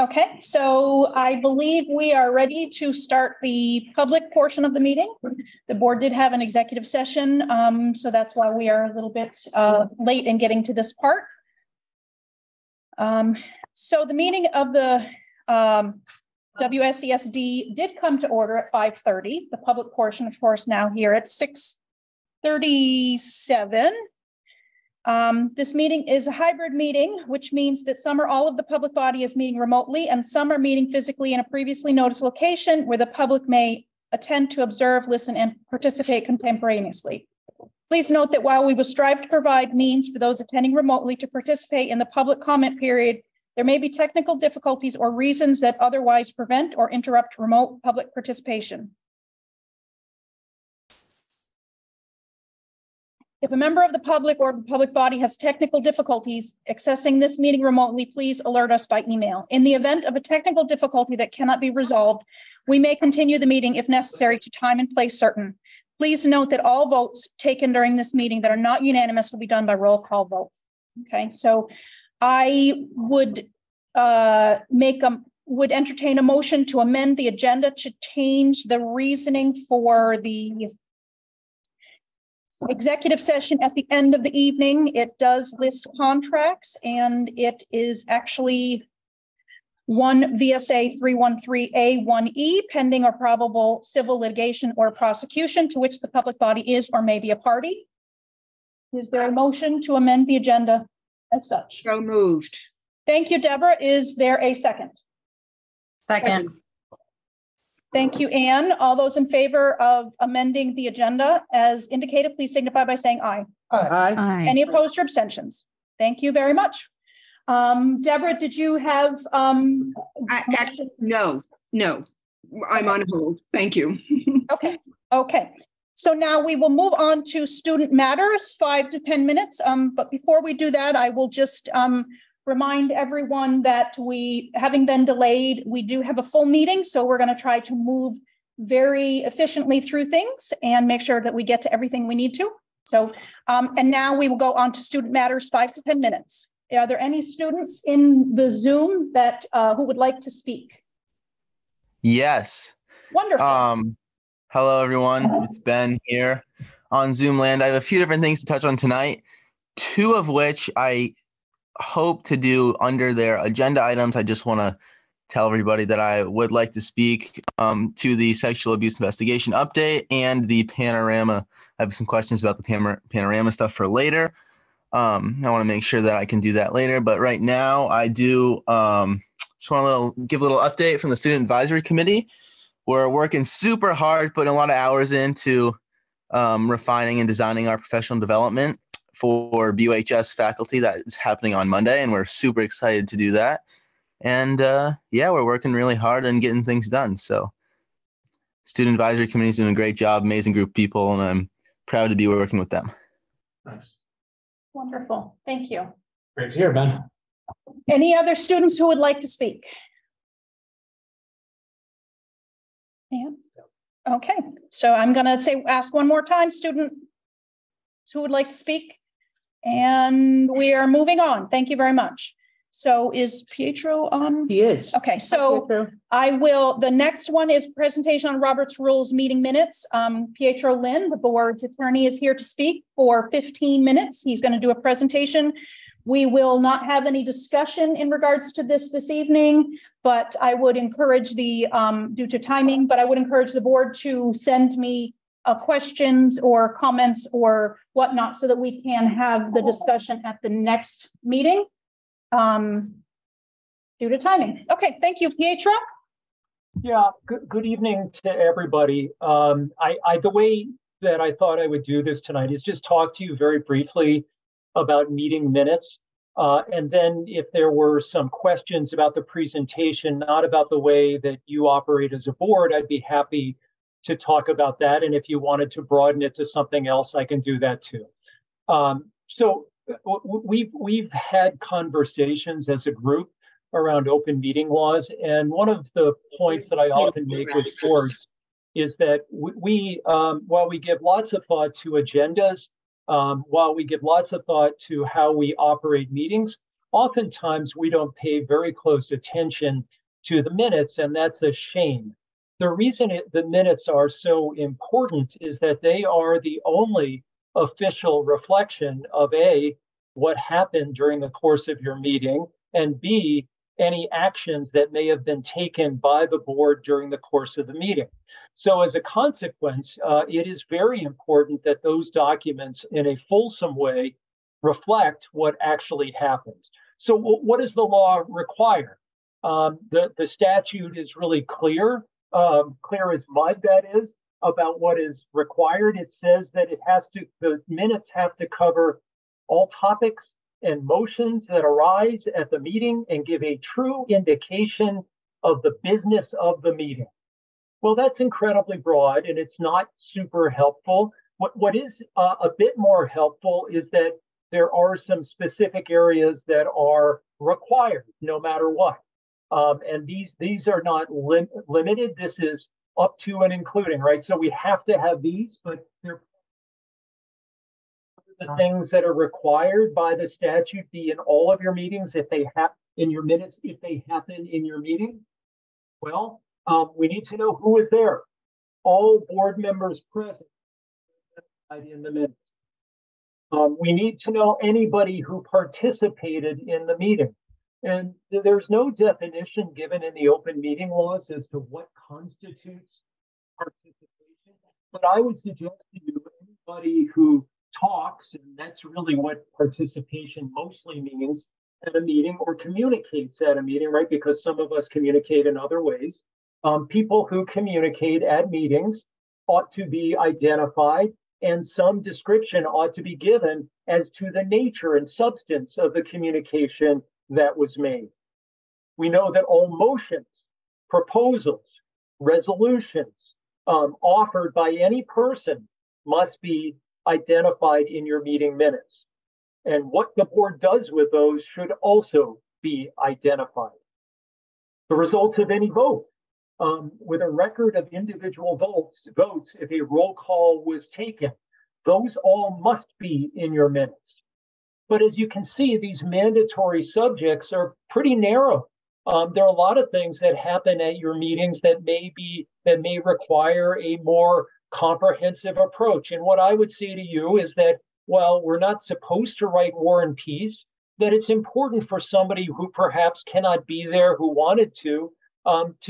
Okay, so I believe we are ready to start the public portion of the meeting. The board did have an executive session, so that's why we are a little bit late in getting to this part. So the meeting of the WSESD did come to order at 5:30. The public portion, of course, now here at 6:37. This meeting is a hybrid meeting, which means that some or all of the public body is meeting remotely and some are meeting physically in a previously noticed location where the public may attend to observe, listen, and participate contemporaneously. Please note that while we will strive to provide means for those attending remotely to participate in the public comment period, there may be technical difficulties or reasons that otherwise prevent or interrupt remote public participation. If a member of the public or the public body has technical difficulties accessing this meeting remotely, please alert us by email. In the event of a technical difficulty that cannot be resolved, we may continue the meeting if necessary to time and place certain. Please note that all votes taken during this meeting that are not unanimous will be done by roll call votes. Okay, so I would would entertain a motion to amend the agenda to change the reasoning for the executive session at the end of the evening. It does list contracts and it is actually 1 VSA 313A1E, pending or probable civil litigation or prosecution to which the public body is or may be a party. Is there a motion to amend the agenda as such? So moved. Thank you, Deborah. Is there a second? Second. Thank you, Anne. All those in favor of amending the agenda as indicated, please signify by saying aye. Aye. Aye. Any opposed or abstentions? Thank you very much. Deborah, did you have no, I'm on hold. Thank you. Okay. So now we will move on to student matters, 5 to 10 minutes. But before we do that, I will just remind everyone that we, having been delayed, we do have a full meeting. So we're going to try to move very efficiently through things and make sure that we get to everything we need to. So, and now we will go on to student matters, 5 to 10 minutes. Are there any students in the Zoom that who would like to speak? Yes. Wonderful. Hello, everyone. It's Ben here on Zoom land. I have a few different things to touch on tonight, 2 of which I hope to do under their agenda items. I just want to tell everybody that I would like to speak to the sexual abuse investigation update and the Panorama. I have some questions about the Panorama stuff for later. I want to make sure that I can do that later. But right now I do just want to give a little update from the Student Advisory Committee. We're working super hard, putting a lot of hours into refining and designing our professional development for BUHS faculty. That is happening on Monday, and we're super excited to do that. And yeah, we're working really hard on getting things done. So Student Advisory Committee is doing a great job, amazing group of people, and I'm proud to be working with them. Nice. Wonderful. Thank you. Great to hear, Ben. Any other students who would like to speak? Yeah. Okay. So I'm going to ask one more time, students who would like to speak. And we are moving on. Thank you very much. So is Pietro on? He is. Okay, so the next one is presentation on Robert's Rules meeting minutes. Pietro Lynn, the board's attorney, is here to speak for 15 minutes. He's going to do a presentation. We will not have any discussion in regards to this evening, but I would encourage due to timing, but I would encourage the board to send me questions or comments or whatnot so that we can have the discussion at the next meeting due to timing. Okay, thank you, Pietro. Yeah, good evening to everybody. The way that I thought I would do this tonight is just talk to you very briefly about meeting minutes. And then if there were some questions about the presentation, not about the way that you operate as a board, I'd be happy to talk about that. And if you wanted to broaden it to something else, I can do that too. So we've had conversations as a group around open meeting laws. And one of the points that I often make with boards is that while we give lots of thought to agendas, while we give lots of thought to how we operate meetings, oftentimes we don't pay very close attention to the minutes, and that's a shame. The reason the minutes are so important is that they are the only official reflection of A, what happened during the course of your meeting, and B, any actions that may have been taken by the board during the course of the meeting. So as a consequence, it is very important that those documents in a fulsome way reflect what actually happened. So what does the law require? The statute is really clear, clear as mud, that is, about what is required. It says that the minutes have to cover all topics and motions that arise at the meeting and give a true indication of the business of the meeting. Well, that's incredibly broad and it's not super helpful. What is a bit more helpful is that there are some specific areas that are required no matter what. And these are not limited. This is up to and including, right? So we have to have these, but they're the things that are required by the statute be in all of your meetings if they have in your minutes, if they happen in your meeting. Well, we need to know who is there. All board members present in the minutes. We need to know anybody who participated in the meeting. And there's no definition given in the open meeting laws as to what constitutes participation. But I would suggest to you, anybody who talks, and that's really what participation mostly means at a meeting, or communicates at a meeting, right? Because some of us communicate in other ways. People who communicate at meetings ought to be identified, and some description ought to be given as to the nature and substance of the communication that was made. We know that all motions, proposals, resolutions offered by any person must be identified in your meeting minutes. And what the board does with those should also be identified. The results of any vote, with a record of individual votes, if a roll call was taken, those all must be in your minutes. But as you can see, these mandatory subjects are pretty narrow. There are a lot of things that happen at your meetings that may require a more comprehensive approach. And what I would say to you is that while we're not supposed to write War and Peace, that it's important for somebody who perhaps cannot be there, who wanted to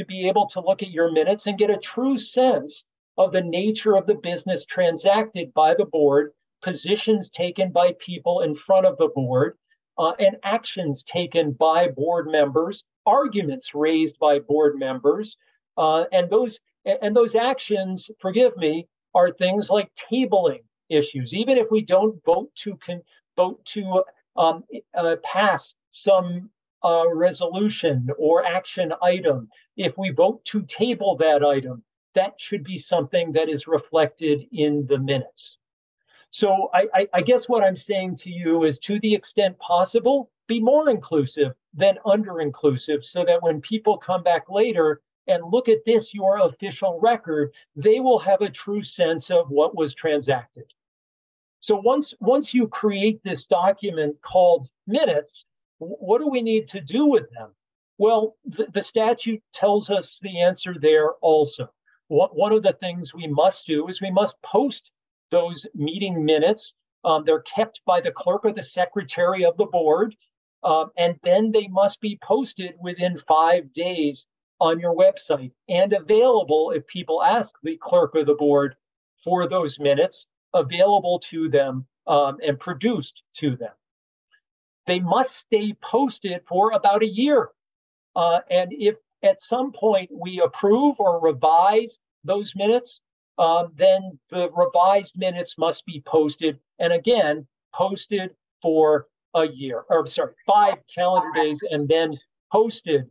be able to look at your minutes and get a true sense of the nature of the business transacted by the board, positions taken by people in front of the board, and actions taken by board members, arguments raised by board members, and those actions, forgive me, are things like tabling issues. Even if we don't vote to pass some resolution or action item, if we vote to table that item, that should be something that is reflected in the minutes. So I guess what I'm saying to you is, to the extent possible, be more inclusive than under-inclusive, so that when people come back later and look at this, your official record, they will have a true sense of what was transacted. So once you create this document called minutes, what do we need to do with them? Well, the statute tells us the answer there also. One of the things we must do is we must post those meeting minutes. They're kept by the clerk or the secretary of the board, and then they must be posted within 5 days on your website and available, if people ask the clerk or the board for those minutes, available to them and produced to them. They must stay posted for about a year. And if at some point we approve or revise those minutes, then the revised minutes must be posted, and again, posted for a year, or sorry, 5 calendar days, and then posted,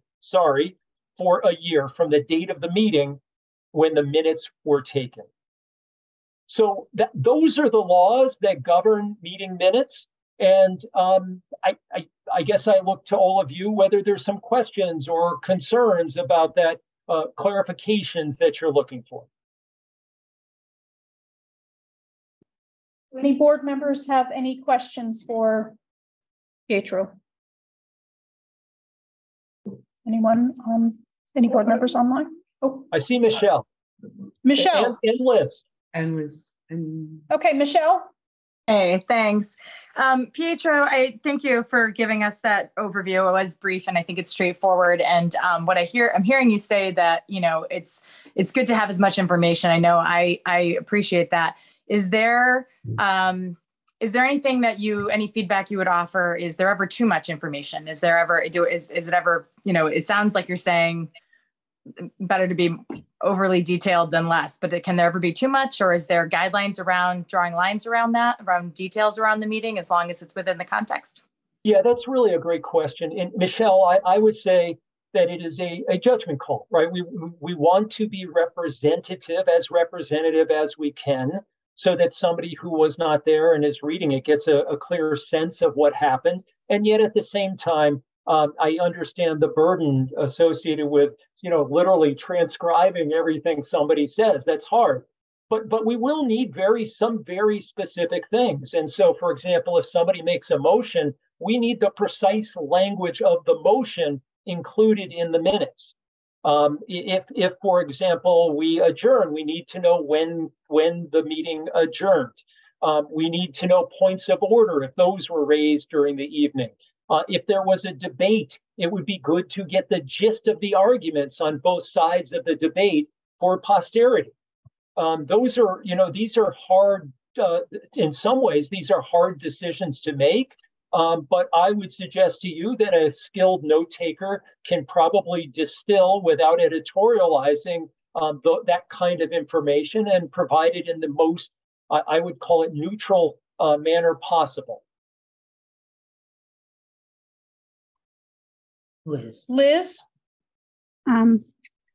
for a year from the date of the meeting when the minutes were taken. So those are the laws that govern meeting minutes. And I guess I look to all of you, whether there's some questions or concerns about that, clarifications that you're looking for. Any board members have any questions for Pietro? Anyone, any board members online? Oh, I see Michelle. Michelle. And Liz. Okay, Michelle. Hey, thanks. Pietro, I thank you for giving us that overview. It was brief and I think it's straightforward. And I'm hearing you say that, it's good to have as much information. I know I appreciate that. Is there anything any feedback you would offer? Is there ever too much information? Is it ever, it sounds like you're saying better to be overly detailed than less, but can there ever be too much, or is there guidelines around drawing lines around details around the meeting as long as it's within the context? Yeah, that's really a great question. And Michelle, I would say that it is a judgment call, right? We want to be representative as we can, so that somebody who was not there and is reading it gets a clearer sense of what happened. And yet at the same time, I understand the burden associated with, literally transcribing everything somebody says. That's hard. But we will need some very specific things. And so, for example, if somebody makes a motion, we need the precise language of the motion included in the minutes. If, for example, we adjourn, we need to know when the meeting adjourned. We need to know points of order if those were raised during the evening. If there was a debate, it would be good to get the gist of the arguments on both sides of the debate for posterity. These are hard, in some ways, these are hard decisions to make. But I would suggest to you that a skilled note taker can probably distill without editorializing that kind of information and provide it in the most, I would call it, neutral manner possible. Liz.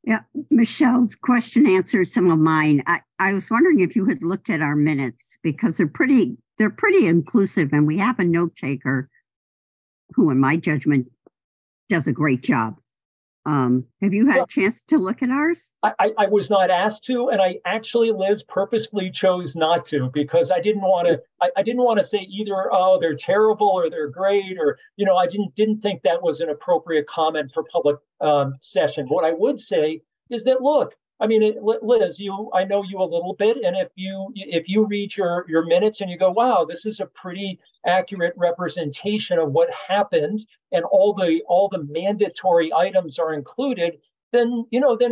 Yeah, Michelle's question answered some of mine. I was wondering if you had looked at our minutes, because they're pretty inclusive, and we have a note taker who, in my judgment, does a great job. Have you had a chance to look at ours? I was not asked to, and I actually, Liz, purposefully chose not to, because I didn't want to say either, oh, they're terrible or they're great, or, I didn't think that was an appropriate comment for public session. What I would say is that, look, I mean, Liz, I know you a little bit, and if you read your minutes and you go, wow, this is a pretty accurate representation of what happened, and all the mandatory items are included, then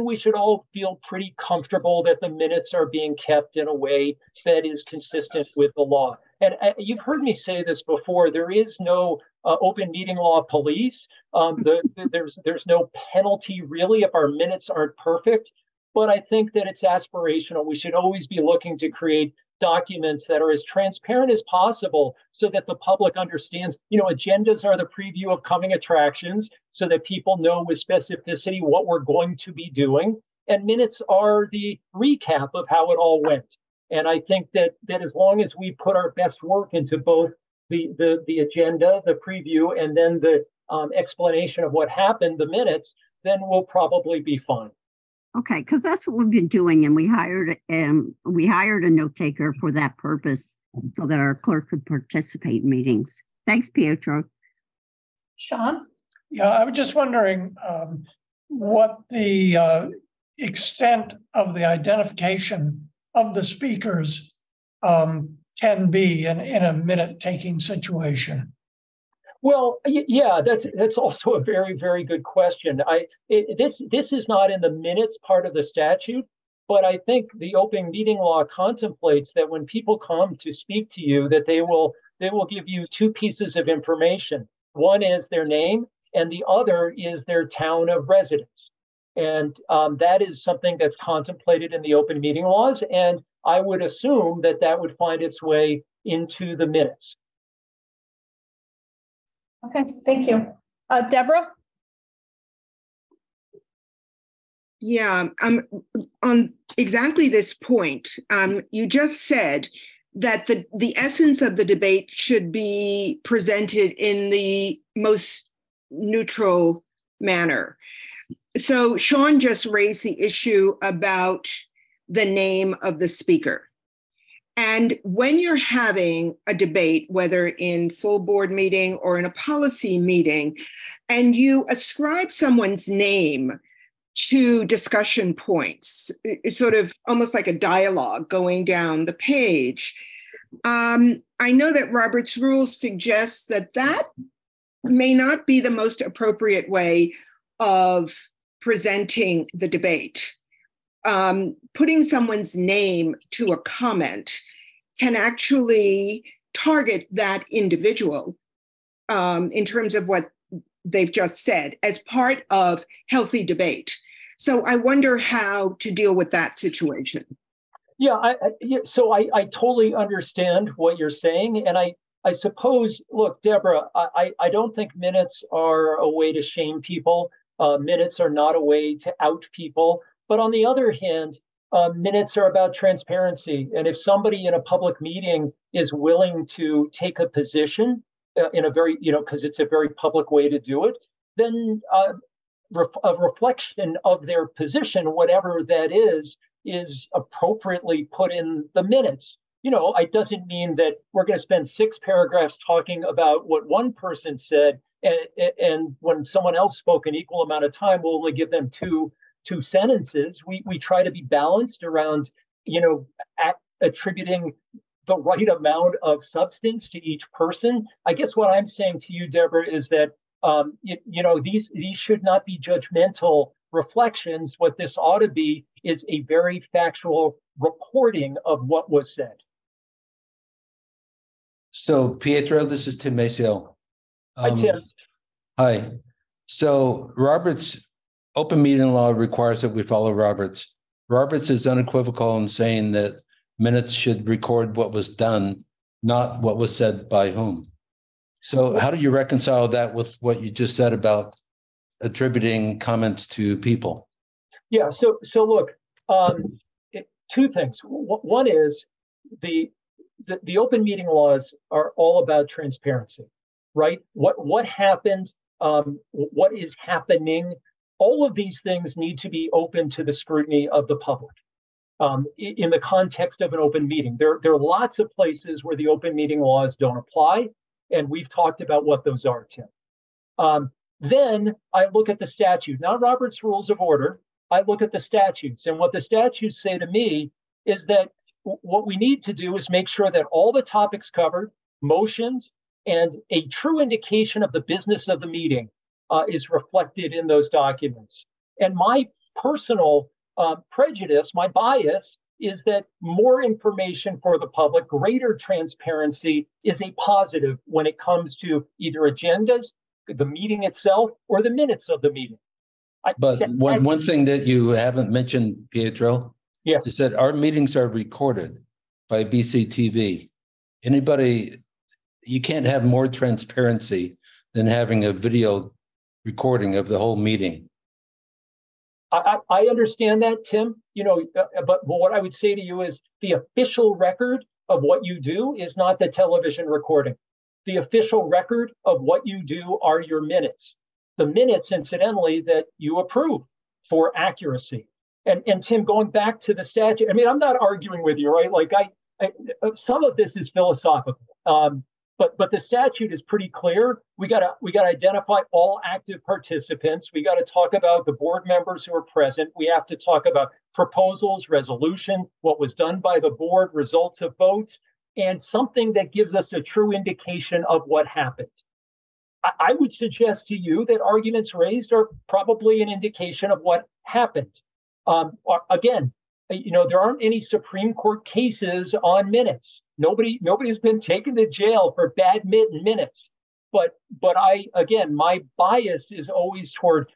we should all feel pretty comfortable that the minutes are being kept in a way that is consistent with the law. And you've heard me say this before. There is no open meeting law police. There's no penalty really if our minutes aren't perfect. But I think that it's aspirational. We should always be looking to create documents that are as transparent as possible so that the public understands, agendas are the preview of coming attractions so that people know with specificity what we're going to be doing. And minutes are the recap of how it all went. And I think that as long as we put our best work into both the agenda, the preview, and then the explanation of what happened, the minutes, then we'll probably be fine. Okay, because that's what we've been doing, and we hired a note taker for that purpose, so that our clerk could participate in meetings. Thanks, Pietro. Sean? Yeah, I was just wondering what the extent of the identification of the speakers can be in a minute-taking situation. Well, yeah, that's also a very, very good question. This is not in the minutes part of the statute, but I think the open meeting law contemplates that when people come to speak to you, that they will give you two pieces of information. One is their name, and the other is their town of residence. And that is something that's contemplated in the open meeting laws, and I would assume that would find its way into the minutes. Okay, thank you. Deborah? Yeah, on exactly this point, you just said that the essence of the debate should be presented in the most neutral manner. So Sean just raised the issue about the name of the speaker. And when you're having a debate, whether in full board meeting or in a policy meeting, and you ascribe someone's name to discussion points, it's sort of almost like a dialogue going down the page. I know that Robert's rules suggests that that may not be the most appropriate way of presenting the debate. Putting someone's name to a comment can actually target that individual in terms of what they've just said as part of healthy debate. So I wonder how to deal with that situation. Yeah, I totally understand what you're saying. And I suppose, look, Deborah, I don't think minutes are a way to shame people. Minutes are not a way to out people. But on the other hand, minutes are about transparency. And if somebody in a public meeting is willing to take a position in a very, because it's a very public way to do it, then a reflection of their position, whatever that is appropriately put in the minutes. It doesn't mean that we're going to spend 6 paragraphs talking about what one person said, and when someone else spoke an equal amount of time, we'll only give them two sentences. We try to be balanced around, attributing the right amount of substance to each person. I guess what I'm saying to you, Deborah, is that these should not be judgmental reflections. What this ought to be is a very factual reporting of what was said. So, Pietro, this is Tim Maciel. Hi, Tim. Hi. So, Robert's open meeting law requires that we follow Roberts. Roberts is unequivocal in saying that minutes should record what was done, not what was said by whom. So how do you reconcile that with what you just said about attributing comments to people? Yeah, so look, 2 things. One is the open meeting laws are all about transparency, right? What happened, what is happening, all of these things need to be open to the scrutiny of the public. In the context of an open meeting, there are lots of places where the open meeting laws don't apply, and we've talked about what those are, Tim. Then I look at the statute, not Robert's Rules of Order. I look at the statutes, and what the statutes say to me is that what we need to do is make sure that all the topics covered, motions, and a true indication of the business of the meeting is reflected in those documents. And my personal prejudice, my bias, is that more information for the public, greater transparency is a positive when it comes to either agendas, the meeting itself, or the minutes of the meeting. But one thing that you haven't mentioned, Pietro, yes, is that our meetings are recorded by BCTV. You can't have more transparency than having a video recording of the whole meeting. I understand that, Tim, but what I would say to you is the official record of what you do is not the television recording. The official record of what you do are your minutes. The minutes, incidentally, that you approve for accuracy. And Tim, going back to the statute, I mean, I'm not arguing with you, right? Like some of this is philosophical. But the statute is pretty clear. We gotta identify all active participants. We got to talk about the board members who are present. We have to talk about proposals, resolution, what was done by the board, results of votes, and something that gives us a true indication of what happened. I would suggest to you that arguments raised are probably an indication of what happened. Again, there aren't any Supreme Court cases on minutes. Nobody's been taken to jail for bad minutes. But my bias is always toward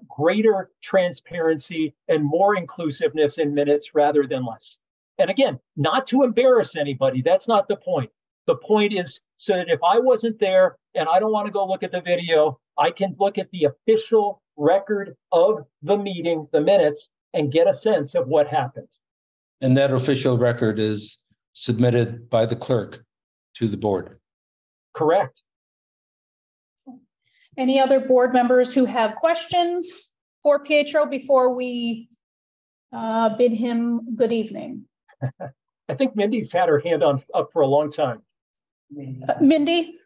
greater transparency and more inclusiveness in minutes rather than less. And again, not to embarrass anybody. That's not the point. The point is so that if I wasn't there and I don't want to go look at the video, I can look at the official record of the meeting, the minutes, and get a sense of what happened. And that official record is submitted by the clerk to the board. Correct. Any other board members who have questions for Pietro before we bid him good evening? I think Mindy's had her hand up for a long time. Mindy?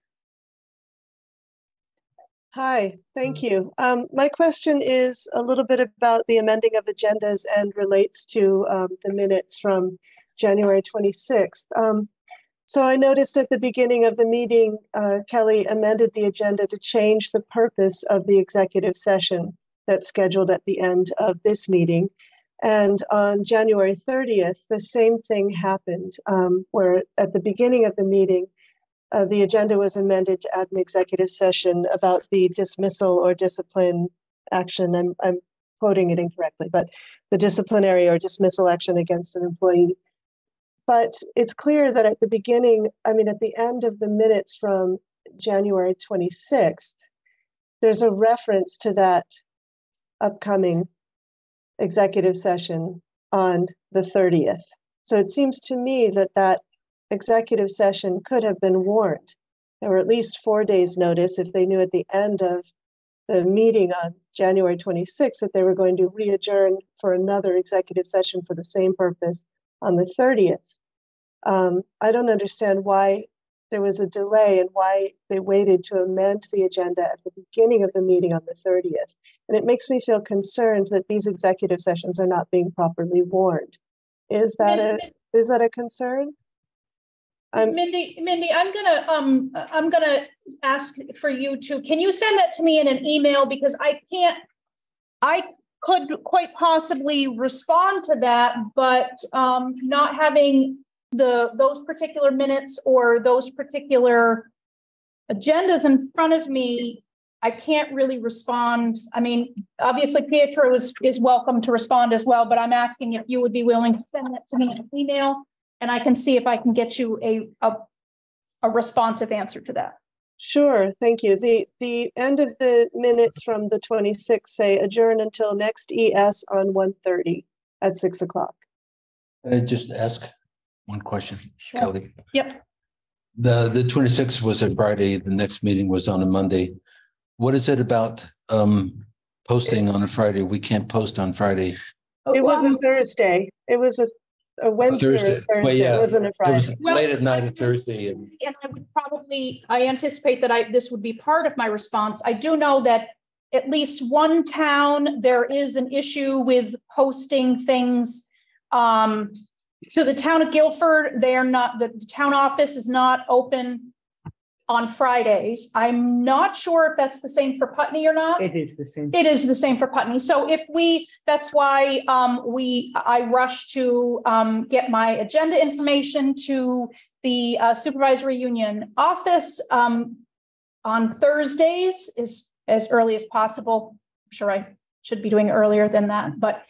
Hi, thank you. My question is a little bit about the amending of agendas and relates to the minutes from January 26th. So I noticed at the beginning of the meeting, Kelly amended the agenda to change the purpose of the executive session that's scheduled at the end of this meeting. And on January 30th, the same thing happened, where at the beginning of the meeting, the agenda was amended to add an executive session about the dismissal or discipline action. I'm quoting it incorrectly, but the disciplinary or dismissal action against an employee. But it's clear that at the beginning, at the end of the minutes from January 26th, there's a reference to that upcoming executive session on the 30th. So it seems to me that that executive session could have been warned. There were at least 4 days notice if they knew at the end of the meeting on January 26th that they were going to re-adjourn for another executive session for the same purpose on the 30th. I don't understand why there was a delay and why they waited to amend the agenda at the beginning of the meeting on the 30th. And it makes me feel concerned that these executive sessions are not being properly warned. Is that a concern? Mindy, I'm gonna ask for you to, can you send that to me in an email, because I could quite possibly respond to that, but not having those particular minutes or those particular agendas in front of me, I can't really respond. I mean, obviously Pietro is welcome to respond as well, but I'm asking if you would be willing to send that to me in an email, and I can see if I can get you a responsive answer to that. Sure, thank you. The end of the minutes from the 26th say adjourn until next ES on 1:30 at 6 o'clock. Can I just ask one question, Sure. Kelly? Yep. The 26th was a Friday. The next meeting was on a Monday. What is it about posting on a Friday? We can't post on Friday. It was a Thursday. It was a Wednesday or a Thursday. Well, yeah, it wasn't a Friday. It was late at night on Thursday. And I would probably, I anticipate that this would be part of my response. I do know that at least one town, there is an issue with posting things. So the town of Guilford, the town office is not open on Fridays. I'm not sure if that's the same for Putney or not. It is the same. It is the same for Putney. So that's why I rushed to get my agenda information to the supervisory union office on Thursdays as early as possible. I'm sure I should be doing earlier than that, but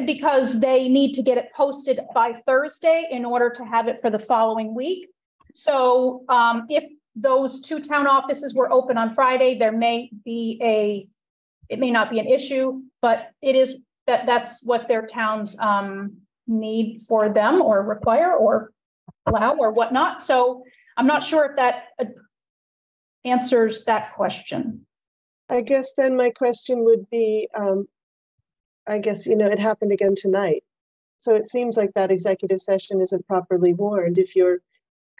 because they need to get it posted by Thursday in order to have it for the following week. So if those two town offices were open on Friday, it may not be an issue, but it is that's what their towns need for them or require or allow or whatnot. So I'm not sure if that answers that question. I guess then my question would be, it happened again tonight. So it seems like that executive session isn't properly warned if you're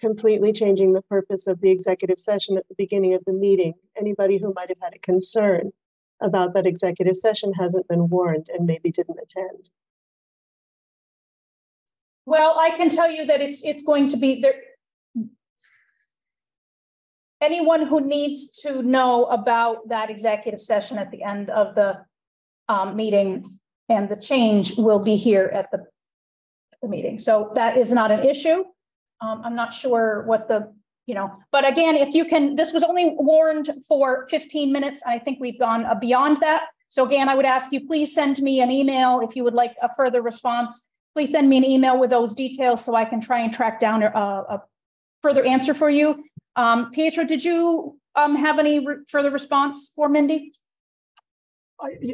completely changing the purpose of the executive session at the beginning of the meeting. Anybody who might have had a concern about that executive session hasn't been warned and maybe didn't attend. Well, I can tell you that it's going to be there. Anyone who needs to know about that executive session at the end of the meeting and the change will be here at the meeting. So that is not an issue. I'm not sure what but again, if you can, this was only warned for 15 minutes. I think we've gone beyond that. So again, I would ask you, please send me an email if you would like a further response. Please send me an email with those details so I can try and track down a further answer for you. Pietro, did you have any further response for Mindy?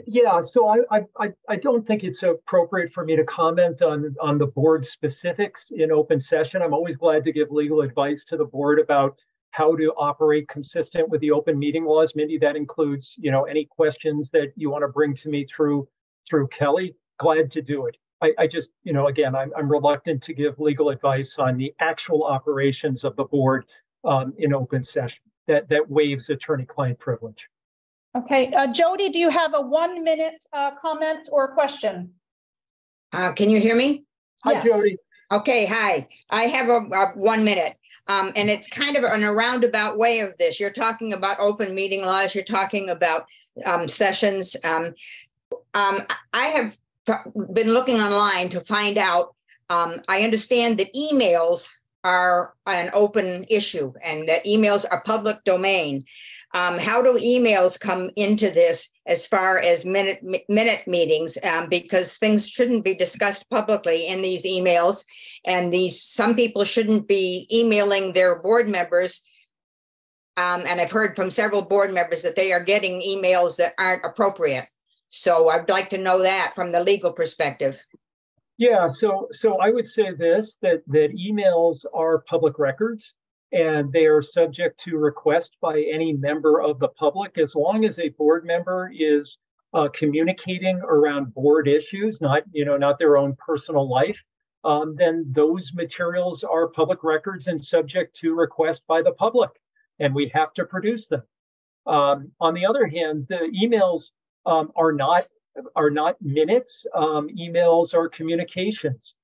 Yeah, so I don't think it's appropriate for me to comment on the board specifics in open session. I'm always glad to give legal advice to the board about how to operate consistent with the open meeting laws. Mindy, that includes, any questions that you want to bring to me through Kelly. Glad to do it. I just, again, I'm reluctant to give legal advice on the actual operations of the board in open session that waives attorney-client privilege. Okay, Jody, do you have a 1 minute comment or question? Can you hear me? Hi, Yes. Jody. Okay, hi. I have a 1 minute. And it's kind of in a roundabout way of this. You're talking about open meeting laws. You're talking about sessions. I have been looking online to find out. I understand that emails are an open issue and that emails are public domain. How do emails come into this as far as minute meetings? Because things shouldn't be discussed publicly in these emails, and some people shouldn't be emailing their board members. And I've heard from several board members that they are getting emails that aren't appropriate. So I'd like to know that from the legal perspective. Yeah, so I would say this, that emails are public records and they are subject to request by any member of the public, as long as a board member is communicating around board issues, not their own personal life. Then those materials are public records and subject to request by the public, and we have to produce them. On the other hand, the emails are not minutes. Emails are communications.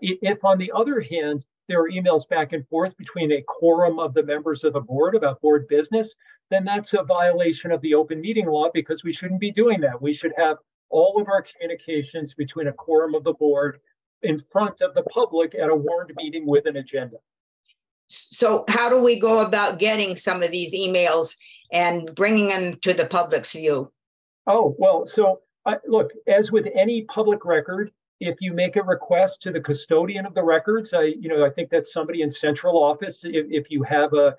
If, on the other hand, there are emails back and forth between a quorum of the members of the board about board business, then that's a violation of the open meeting law, because we shouldn't be doing that. We should have all of our communications between a quorum of the board in front of the public at a warned meeting with an agenda. So how do we go about getting some of these emails and bringing them to the public's view? Oh, well, so look, as with any public record, if you make a request to the custodian of the records, I think that's somebody in central office. If you have a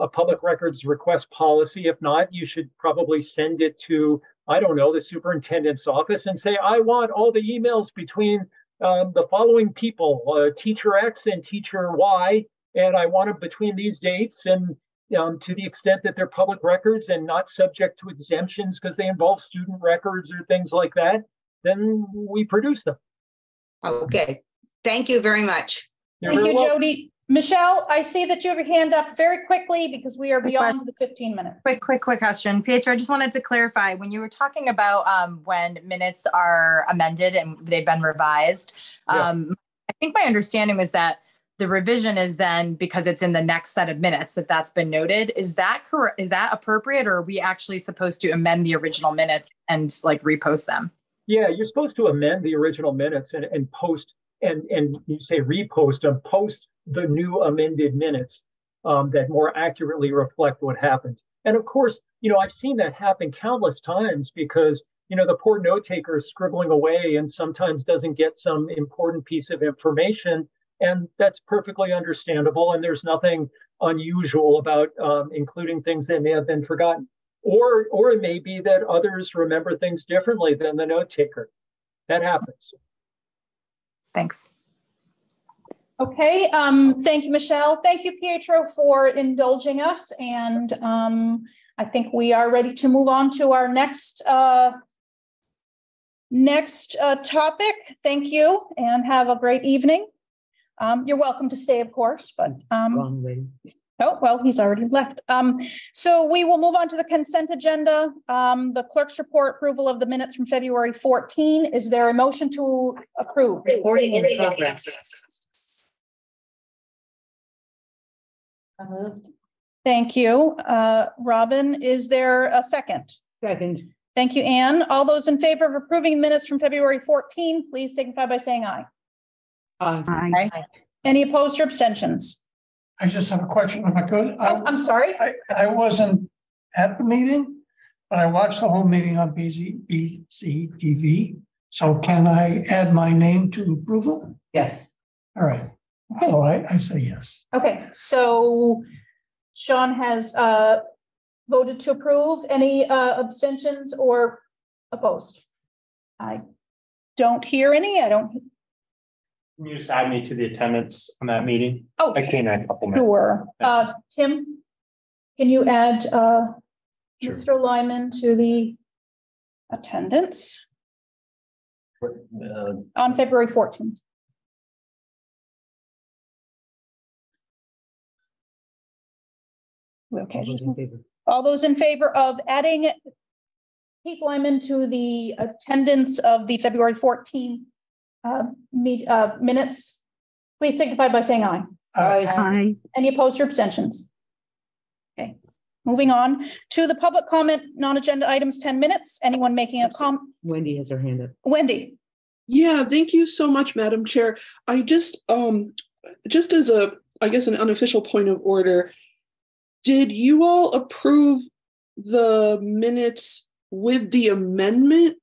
public records request policy, if not, you should probably send it to, I don't know, the superintendent's office and say, I want all the emails between the following people, teacher X and teacher Y, and I want them between these dates, and to the extent that they're public records and not subject to exemptions because they involve student records or things like that, then we produce them. Okay, thank you very much. Thank you, Jody. Michelle, I see that you have your hand up very quickly because we are beyond the 15 minutes. Quick question. Pietro, I just wanted to clarify, when you were talking about when minutes are amended and they've been revised, I think my understanding was that the revision is then because it's in the next set of minutes that's been noted. Is that correct? Is that appropriate, or are we actually supposed to amend the original minutes and repost them? Yeah, you're supposed to amend the original minutes and post, and you say repost them, post the new amended minutes that more accurately reflect what happened. And of course, I've seen that happen countless times because, the poor note taker is scribbling away and sometimes doesn't get some important piece of information. And that's perfectly understandable. And there's nothing unusual about including things that may have been forgotten. Or it may be that others remember things differently than the note taker. That happens. Thanks. Okay, thank you, Michelle. Thank you, Pietro, for indulging us. And I think we are ready to move on to our next topic. Thank you and have a great evening. You're welcome to stay, of course, but oh, well, he's already left. So we will move on to the consent agenda. The clerk's report, approval of the minutes from February 14. Is there a motion to approve? Reporting in progress. Thank you. Robin, is there a second? Second. Thank you, Anne. All those in favor of approving minutes from February 14, please signify by saying aye. Aye. Aye. Any opposed or abstentions? I just have a question if I could. I'm sorry. I wasn't at the meeting, but I watched the whole meeting on BCTV. So can I add my name to approval? Yes. All right. Okay. So I say yes. Okay. So Sean has voted to approve. Any abstentions or opposed? I don't hear any. Can you just add me to the attendance on that meeting? Oh, I came in a couple minutes. Sure. Tim, can you add Mr. Lyman to the attendance? On February 14th. Okay. All those in favor of adding Keith Lyman to the attendance of the February 14th minutes, please signify by saying aye. Aye. Any opposed or abstentions? Okay. Moving on to the public comment, non-agenda items, 10 minutes. Anyone making a comment? Wendy has her hand up. Wendy. Yeah, thank you so much, Madam Chair. I just as a, I guess, an unofficial point of order, did you all approve the minutes with the amendment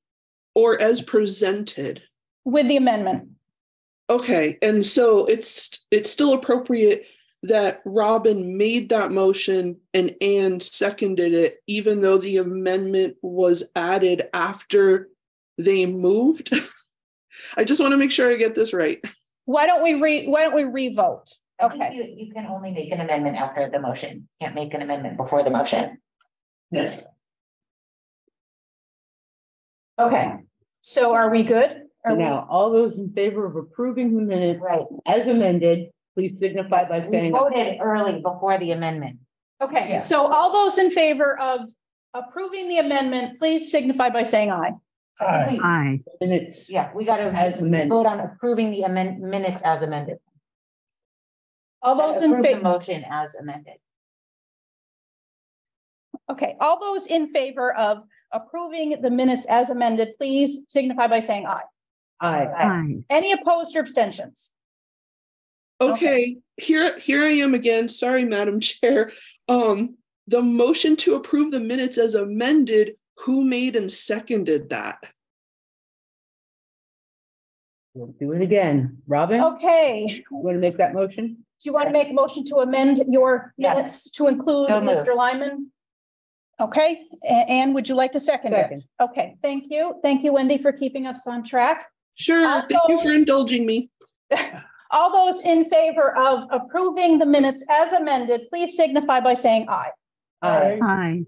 or as presented? With the amendment. Okay, and so it's still appropriate that Robin made that motion and Ann seconded it, even though the amendment was added after they moved. I just want to make sure I get this right. Why don't we re-vote? Okay. You can only make an amendment after the motion. Can't make an amendment before the motion. Yes. Okay. So are we good? Now, all those in favor of approving the minutes as amended, please signify by saying. We voted early before the amendment. Okay, so all those in favor of approving the amendment, please signify by saying aye. Aye. Minutes. Yeah, we got to vote on approving the minutes as amended. All those in favor. Motion as amended. Okay, all those in favor of approving the minutes as amended, please signify by saying aye. Aye. Any opposed or abstentions? Okay, here I am again. Sorry, Madam Chair. The motion to approve the minutes as amended, who made and seconded that? We'll do it again. Robin? Okay. You want to make that motion? Do you want to make a motion to amend your minutes to include Mr. Lyman? Okay, Anne, would you like to second it? Okay, thank you. Thank you, Wendy, for keeping us on track. Sure, thank you for indulging me. All those in favor of approving the minutes as amended, please signify by saying aye. Aye.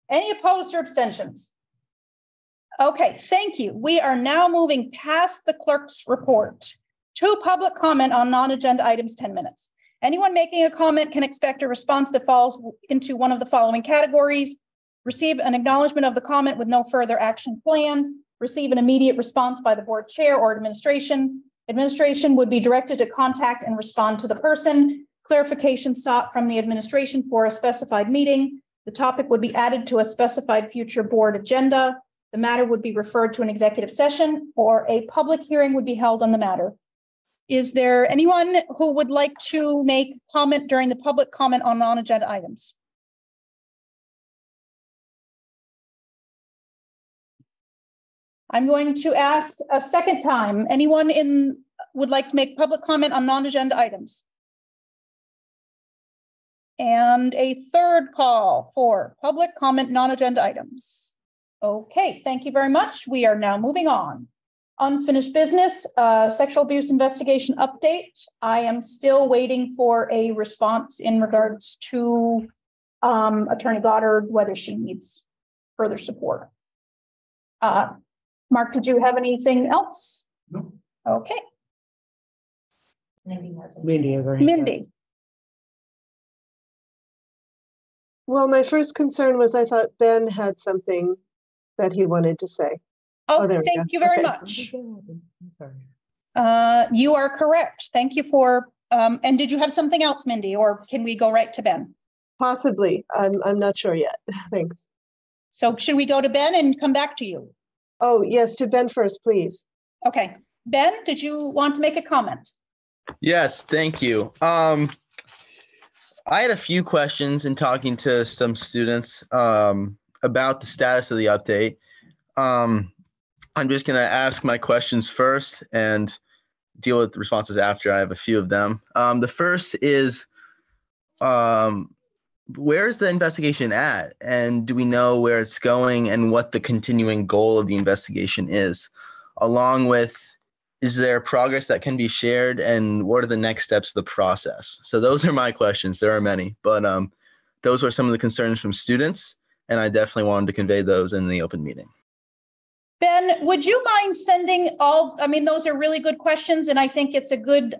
Any opposed or abstentions? Okay, thank you. We are now moving past the clerk's report to public comment on non-agenda items, 10 minutes. Anyone making a comment can expect a response that falls into one of the following categories: receive an acknowledgement of the comment with no further action planned, receive an immediate response by the board chair or administration. Administration would be directed to contact and respond to the person. Clarification sought from the administration for a specified meeting. The topic would be added to a specified future board agenda. The matter would be referred to an executive session, or a public hearing would be held on the matter. Is there anyone who would like to make comment during the public comment on non-agenda items? I'm going to ask a second time. Anyone would like to make public comment on non-agenda items? And a third call for public comment non-agenda items. Okay, thank you very much. We are now moving on. Unfinished business, sexual abuse investigation update. I am still waiting for a response in regards to Attorney Goddard, whether she needs further support. Mark, did you have anything else? No. Okay. Mindy. Well, my first concern was I thought Ben had something that he wanted to say. Oh, thank you very much. You are correct. Thank you for, and did you have something else, Mindy, or can we go right to Ben? Possibly. I'm not sure yet. Thanks. So should we go to Ben and come back to you? Oh, yes, to Ben first, please. Okay. Ben, did you want to make a comment? Yes, thank you. I had a few questions in talking to some students about the status of the update. I'm just going to ask my questions first and deal with the responses after. I have a few of them. The first is, where is the investigation at? And do we know where it's going and what the continuing goal of the investigation is? Along with, is there progress that can be shared and what are the next steps of the process? So those are my questions. There are many, but those are some of the concerns from students, and I definitely wanted to convey those in the open meeting. Ben, would you mind sending all, I mean, those are really good questions, and I think it's a good,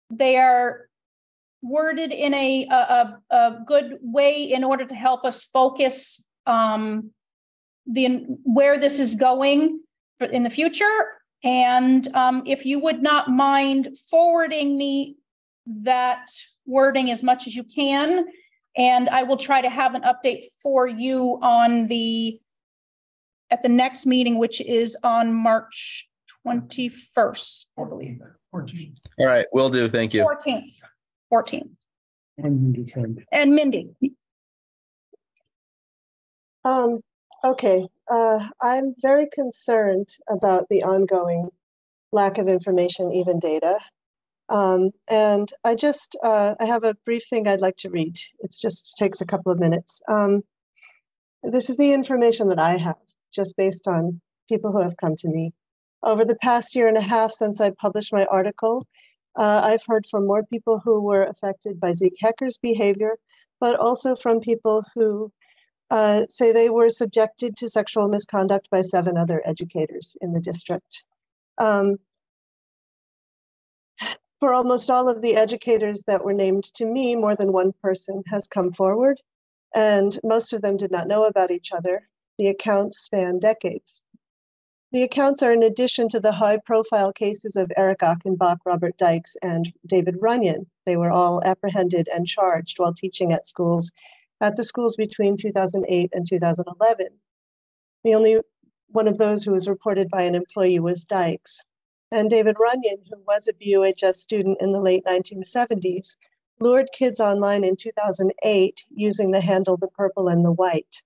they are worded in a good way in order to help us focus where this is going in the future. And if you would not mind forwarding me that wording as much as you can, and I will try to have an update for you at the next meeting, which is on March 21st, I believe. 14th. All right, will do. Thank you. 14th. And Mindy. Okay. I'm very concerned about the ongoing lack of information, even data. And I have a brief thing I'd like to read. It just takes a couple of minutes. This is the information that I have, just based on people who have come to me. Over the past year and a half since I published my article, I've heard from more people who were affected by Zeke Hecker's behavior, but also from people who say they were subjected to sexual misconduct by 7 other educators in the district. For almost all of the educators that were named to me, more than one person has come forward, and most of them did not know about each other. The accounts span decades. The accounts are in addition to the high-profile cases of Eric Achenbach, Robert Dykes, and David Runyon. They were all apprehended and charged while teaching at the schools between 2008 and 2011. The only one of those who was reported by an employee was Dykes. And David Runyon, who was a BUHS student in the late 1970s, lured kids online in 2008 using the handle The Purple and the White.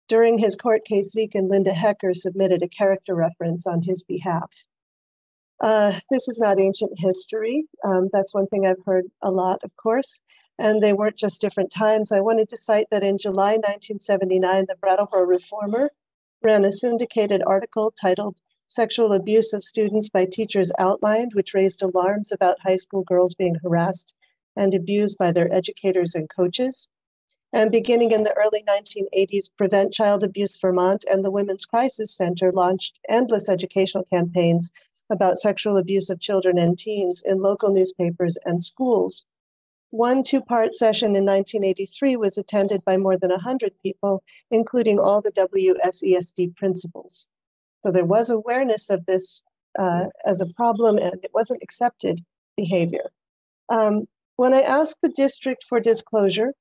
During his court case, Zeke and Linda Hecker submitted a character reference on his behalf. This is not ancient history. That's one thing I've heard a lot, of course, and they weren't just different times. I wanted to cite that in July 1979, the Brattleboro Reformer ran a syndicated article titled "Sexual Abuse of Students by Teachers Outlined," which raised alarms about high school girls being harassed and abused by their educators and coaches. And beginning in the early 1980s, Prevent Child Abuse Vermont and the Women's Crisis Center launched endless educational campaigns about sexual abuse of children and teens in local newspapers and schools. One 2-part session in 1983 was attended by more than 100 people, including all the WSESD principals. So there was awareness of this as a problem, and it wasn't accepted behavior. When I asked the district for disclosure,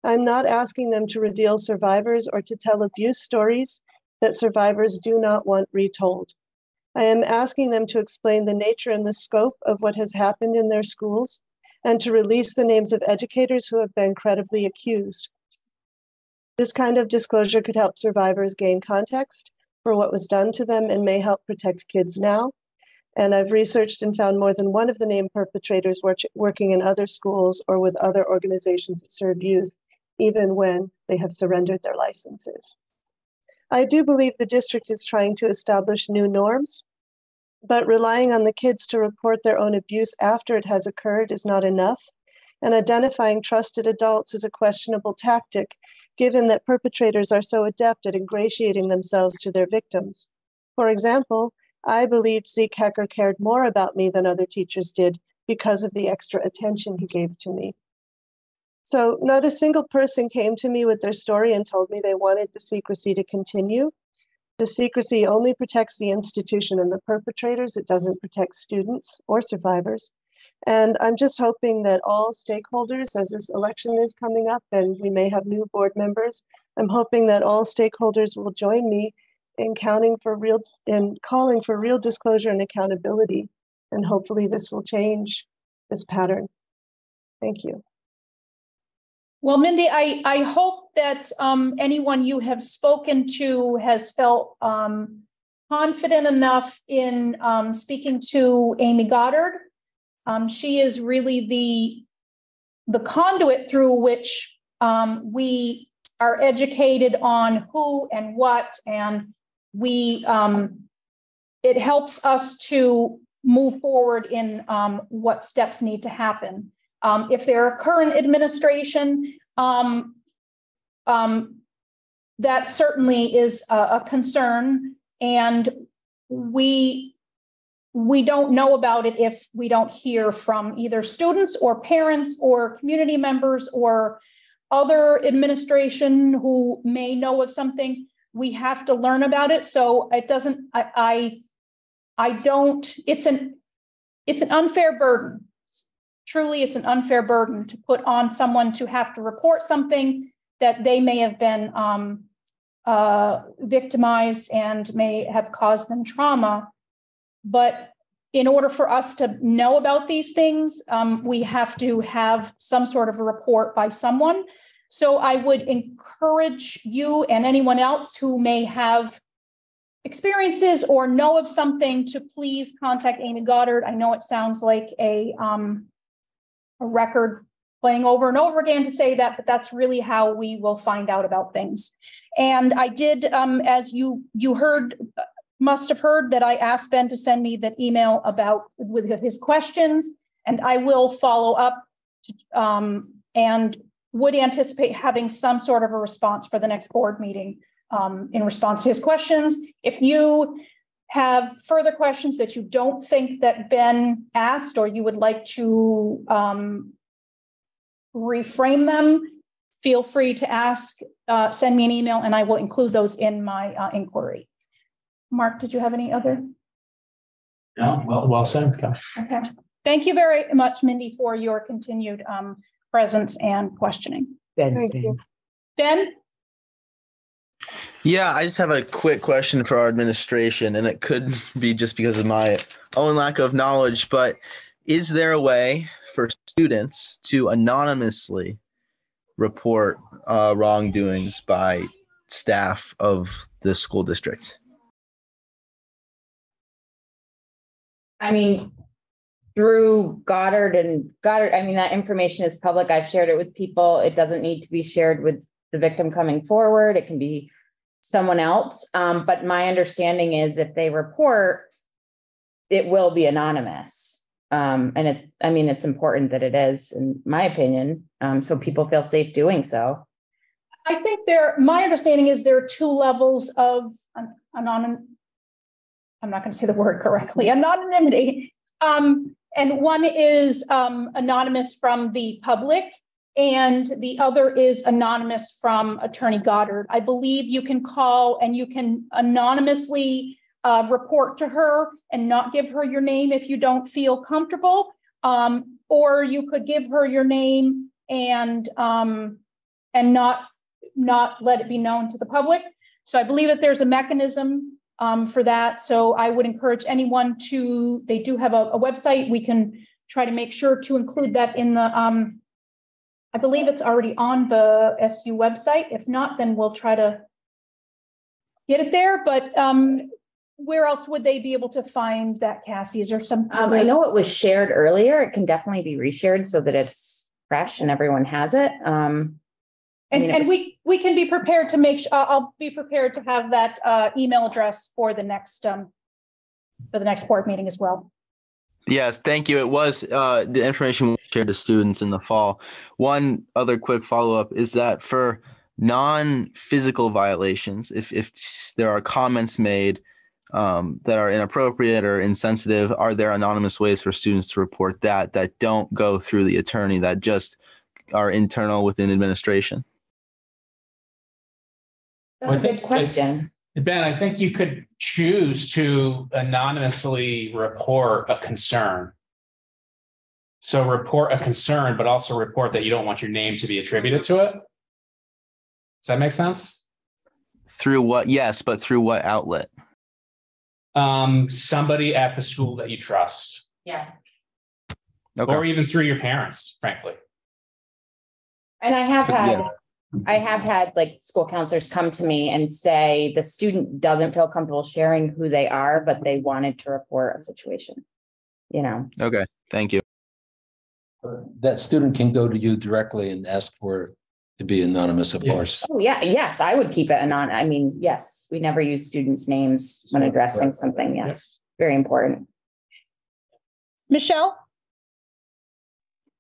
I'm not asking them to reveal survivors or to tell abuse stories that survivors do not want retold. I am asking them to explain the nature and the scope of what has happened in their schools and to release the names of educators who have been credibly accused. This kind of disclosure could help survivors gain context for what was done to them and may help protect kids now. And I've researched and found more than one of the named perpetrators working in other schools or with other organizations that serve youth, even when they have surrendered their licenses. I do believe the district is trying to establish new norms, but relying on the kids to report their own abuse after it has occurred is not enough. And identifying trusted adults is a questionable tactic, given that perpetrators are so adept at ingratiating themselves to their victims. For example, I believed Zeke Hecker cared more about me than other teachers did because of the extra attention he gave to me. So not a single person came to me with their story and told me they wanted the secrecy to continue. The secrecy only protects the institution and the perpetrators. It doesn't protect students or survivors. And I'm just hoping that all stakeholders, as this election is coming up and we may have new board members, I'm hoping that all stakeholders will join me in calling for real disclosure and accountability. And hopefully this will change this pattern. Thank you. Well, Mindy, I hope that anyone you have spoken to has felt confident enough in speaking to Amy Goddard. She is really the conduit through which we are educated on who and what, and it helps us to move forward in what steps need to happen. If they're a current administration, that certainly is a concern. And we don't know about it if we don't hear from either students or parents or community members or other administration who may know of something. We have to learn about it. So it doesn't, I don't, it's an unfair burden. Truly, it's an unfair burden to put on someone to have to report something that they may have been victimized and may have caused them trauma. But in order for us to know about these things, we have to have some sort of a report by someone. So I would encourage you and anyone else who may have experiences or know of something to please contact Amy Goddard. I know it sounds like a record playing over and over again to say that, but that's really how we will find out about things. And I did, as you heard, must have heard that I asked Ben to send me that email with his questions, and I will follow up and would anticipate having some sort of a response for the next board meeting in response to his questions. If you have further questions that you don't think that Ben asked, or you would like to reframe them, feel free to ask, send me an email, and I will include those in my inquiry. Mark, did you have any other? No, well said. Okay. Thank you very much, Mindy, for your continued presence and questioning. Thank you. Ben? Yeah, I just have a quick question for our administration, and it could be just because of my own lack of knowledge, but is there a way for students to anonymously report wrongdoings by staff of the school district? I mean, through Goddard, I mean, that information is public. I've shared it with people. It doesn't need to be shared with the victim coming forward. It can be someone else. But my understanding is if they report, it will be anonymous. And it's important that it is, in my opinion, so people feel safe doing so. I think my understanding is there are two levels of anonymity. I'm not going to say the word correctly, anonymity. And one is anonymous from the public, and the other is anonymous from Attorney Goddard. I believe you can call and you can anonymously report to her and not give her your name if you don't feel comfortable, or you could give her your name and not let it be known to the public. So I believe that there's a mechanism for that. So I would encourage anyone they do have a website. We can try to make sure to include that in the, I believe it's already on the SU website. If not, then we'll try to get it there. But where else would they be able to find that, Cassie? Is there some? I know it was shared earlier. It can definitely be reshared so that it's fresh and everyone has it. We can be prepared to make sure. I'll be prepared to have that email address for the next board meeting as well. Yes, thank you. It was the information we shared to students in the fall. One other quick follow-up is that for non-physical violations, if there are comments made that are inappropriate or insensitive, are there anonymous ways for students to report that don't go through the attorney, that just are internal within administration? That's a good question. Ben, I think you could choose to anonymously report a concern. So report a concern, but also report that you don't want your name to be attributed to it. Does that make sense? Through what? Yes, but through what outlet? Somebody at the school that you trust. Yeah. Okay. Or even through your parents, frankly. And I have had like school counselors come to me and say the student doesn't feel comfortable sharing who they are, but they wanted to report a situation, Okay, thank you. That student can go to you directly and ask for it to be anonymous, of course. Oh yeah, yes, I would keep it anonymous. I mean, yes, we never use students' names when addressing something. Yes, very important. Michelle?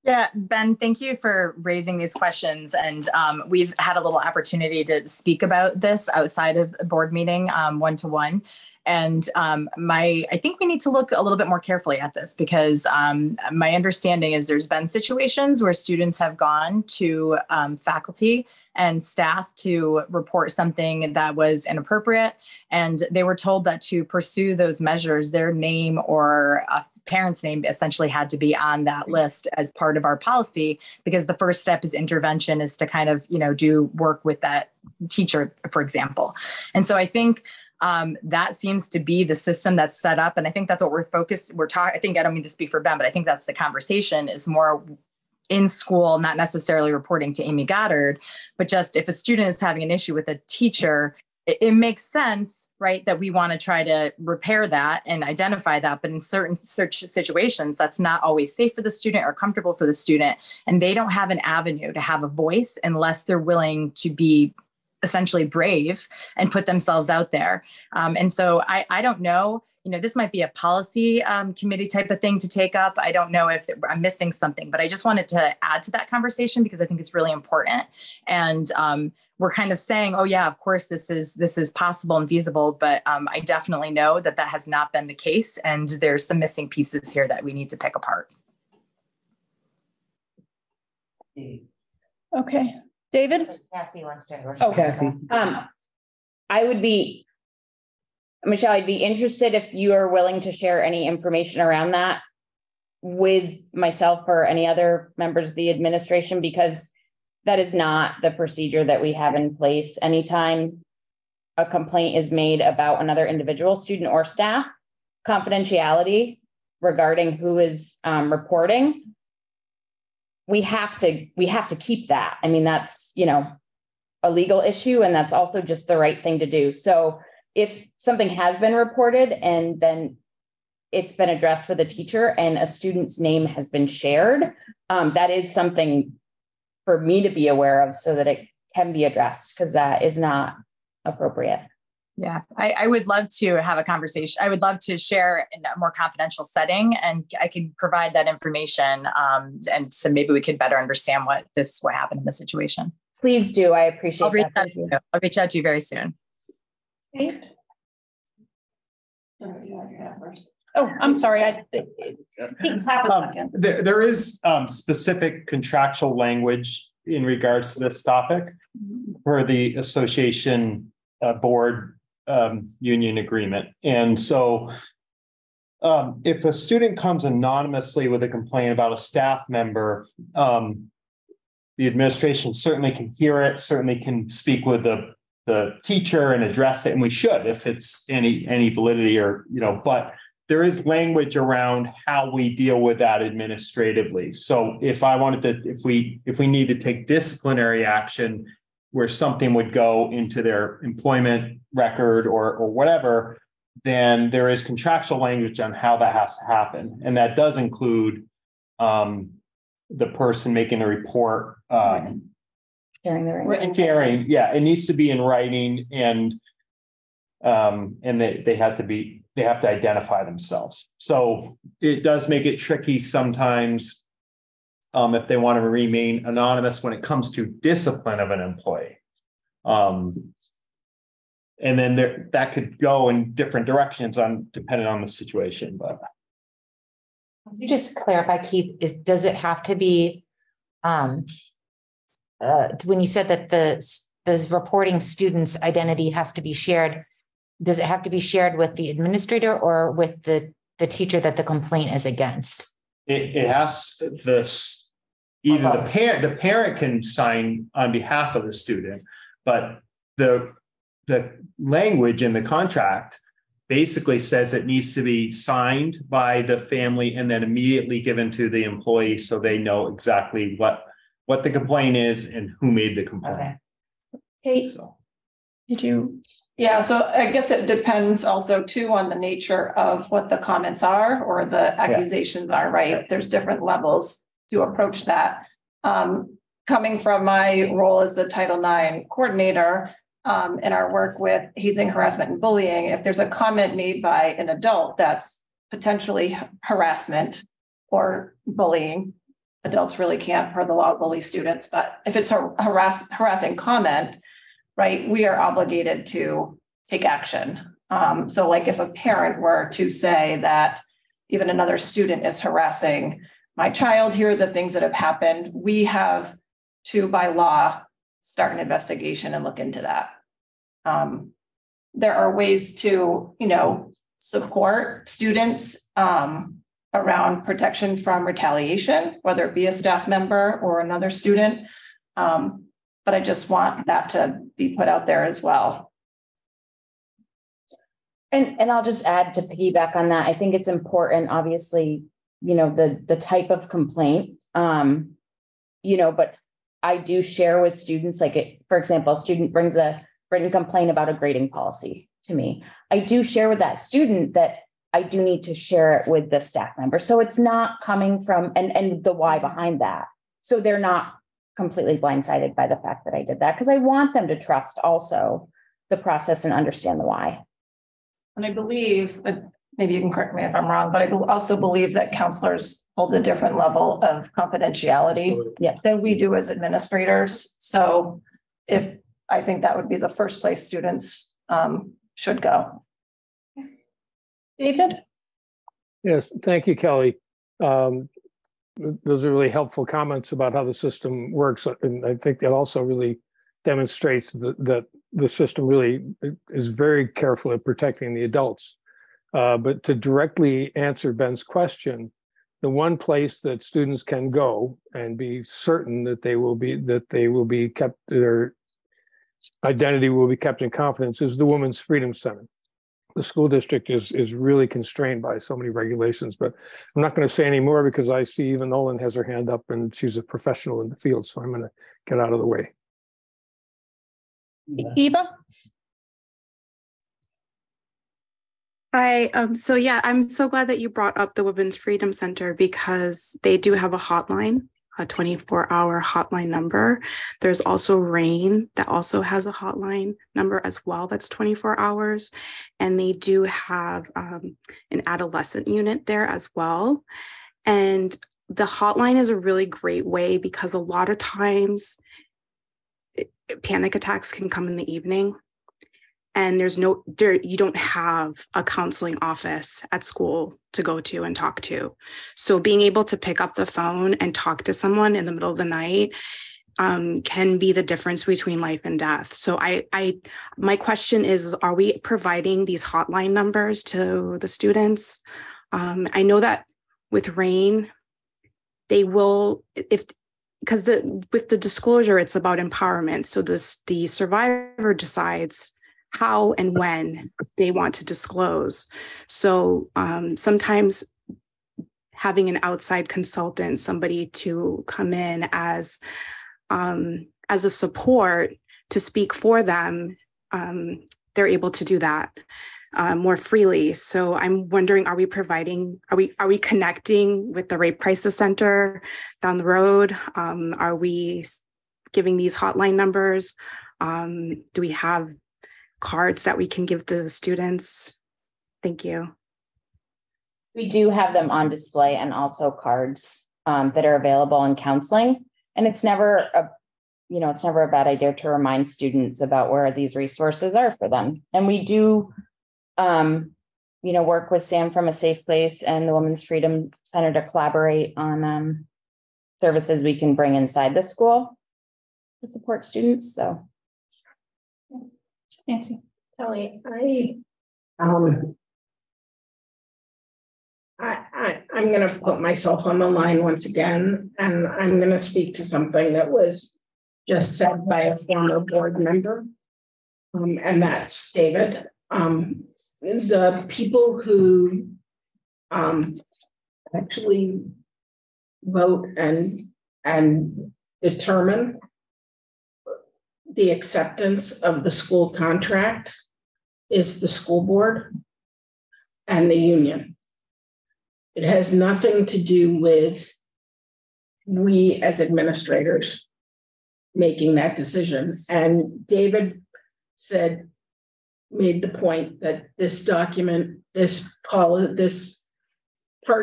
Yeah, Ben, thank you for raising these questions. And we've had a little opportunity to speak about this outside of a board meeting one-to-one. And I think we need to look a little bit more carefully at this, because my understanding is there's been situations where students have gone to faculty and staff to report something that was inappropriate, and they were told that to pursue those measures, their name or a parent's name essentially had to be on that list as part of our policy, because the first step is intervention, is to kind of, do work with that teacher, for example. And so I think that seems to be the system that's set up. And I think that's what we're talking. I think, I don't mean to speak for Ben, but I think that's the conversation, is more in school, not necessarily reporting to Amy Goddard, but just if a student is having an issue with a teacher, it makes sense, right, that we want to try to repair that and identify that. But in certain situations, that's not always safe for the student or comfortable for the student. And they don't have an avenue to have a voice unless they're willing to be essentially brave and put themselves out there. And so I don't know, this might be a policy committee type of thing to take up. I don't know if I'm missing something, but I just wanted to add to that conversation because I think it's really important. And we're kind of saying, oh yeah, of course this is possible and feasible, but I definitely know that has not been the case. And there's some missing pieces here that we need to pick apart. Okay. David? Cassie wants to. Oh, Kathy. Michelle, I'd be interested if you are willing to share any information around that with myself or any other members of the administration, because that is not the procedure that we have in place. Anytime a complaint is made about another individual, student or staff, confidentiality regarding who is reporting, we have to keep that. I mean, that's, a legal issue, and that's also just the right thing to do. So if something has been reported and then it's been addressed with a teacher and a student's name has been shared, that is something for me to be aware of so that it can be addressed, because that is not appropriate. Yeah, I would love to have a conversation. I would love to share in a more confidential setting, and I could provide that information. And so maybe we could better understand what happened in this situation. Please do. I appreciate that. I'll reach out to you very soon. Okay. Oh, I'm sorry. There is specific contractual language in regards to this topic for the association board union agreement. And so if a student comes anonymously with a complaint about a staff member, the administration certainly can hear it, certainly can speak with the teacher and address it, and we should if it's any validity or, but there is language around how we deal with that administratively. So if we need to take disciplinary action where something would go into their employment record or whatever, then there is contractual language on how that has to happen. And that does include the person making the report. Sharing, yeah, it needs to be in writing, and they have to identify themselves. So it does make it tricky sometimes if they want to remain anonymous when it comes to discipline of an employee. And then that could go in different directions depending on the situation. But can you just clarify, Keith, does it have to be when you said that the reporting student's identity has to be shared, does it have to be shared with the administrator or with the teacher that the complaint is against? It has either the parent can sign on behalf of the student, but the language in the contract basically says it needs to be signed by the family and then immediately given to the employee so they know exactly what the complaint is and who made the complaint. Okay. So. Did you? Yeah, so I guess it depends also too on the nature of what the comments are or the accusations are, right? Yeah. There's different levels to approach that. Coming from my role as the Title IX coordinator in our work with hazing, harassment, and bullying, if there's a comment made by an adult that's potentially harassment or bullying, adults really can't, per the law, bully students. But if it's a harassing comment, right, we are obligated to take action So like if a parent were to say that even another student is harassing my child, here are the things that have happened, we have to, by law, start an investigation and look into that. There are ways to, support students around protection from retaliation, whether it be a staff member or another student. But I just want that to be put out there as well. And I'll just add to piggyback on that. I think it's important, obviously, the type of complaint, but I do share with students, for example, a student brings a written complaint about a grading policy to me. I do share with that student that I do need to share it with the staff member. So it's not coming from, and the why behind that. So they're not completely blindsided by the fact that I did that, because I want them to trust also the process and understand the why. And I believe, maybe you can correct me if I'm wrong, but I also believe that counselors hold a different level of confidentiality than we do as administrators. So I think that would be the first place students should go. David? Yes, thank you, Kelly. Those are really helpful comments about how the system works. And I think that also really demonstrates that the system really is very careful at protecting the adults. But to directly answer Ben's question, the one place that students can go and be certain that they will be kept, their identity will be kept in confidence, is the Women's Freedom Center. The school district is really constrained by so many regulations, but I'm not going to say any more because I see Eva Nolan has her hand up and she's a professional in the field. So I'm going to get out of the way. Eva? Hi, so yeah, I'm so glad that you brought up the Women's Freedom Center because they do have a hotline, a 24-hour hotline number. There's also RAIN that also has a hotline number as well that's 24 hours. And they do have an adolescent unit there as well. And the hotline is a really great way because a lot of times panic attacks can come in the evening. And you don't have a counseling office at school to go to and talk to. So being able to pick up the phone and talk to someone in the middle of the night can be the difference between life and death. So my question is, are we providing these hotline numbers to the students? I know that with RAIN, they will, because with the disclosure, it's about empowerment. So the survivor decides how and when they want to disclose. So sometimes having an outside consultant, somebody to come in as a support to speak for them, they're able to do that more freely. So I'm wondering, are we connecting with the Rape Crisis Center down the road? Are we giving these hotline numbers? Do we have cards that we can give to the students? Thank you. We do have them on display and also cards that are available in counseling. And it's never a bad idea to remind students about where these resources are for them. And we do, work with Sam from A Safe Place and the Women's Freedom Center to collaborate on services we can bring inside the school to support students. So. Nancy. Kelly, I'm going to put myself on the line once again, and I'm going to speak to something that was just said by a former board member, and that's David. The people who actually vote and determine the acceptance of the school contract is the school board and the union. It has nothing to do with we as administrators making that decision. And David made the point that this document, this part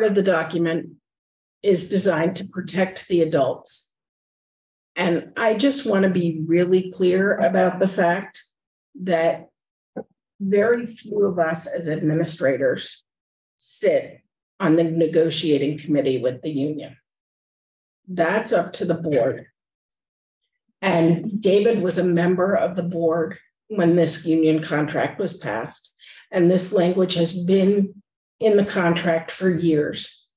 of the document is designed to protect the adults. And I just want to be really clear about the fact that very few of us as administrators sit on the negotiating committee with the union. That's up to the board. And David was a member of the board when this union contract was passed. And this language has been in the contract for years.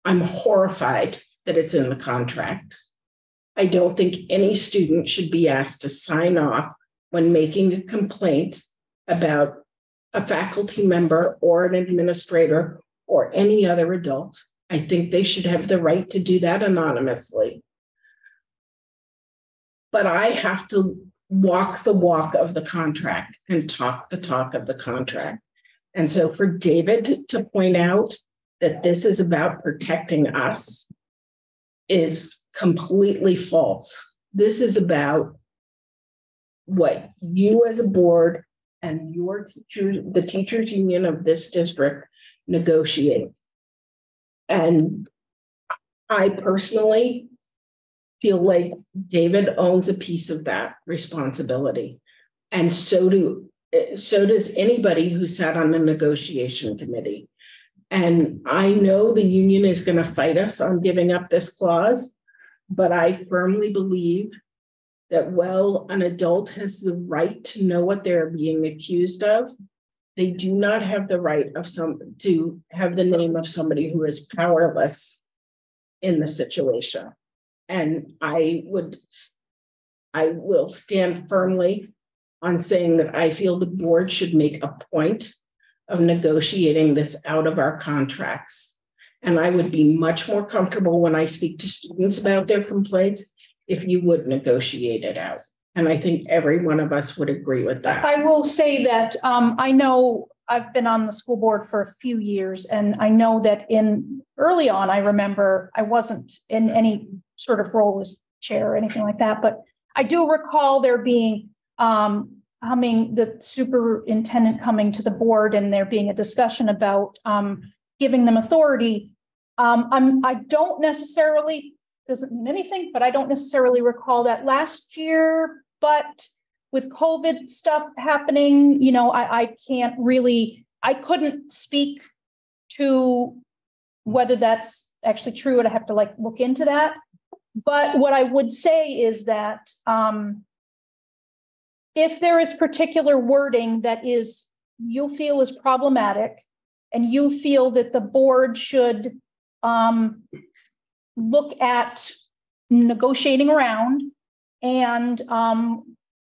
I'm horrified that it's in the contract. I don't think any student should be asked to sign off when making a complaint about a faculty member or an administrator or any other adult. I think they should have the right to do that anonymously. But I have to walk the walk of the contract and talk the talk of the contract. And so for David to point out that this is about protecting us is completely false. This is about what you as a board and your teachers, the teachers union of this district, negotiate. And I personally feel like David owns a piece of that responsibility. And so does anybody who sat on the negotiation committee. And I know the union is going to fight us on giving up this clause, but I firmly believe that while an adult has the right to know what they're being accused of, they do not have the right to have the name of somebody who is powerless in the situation. And I will stand firmly on saying that I feel the board should make a point of negotiating this out of our contracts. And I would be much more comfortable when I speak to students about their complaints if you would negotiate it out. And I think every one of us would agree with that. I will say that I know I've been on the school board for a few years, and I know that early on, I remember I wasn't in any sort of role as chair or anything like that, but I do recall there being the superintendent coming to the board and there being a discussion about giving them authority. I don't necessarily, doesn't mean anything, but I don't necessarily recall that last year, but with COVID stuff happening, you know, I couldn't speak to whether that's actually true, and I have to look into that. But what I would say is that if there is particular wording that you feel is problematic, and you feel that the board should look at negotiating around, and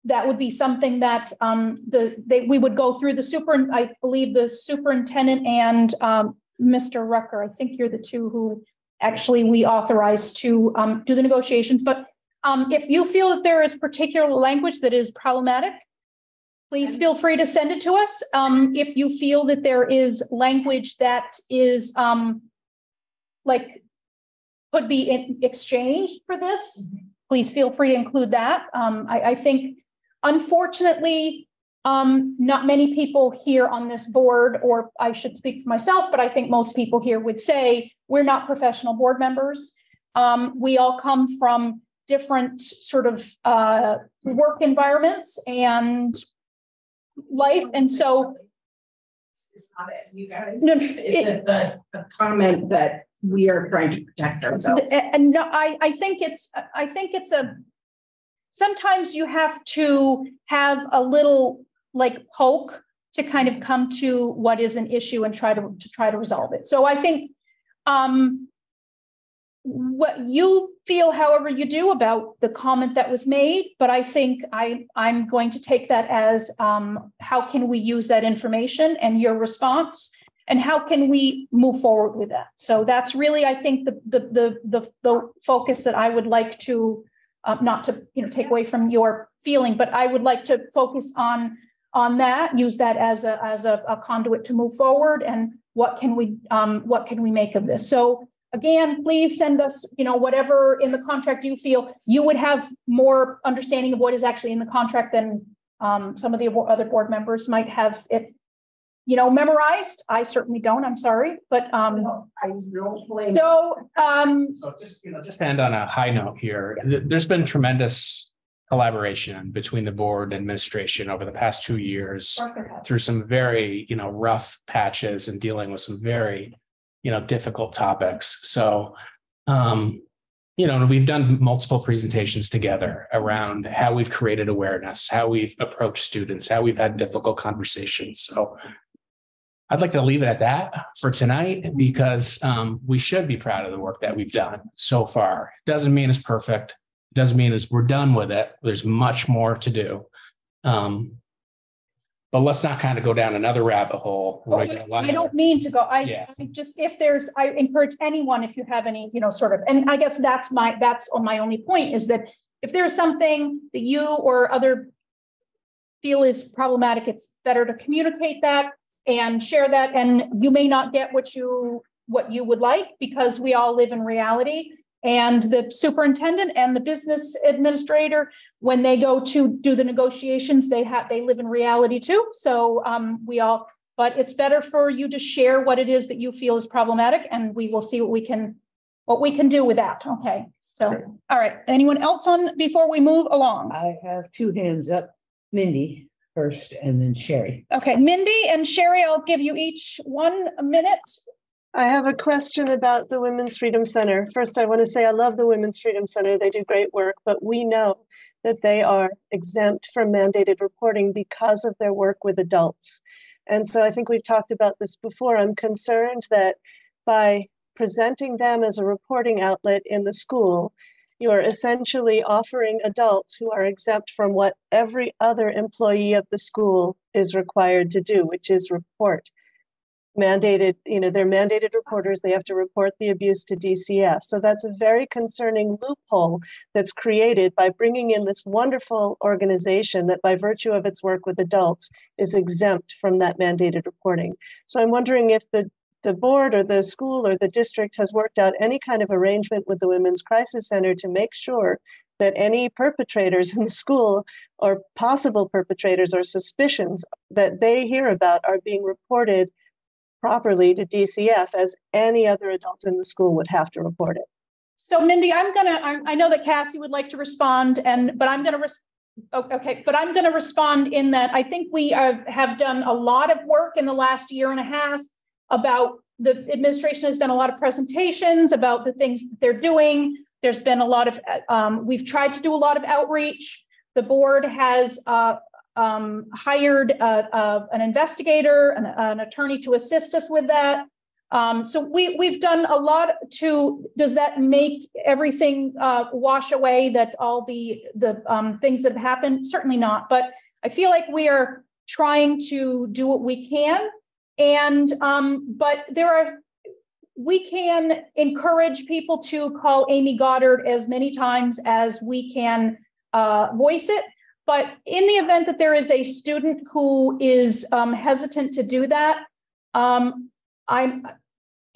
that would be something that we would go through I believe the superintendent and Mr. Rucker. I think you're the two who actually we authorized to do the negotiations. But if you feel that there is particular language that is problematic, please feel free to send it to us. If you feel that there is language that is could be exchanged for this, please feel free to include that. I think, unfortunately, not many people here on this board, or I should speak for myself, but I think most people here would say we're not professional board members. We all come from different sort of work environments and life. And so it's not it, you guys. No, it's a comment that we are trying to protect ourselves. And no, I think it's sometimes you have to have a little poke to kind of come to what is an issue and try to resolve it. So I think what you feel however you do about the comment that was made, but I think I'm going to take that as how can we use that information and your response, and how can we move forward with that? So that's really, I think, the focus that I would like to not to take away from your feeling, but I would like to focus on that, use that as a conduit to move forward, and what can we make of this? So again, please send us, whatever in the contract you feel. You would have more understanding of what is actually in the contract than some of the other board members might have it, memorized. I certainly don't. I'm sorry, but So just to end on a high note here, there's been tremendous collaboration between the board and administration over the past 2 years through some very, rough patches and dealing with some very, difficult topics. So, we've done multiple presentations together around how we've created awareness, how we've approached students, how we've had difficult conversations. So I'd like to leave it at that for tonight, because we should be proud of the work that we've done so far. It doesn't mean it's perfect. It doesn't mean we're done with it. There's much more to do. But let's not kind of go down another rabbit hole. I don't mean to go. I just, I encourage anyone, if you have any, and I guess that's my only point, is that if there's something that you or other feel is problematic, it's better to communicate that and share that. And you may not get what you would like, because we all live in reality. And the superintendent and the business administrator, when they go to do the negotiations, they live in reality too. So but it's better for you to share what it is that you feel is problematic, and we will see what we can do with that. Okay. So, great. All right. Anyone else before we move along? I have two hands up. Mindy first, and then Sherry. Okay, Mindy and Sherry, I'll give you each 1 minute. I have a question about the Women's Freedom Center. First, I want to say I love the Women's Freedom Center. They do great work, but we know that they are exempt from mandated reporting because of their work with adults. And so I think we've talked about this before. I'm concerned that by presenting them as a reporting outlet in the school, you're essentially offering adults who are exempt from what every other employee of the school is required to do, which is report. Mandated, they're mandated reporters. They have to report the abuse to DCF. So that's a very concerning loophole that's created by bringing in this wonderful organization that, by virtue of its work with adults, is exempt from that mandated reporting. So I'm wondering if the board or the school or the district has worked out any kind of arrangement with the Women's Crisis Center to make sure that any perpetrators in the school, or possible perpetrators or suspicions that they hear about, are being reported properly to DCF as any other adult in the school would have to report it. So Mindy, I know that Cassie would like to respond, but I'm going to respond in that I think we have done a lot of work in the last year and a half about, the administration has done a lot of presentations about the things that they're doing. There's been a lot of, we've tried to do a lot of outreach. The board has hired an investigator, an attorney to assist us with that. So we've done a lot does that make everything wash away, that all the things that have happened? Certainly not, but I feel like we are trying to do what we can. And, but we can encourage people to call Amy Goddard as many times as we can voice it. But in the event that there is a student who is hesitant to do that,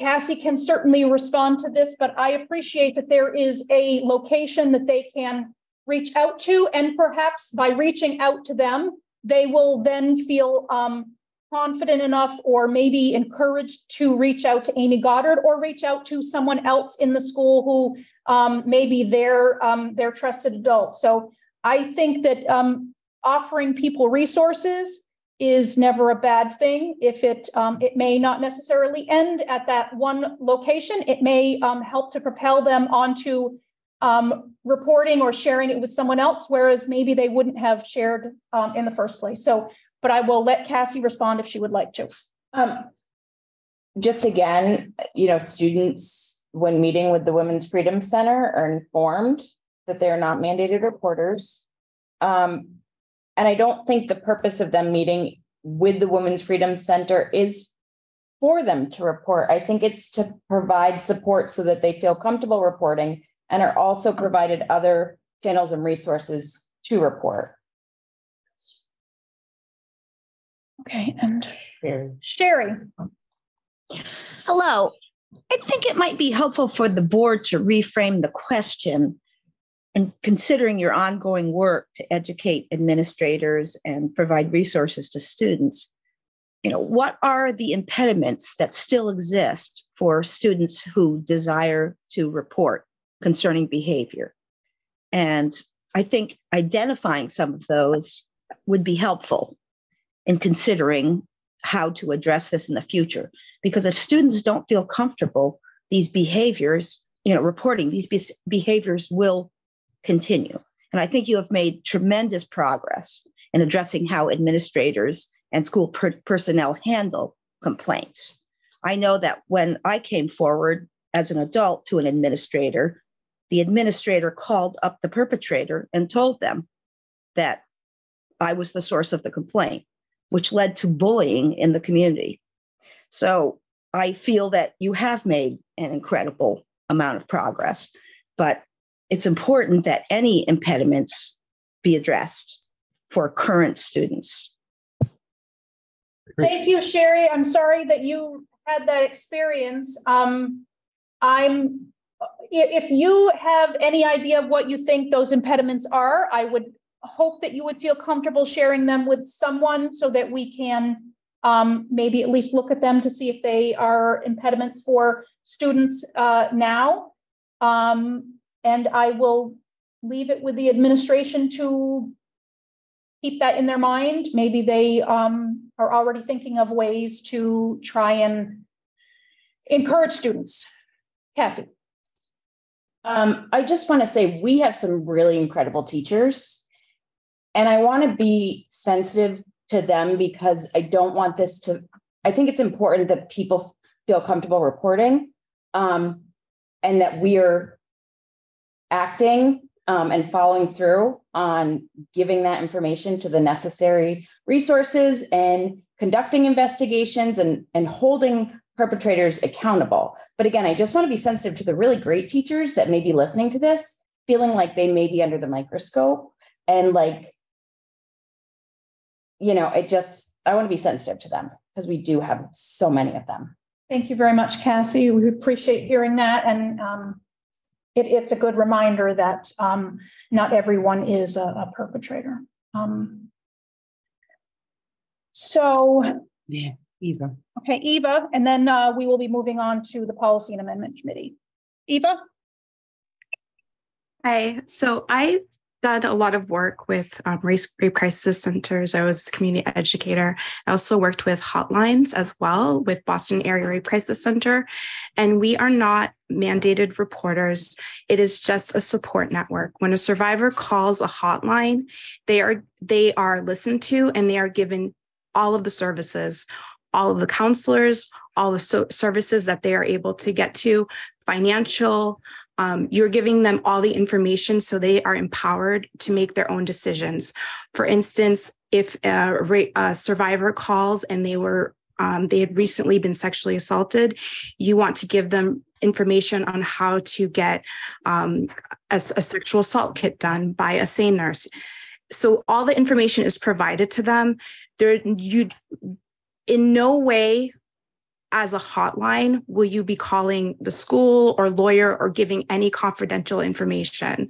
Cassie can certainly respond to this, but I appreciate that there is a location that they can reach out to, and perhaps by reaching out to them, they will then feel confident enough, or maybe encouraged, to reach out to Amy Goddard, or reach out to someone else in the school who maybe their trusted adult. So I think that offering people resources is never a bad thing. If it may not necessarily end at that one location, it may help to propel them onto reporting or sharing it with someone else, whereas maybe they wouldn't have shared in the first place. So, but I will let Cassie respond if she would like to. Just again, students, when meeting with the Women's Freedom Center, are informed that they're not mandated reporters. And I don't think the purpose of them meeting with the Women's Freedom Center is for them to report. I think it's to provide support so that they feel comfortable reporting, and are also provided other channels and resources to report. Okay, and Sherry. Hello. I think it might be helpful for the board to reframe the question, and considering your ongoing work to educate administrators and provide resources to students. What are the impediments that still exist for students who desire to report concerning behavior? And I think identifying some of those would be helpful in considering how to address this in the future. Because if students don't feel comfortable, these behaviors, reporting these behaviors will continue. And I think you have made tremendous progress in addressing how administrators and school personnel handle complaints. I know that when I came forward as an adult to an administrator, the administrator called up the perpetrator and told them that I was the source of the complaint, which led to bullying in the community. So I feel that you have made an incredible amount of progress, but it's important that any impediments be addressed for current students. Thank you, Sherry. I'm sorry that you had that experience. If you have any idea of what you think those impediments are, I would hope that you would feel comfortable sharing them with someone so that we can maybe at least look at them to see if they are impediments for students now. And I will leave it with the administration to keep that in their mind. Maybe they are already thinking of ways to try and encourage students. Cassie. I just want to say we have some really incredible teachers, and I want to be sensitive to them because I don't want this to, I think it's important that people feel comfortable reporting and that we are acting and following through on giving that information to the necessary resources and conducting investigations and holding perpetrators accountable. But again, I just want to be sensitive to the really great teachers that may be listening to this, feeling like they may be under the microscope. And like, I want to be sensitive to them because we do have so many of them. Thank you very much, Cassie. We appreciate hearing that. And it's a good reminder that not everyone is a perpetrator. Yeah, Eva. Okay, Eva, and then we will be moving on to the Policy and Amendment Committee. Eva? Hi, so I've done a lot of work with rape crisis centers. I was a community educator. I also worked with hotlines as well with Boston Area Rape Crisis Center. And we are not mandated reporters. It is just a support network. When a survivor calls a hotline, they are listened to and they are given all of the services, all of the counselors, all the services that they are able to get to, financial. You're giving them all the information so they are empowered to make their own decisions. For instance, if a survivor calls and they had recently been sexually assaulted, you want to give them information on how to get a sexual assault kit done by a SANE nurse. So all the information is provided to them. In no way as a hotline will you be calling the school or lawyer or giving any confidential information.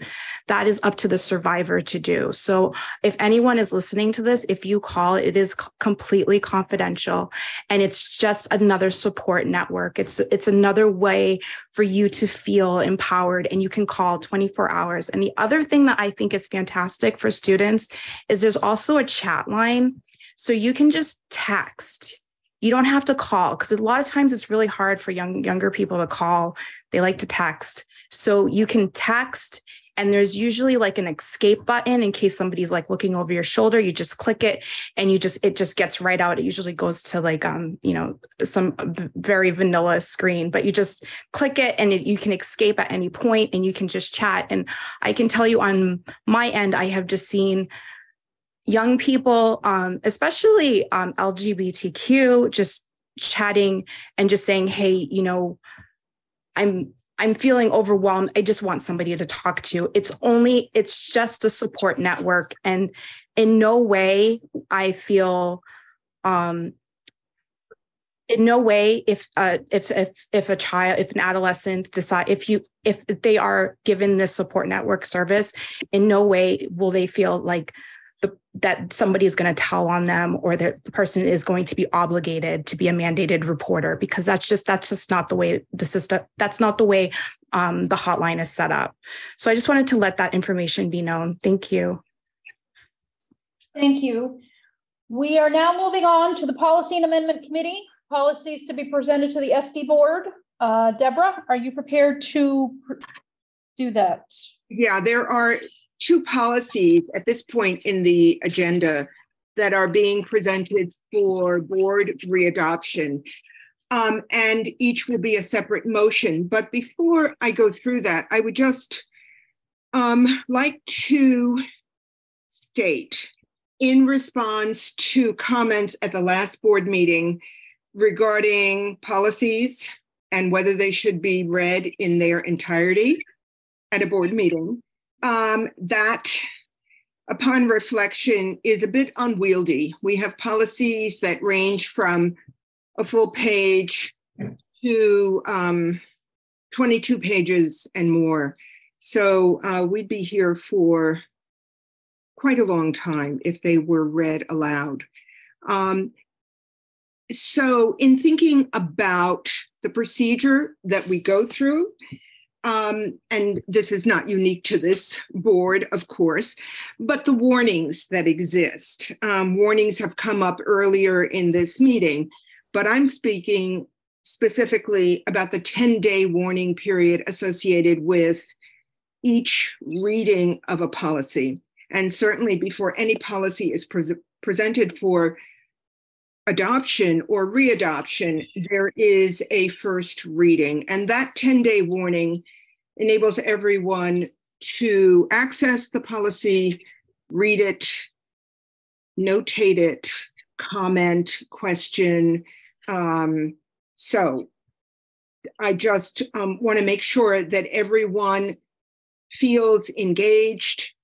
That is up to the survivor to do. So if anyone is listening to this, if you call, it is completely confidential and it's just another support network. It's another way for you to feel empowered, and you can call 24 hours. And the other thing that I think is fantastic for students is there's also a chat line. So you can just text. You don't have to call because a lot of times it's really hard for younger people to call. They like to text. So you can text, and there's usually like an escape button in case somebody's like looking over your shoulder. You just click it and it just gets right out. It usually goes to like, some very vanilla screen, but you just click it and you can escape at any point and you can just chat. And I can tell you on my end, I have just seen young people, especially LGBTQ, just chatting and just saying, hey, I'm feeling overwhelmed. I just want somebody to talk to. It's just a support network. And in no way I feel, in no way if a child, if an adolescent if they are given this support network service, in no way will they feel like that somebody is going to tell on them or that the person is going to be obligated to be a mandated reporter, because that's just not the way the system, that's not the way the hotline is set up. So I just wanted to let that information be known. Thank you. Thank you. We are now moving on to the Policy and Amendment Committee. Policies to be presented to the SD Board. Deborah, are you prepared to do that? Yeah, there are 2 policies at this point in the agenda that are being presented for board readoption. And each will be a separate motion. But before I go through that, I would just like to state, in response to comments at the last board meeting regarding policies and whether they should be read in their entirety at a board meeting, that upon reflection is a bit unwieldy. We have policies that range from a full page to 22 pages and more. So we'd be here for quite a long time if they were read aloud. So in thinking about the procedure that we go through, and this is not unique to this board, of course, but the warnings that exist. Warnings have come up earlier in this meeting, but I'm speaking specifically about the 10-day warning period associated with each reading of a policy. And certainly before any policy is presented for adoption or readoption, there is a first reading. And that 10-day warning enables everyone to access the policy, read it, notate it, comment, question. So I just want to make sure that everyone feels engaged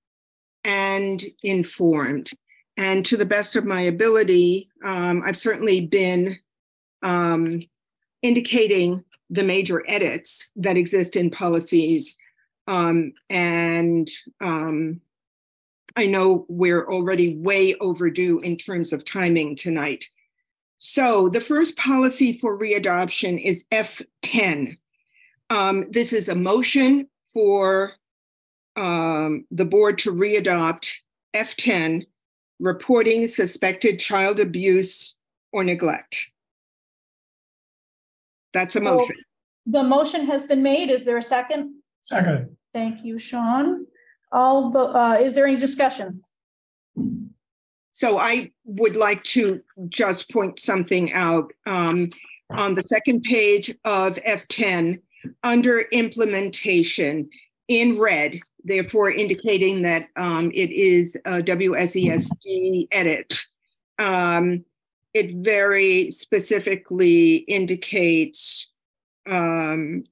and informed. And to the best of my ability, I've certainly been indicating the major edits that exist in policies. And I know we're already way overdue in terms of timing tonight. So the first policy for readoption is F10. This is a motion for the board to readopt F10, reporting suspected child abuse or neglect. That's a motion. The motion has been made. Is there a second? Second. Thank you, Sean. Is there any discussion? So I would like to just point something out. On the second page of F10, under implementation, in red, therefore indicating that it is a WSESD edit. It very specifically indicates the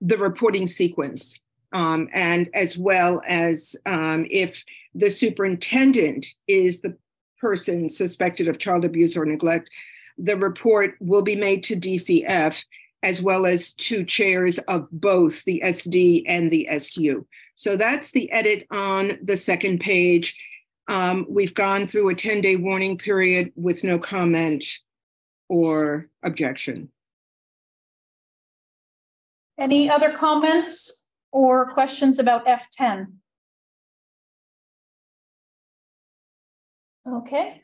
reporting sequence, and as well as if the superintendent is the person suspected of child abuse or neglect, the report will be made to DCF, as well as to chairs of both the SD and the SU. So that's the edit on the second page. We've gone through a 10-day warning period with no comment or objection. Any other comments or questions about F10? Okay.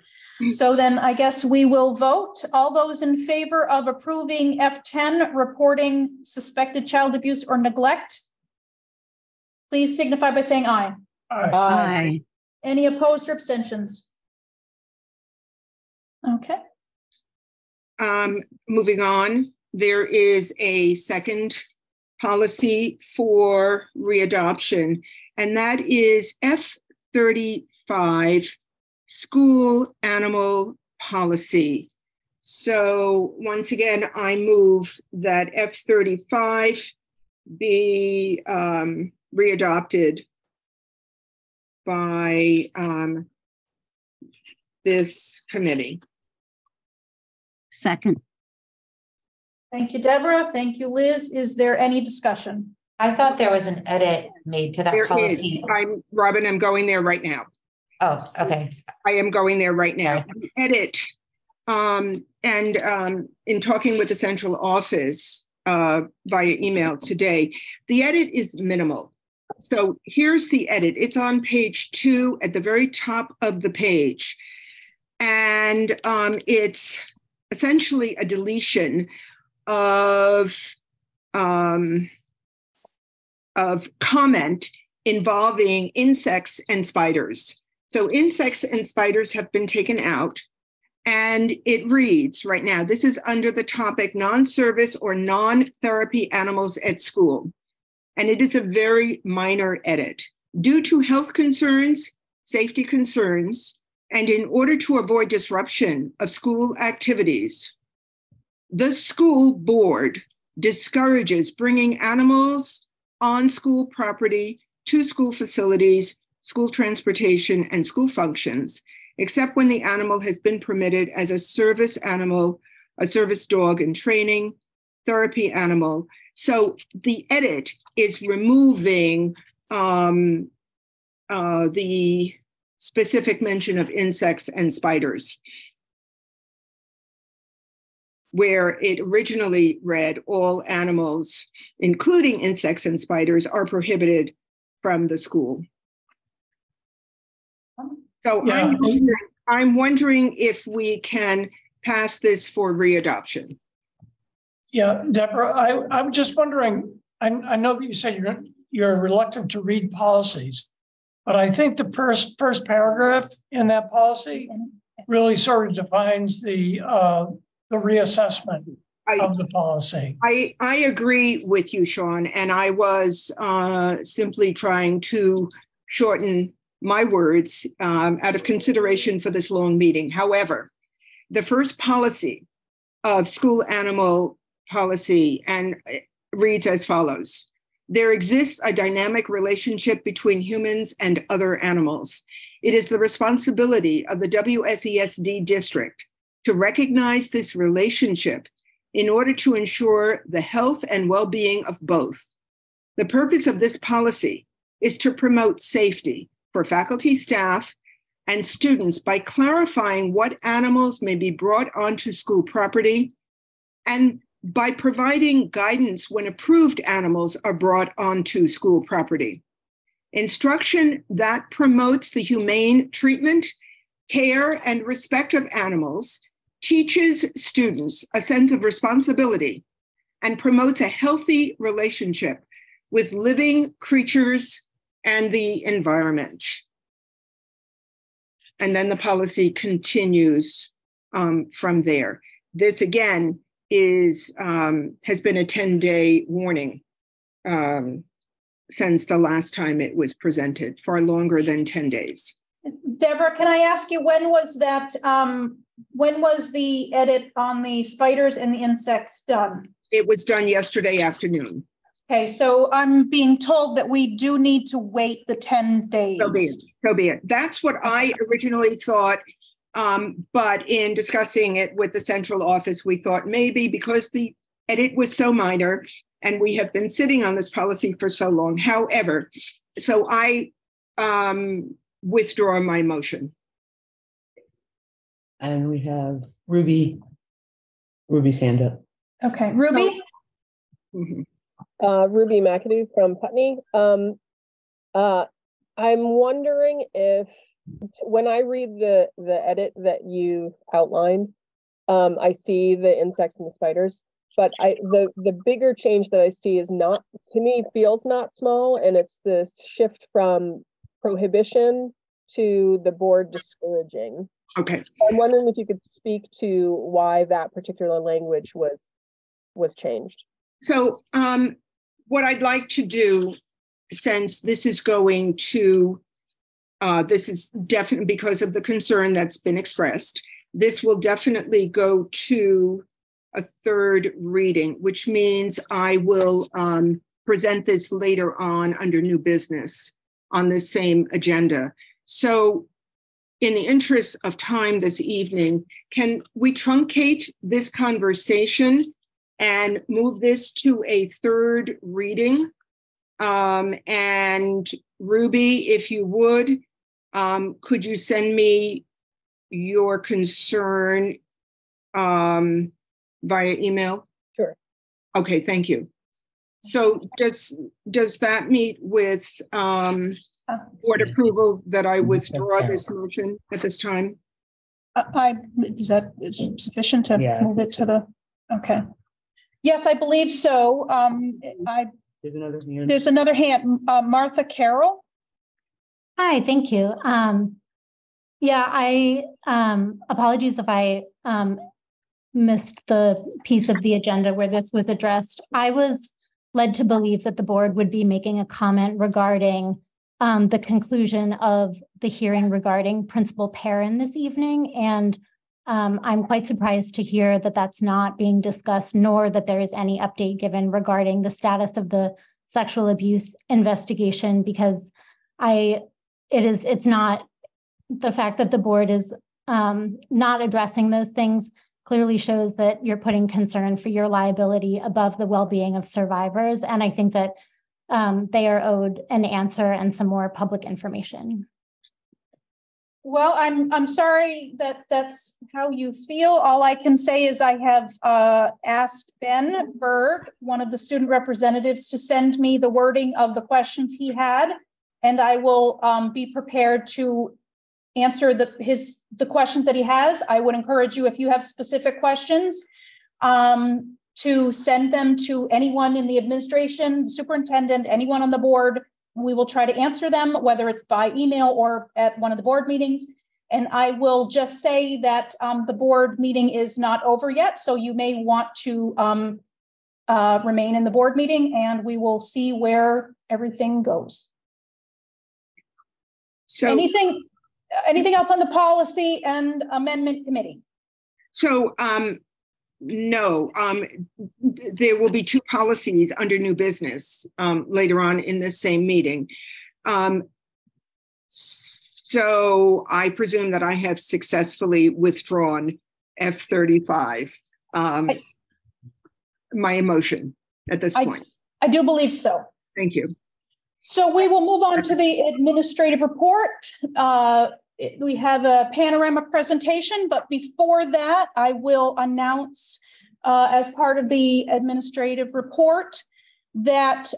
So then I guess we will vote. All those in favor of approving F10, reporting suspected child abuse or neglect, please signify by saying aye. Aye. Aye. Any opposed or abstentions? Okay. Moving on, there is a second policy for readoption, and that is F35, school animal policy. So once again, I move that F35 be readopted by this committee. Second. Thank you, Deborah. Thank you, Liz. Is there any discussion? I thought there was an edit made to that There policy. is. Robin, I'm going there right now. Oh, okay. I am going there right now. Edit. In talking with the central office, via email today. The edit is minimal. So here's the edit. It's on page 2 at the very top of the page. And it's essentially a deletion of comment involving insects and spiders. So insects and spiders have been taken out. And it reads right now, this is under the topic non-service or non-therapy animals at school. And it is a very minor edit. Due to health concerns, safety concerns, and in order to avoid disruption of school activities, the school board discourages bringing animals on school property to school facilities, school transportation, and school functions, except when the animal has been permitted as a service animal, a service dog in training, therapy animal. So the edit is removing the specific mention of insects and spiders, where it originally read all animals, including insects and spiders, are prohibited from the school. So yeah. I'm wondering if we can pass this for readoption. Yeah, Deborah, I'm just wondering, I know that you said you're reluctant to read policies, but I think the first paragraph in that policy really sort of defines the reassessment of the policy. I agree with you, Sean, and I was simply trying to shorten my words out of consideration for this long meeting. However, the first policy of school animal policy and reads as follows. There exists a dynamic relationship between humans and other animals. It is the responsibility of the WSESD district to recognize this relationship in order to ensure the health and well-being of both. The purpose of this policy is to promote safety for faculty, staff, and students by clarifying what animals may be brought onto school property and by providing guidance when approved animals are brought onto school property. Instruction that promotes the humane treatment, care, and respect of animals teaches students a sense of responsibility and promotes a healthy relationship with living creatures and the environment. And then the policy continues from there. This again has been a 10-day warning since the last time it was presented, far longer than 10 days. Deborah, can I ask you, when was the edit on the spiders and the insects done? It was done yesterday afternoon. Okay, so I'm being told that we do need to wait the 10 days. So be it. That's what I originally thought. But in discussing it with the central office, we thought maybe because the edit was so minor and we have been sitting on this policy for so long. However, so I withdraw my motion. And we have Ruby's hand up. Okay, Ruby. Ruby McAdoo from Putney. I'm wondering if, when I read the edit that you outlined, I see the insects and the spiders, but the bigger change that I see is not, to me, feels not small, and it's this shift from prohibition to the board discouraging. Okay. I'm wondering if you could speak to why that particular language was changed. So what I'd like to do, since this is going to, this is definitely because of the concern that's been expressed, this will definitely go to a third reading, which means I will present this later on under new business on this same agenda. So in the interest of time this evening, can we truncate this conversation and move this to a third reading? And Ruby, if you would, could you send me your concern via email? Sure. Okay, thank you. So does that meet with board approval that I withdraw this motion at this time? Is that sufficient to move it to the, okay. Yes, I believe so. There's another hand, Martha Carroll. Hi, thank you. Yeah, I apologies if I missed the piece of the agenda where this was addressed. I was led to believe that the board would be making a comment regarding the conclusion of the hearing regarding Principal Perrin this evening. And I'm quite surprised to hear that that's not being discussed, nor that there is any update given regarding the status of the sexual abuse investigation, because it's not the fact that the board is not addressing those things clearly shows that you're putting concern for your liability above the well-being of survivors. And I think that they are owed an answer and some more public information. Well, I'm sorry that that's how you feel. All I can say is I have asked Ben Berg, one of the student representatives, to send me the wording of the questions he had, and I will be prepared to answer the questions that he has. I would encourage you, if you have specific questions, to send them to anyone in the administration, the superintendent, anyone on the board. We will try to answer them, whether it's by email or at one of the board meetings. And I will just say that the board meeting is not over yet, so you may want to remain in the board meeting, and we will see where everything goes. So anything else on the policy and amendment committee? So no, there will be two policies under new business later on in this same meeting. So I presume that I have successfully withdrawn F35, my emotion at this point. I do believe so. Thank you. So we will move on to the administrative report. We have a panorama presentation, but before that, I will announce as part of the administrative report that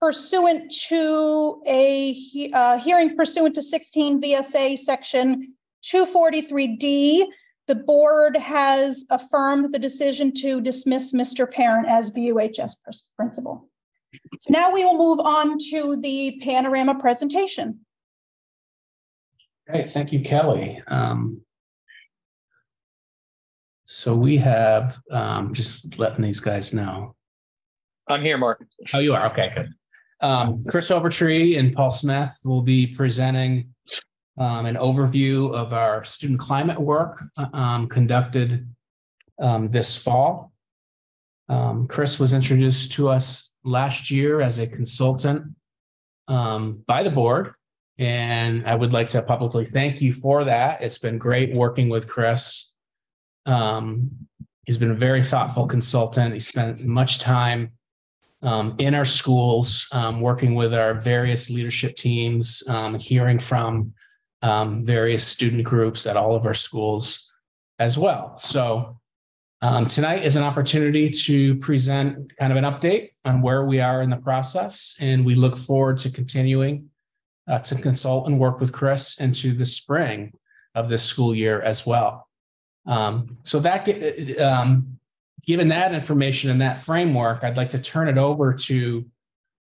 pursuant to a hearing pursuant to 16 VSA section 243D, the board has affirmed the decision to dismiss Mr. Perrin as BUHS principal. So now we will move on to the panorama presentation. Okay, thank you, Kelly. So we have, just letting these guys know. I'm here, Mark. Oh, you are? Okay, good. Chris Overtree and Paul Smith will be presenting an overview of our student climate work conducted this fall. Chris was introduced to us last year as a consultant by the board, and I would like to publicly thank you for that. It's been great working with Chris. He's been a very thoughtful consultant. He spent much time in our schools, working with our various leadership teams, hearing from various student groups at all of our schools as well. So tonight is an opportunity to present kind of an update on where we are in the process, and we look forward to continuing to consult and work with Chris into the spring of this school year as well. So that, given that information and that framework, I'd like to turn it over to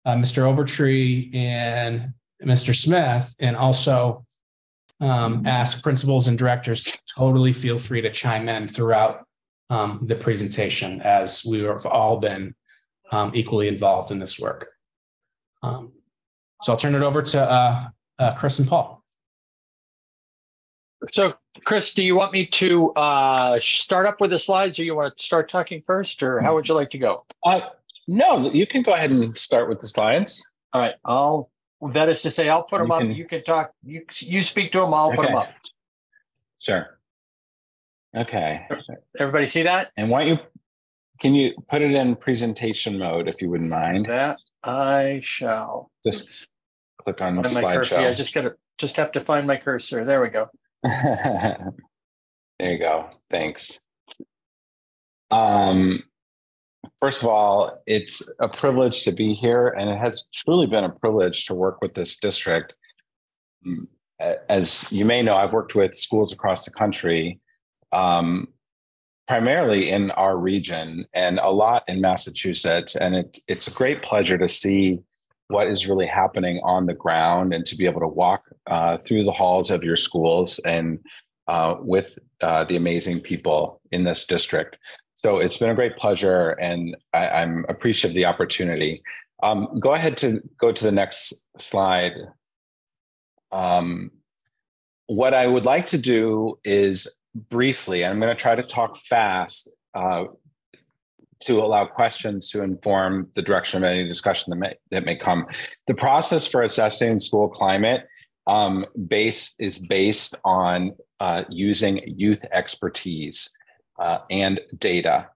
Mr. Overtree and Mr. Smith, and also ask principals and directors to totally feel free to chime in throughout the presentation, as we have all been equally involved in this work. So I'll turn it over to Chris and Paul. So Chris, do you want me to start up with the slides, or you want to start talking first, or how would you like to go? No, you can go ahead and start with the slides. All right. That is to say, I'll put them up. You can talk. You speak to them. I'll put them up. Sure. Okay. Everybody see that? And can you put it in presentation mode if you wouldn't mind? That I shall. Just click on the slideshow. slideshow. Yeah, just have to find my cursor. There we go. There you go. Thanks. Okay. First of all, it's a privilege to be here, and it has truly been a privilege to work with this district. As you may know, I've worked with schools across the country, primarily in our region and a lot in Massachusetts. And it's a great pleasure to see what is really happening on the ground and to be able to walk through the halls of your schools and with the amazing people in this district. So it's been a great pleasure, and I'm appreciative of the opportunity. Go ahead to go to the next slide. What I would like to do is briefly, I'm going to try to talk fast to allow questions to inform the direction of any discussion that may come. The process for assessing school climate is based on using youth expertise and data.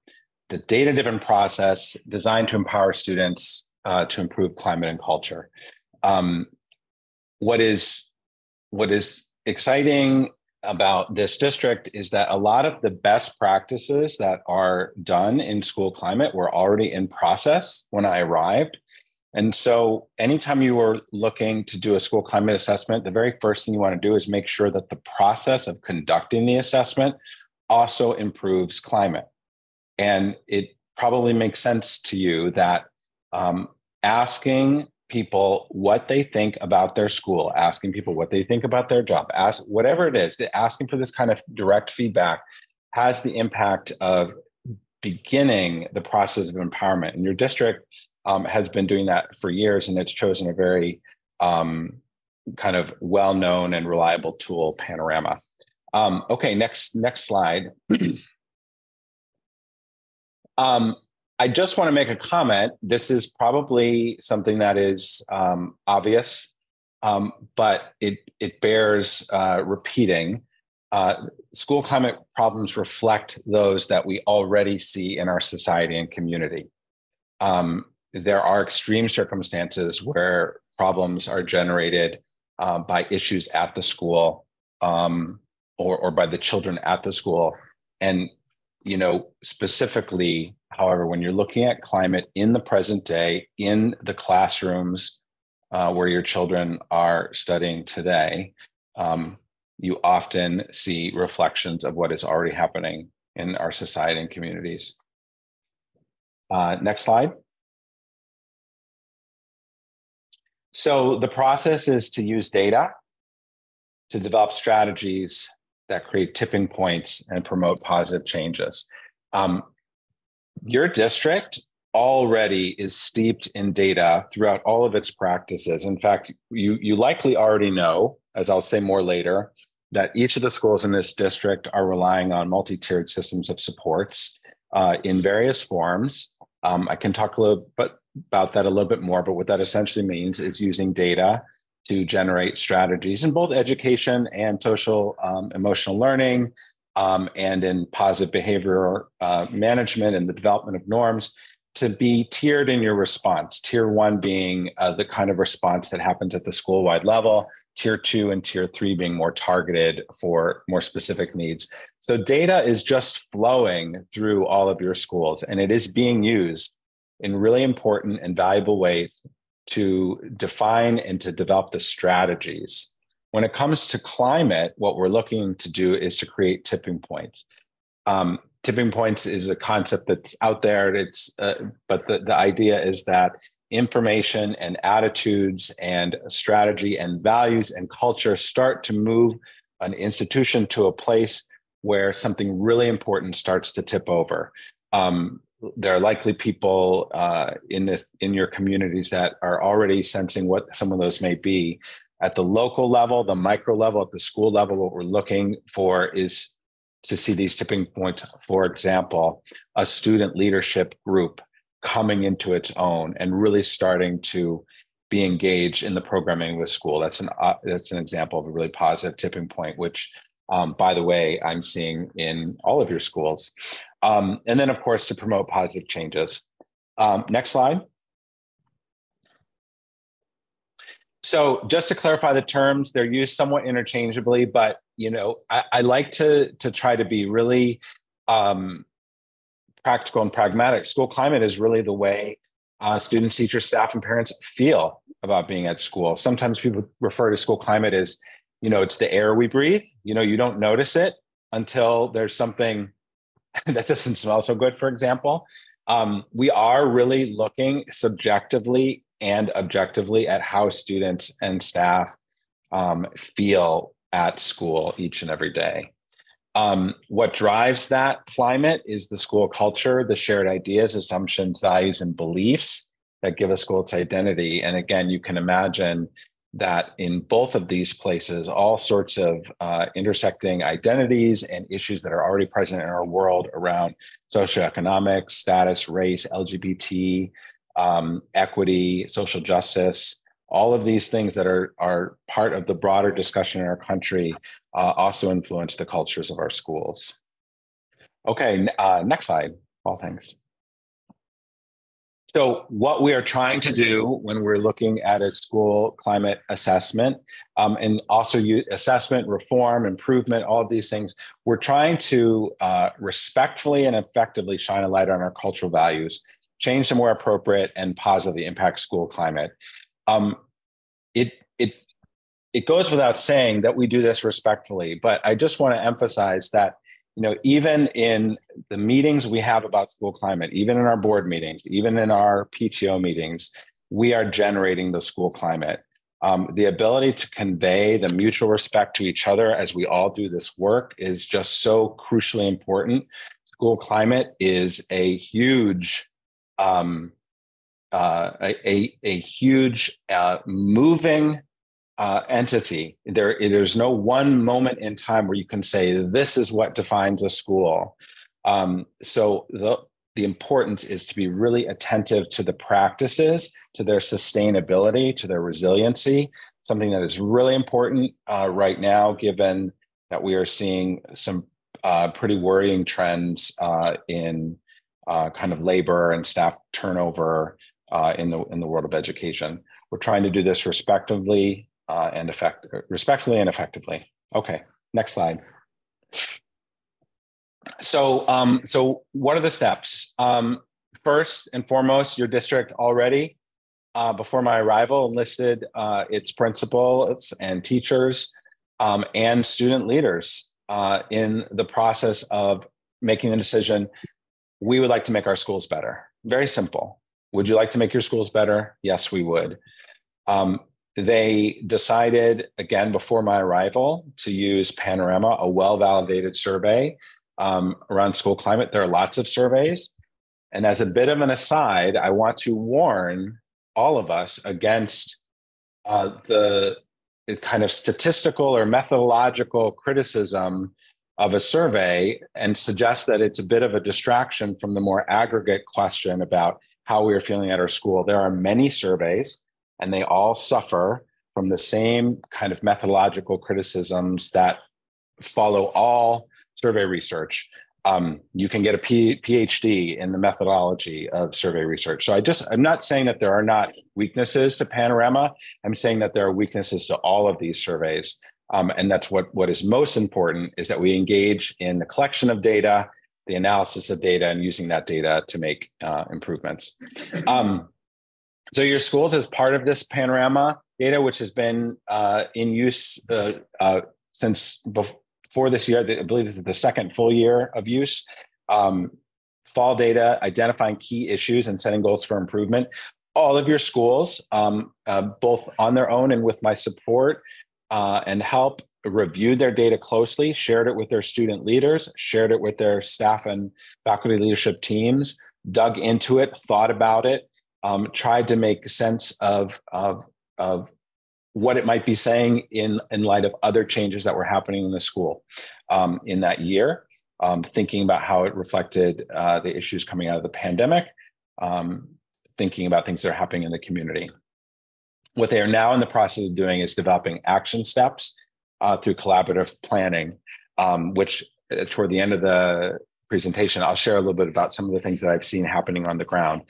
The data-driven process designed to empower students to improve climate and culture. What is exciting about this district is that a lot of the best practices that are done in school climate were already in process when I arrived. And so anytime you are looking to do a school climate assessment, the very first thing you want to do is make sure that the process of conducting the assessment also improves climate. And it probably makes sense to you that asking people what they think about their school, asking people what they think about their job, whatever it is, asking for this kind of direct feedback has the impact of beginning the process of empowerment. And your district has been doing that for years, and it's chosen a very kind of well-known and reliable tool, Panorama. Okay, next slide. I just want to make a comment. This is probably something that is obvious, but it bears repeating. School climate problems reflect those that we already see in our society and community. There are extreme circumstances where problems are generated by issues at the school or by the children at the school. And, you know, specifically, however, when you're looking at climate in the present day, in the classrooms where your children are studying today, you often see reflections of what is already happening in our society and communities. Next slide. So the process is to use data to develop strategies that create tipping points and promote positive changes. Your district already is steeped in data throughout all of its practices. In fact, you likely already know, as I'll say more later, that each of the schools in this district are relying on multi-tiered systems of supports in various forms. I can talk a little bit about that a little bit more, but what that essentially means is using data to generate strategies in both education and social emotional learning, and in positive behavior management and the development of norms to be tiered in your response. Tier 1 being the kind of response that happens at the school-wide level, Tier 2 and Tier 3 being more targeted for more specific needs. So data is just flowing through all of your schools, and it is being used in really important and valuable ways to define and to develop the strategies. When it comes to climate, what we're looking to do is to create tipping points. Tipping points is a concept that's out there. But the idea is that information and attitudes and strategy and values and culture start to move an institution to a place where something really important starts to tip over. There are likely people in your communities that are already sensing what some of those may be. At the local level, the micro level, at the school level, what we're looking for is to see these tipping points. For example, a student leadership group coming into its own and really starting to be engaged in the programming of the school. That's an example of a really positive tipping point, which, by the way, I'm seeing in all of your schools. And then, of course, to promote positive changes. Next slide. So just to clarify the terms, they're used somewhat interchangeably, but I like to try to be really practical and pragmatic. School climate is really the way students, teachers, staff, and parents feel about being at school. Sometimes people refer to school climate as, it's the air we breathe. You don't notice it until there's something that doesn't smell so good, for example. We are really looking subjectively and objectively at how students and staff feel at school each and every day. What drives that climate is the school culture, the shared ideas, assumptions, values, and beliefs that give a school its identity. And again, you can imagine that in both of these places, all sorts of intersecting identities and issues that are already present in our world around socioeconomic status, race, LGBT, equity, social justice, all of these things that are part of the broader discussion in our country also influence the cultures of our schools. Okay, next slide, Paul, thanks. So what we are trying to do when we're looking at a school climate assessment and also assessment, reform, improvement, all of these things, we're trying to respectfully and effectively shine a light on our cultural values, change them where appropriate, and positively impact school climate. It goes without saying that we do this respectfully, but I just want to emphasize that even in the meetings we have about school climate, even in our board meetings, even in our PTO meetings, we are generating the school climate. The ability to convey the mutual respect to each other as we all do this work is just so crucially important. School climate is a huge, moving entity. There's no one moment in time where you can say this is what defines a school. So the importance is to be really attentive to the practices, to their sustainability, to their resiliency, something that is really important right now, given that we are seeing some pretty worrying trends in kind of labor and staff turnover in the world of education. We're trying to do this respectfully and effectively. Okay, next slide. So what are the steps? First and foremost, your district already, before my arrival, enlisted its principals and teachers and student leaders in the process of making the decision, we would like to make our schools better. Very simple. Would you like to make your schools better? Yes, we would. They decided, again, before my arrival, to use Panorama, a well-validated survey around school climate. There are lots of surveys. And as a bit of an aside, I want to warn all of us against the kind of statistical or methodological criticism of a survey and suggest that it's a bit of a distraction from the more aggregate question about how we are feeling at our school. There are many surveys, and they all suffer from the same kind of methodological criticisms that follow all survey research. You can get a PhD in the methodology of survey research. So I'm not saying that there are not weaknesses to Panorama. I'm saying that there are weaknesses to all of these surveys. And that's what is most important, is that we engage in the collection of data, the analysis of data, and using that data to make improvements. So your schools, as part of this Panorama data, which has been in use since before this year, I believe this is the second full year of use, fall data, identifying key issues and setting goals for improvement. All of your schools, both on their own and with my support and help, reviewed their data closely, shared it with their student leaders, shared it with their staff and faculty leadership teams, dug into it, thought about it, tried to make sense of what it might be saying in light of other changes that were happening in the school in that year, thinking about how it reflected the issues coming out of the pandemic, thinking about things that are happening in the community. What they are now in the process of doing is developing action steps through collaborative planning, which toward the end of the presentation, I'll share a little bit about some of the things that I've seen happening on the ground.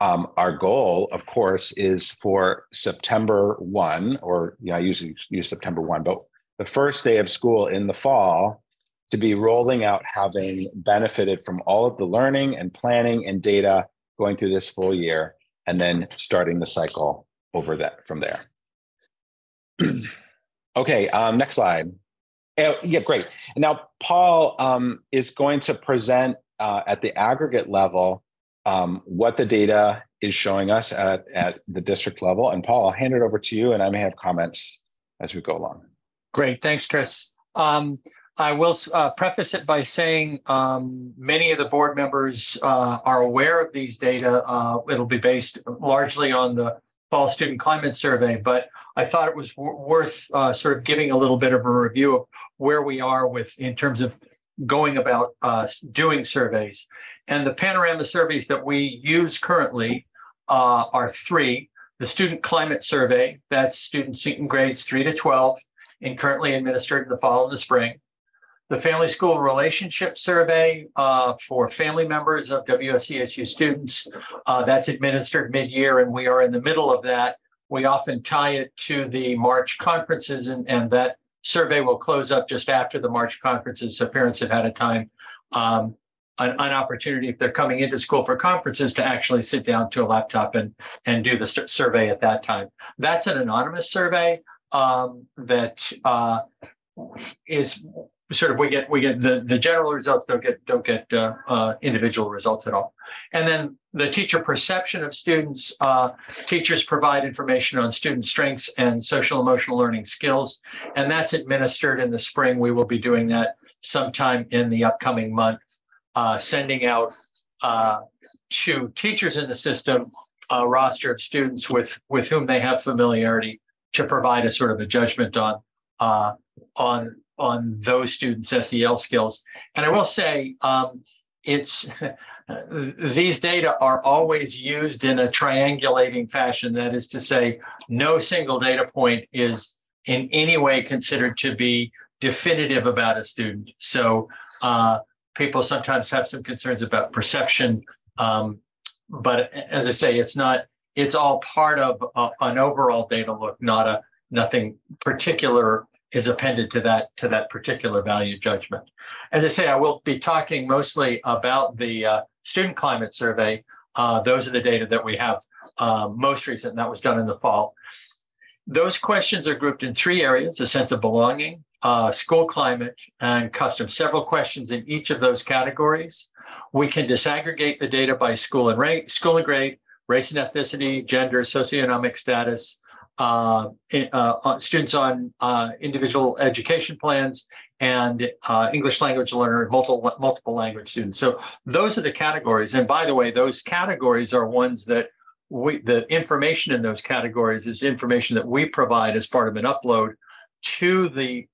Our goal, of course, is for September 1, or I usually use September 1, but the first day of school in the fall, to be rolling out, having benefited from all of the learning and planning and data going through this full year, and then starting the cycle over that from there. Okay, next slide. Yeah, great. And now Paul is going to present at the aggregate level what the data is showing us at the district level. And Paul, I'll hand it over to you, and I may have comments as we go along. Great, thanks, Chris. I will preface it by saying many of the board members are aware of these data. It'll be based largely on the Fall Student Climate Survey, but I thought it was worth sort of giving a little bit of a review of where we are in terms of going about doing surveys. And the Panorama surveys that we use currently are three. The Student Climate Survey, that's students in grades 3 to 12, and currently administered in the fall and the spring. The Family School Relationship Survey for family members of WSESU students, that's administered mid-year, and we are in the middle of that. We often tie it to the March conferences, and that survey will close up just after the March conferences, so parents have had a time, an opportunity if they're coming into school for conferences to actually sit down to a laptop and do the survey at that time. That's an anonymous survey that is sort of we get the general results, don't get individual results at all. And then the teacher perception of students, teachers provide information on student strengths and social emotional learning skills, and that's administered in the spring. We will be doing that sometime in the upcoming month, sending out to teachers in the system a roster of students with whom they have familiarity to provide a sort of a judgment on those students' SEL skills. And I will say, these data are always used in a triangulating fashion. That is to say, no single data point is in any way considered to be definitive about a student. So people sometimes have some concerns about perception, but as I say, it's all part of an overall data look, nothing particular is appended to that particular value judgment. As I say, I will be talking mostly about the Student Climate Survey. Those are the data that we have most recent, and that was done in the fall. Those questions are grouped in three areas: a sense of belonging, school climate, and custom. Several questions in each of those categories. We can disaggregate the data by school and grade, race and ethnicity, gender, socioeconomic status, students on individual education plans, and English language learner, multiple language students. So those are the categories. And by the way, those categories are ones that the information in those categories is information that we provide as part of an upload to the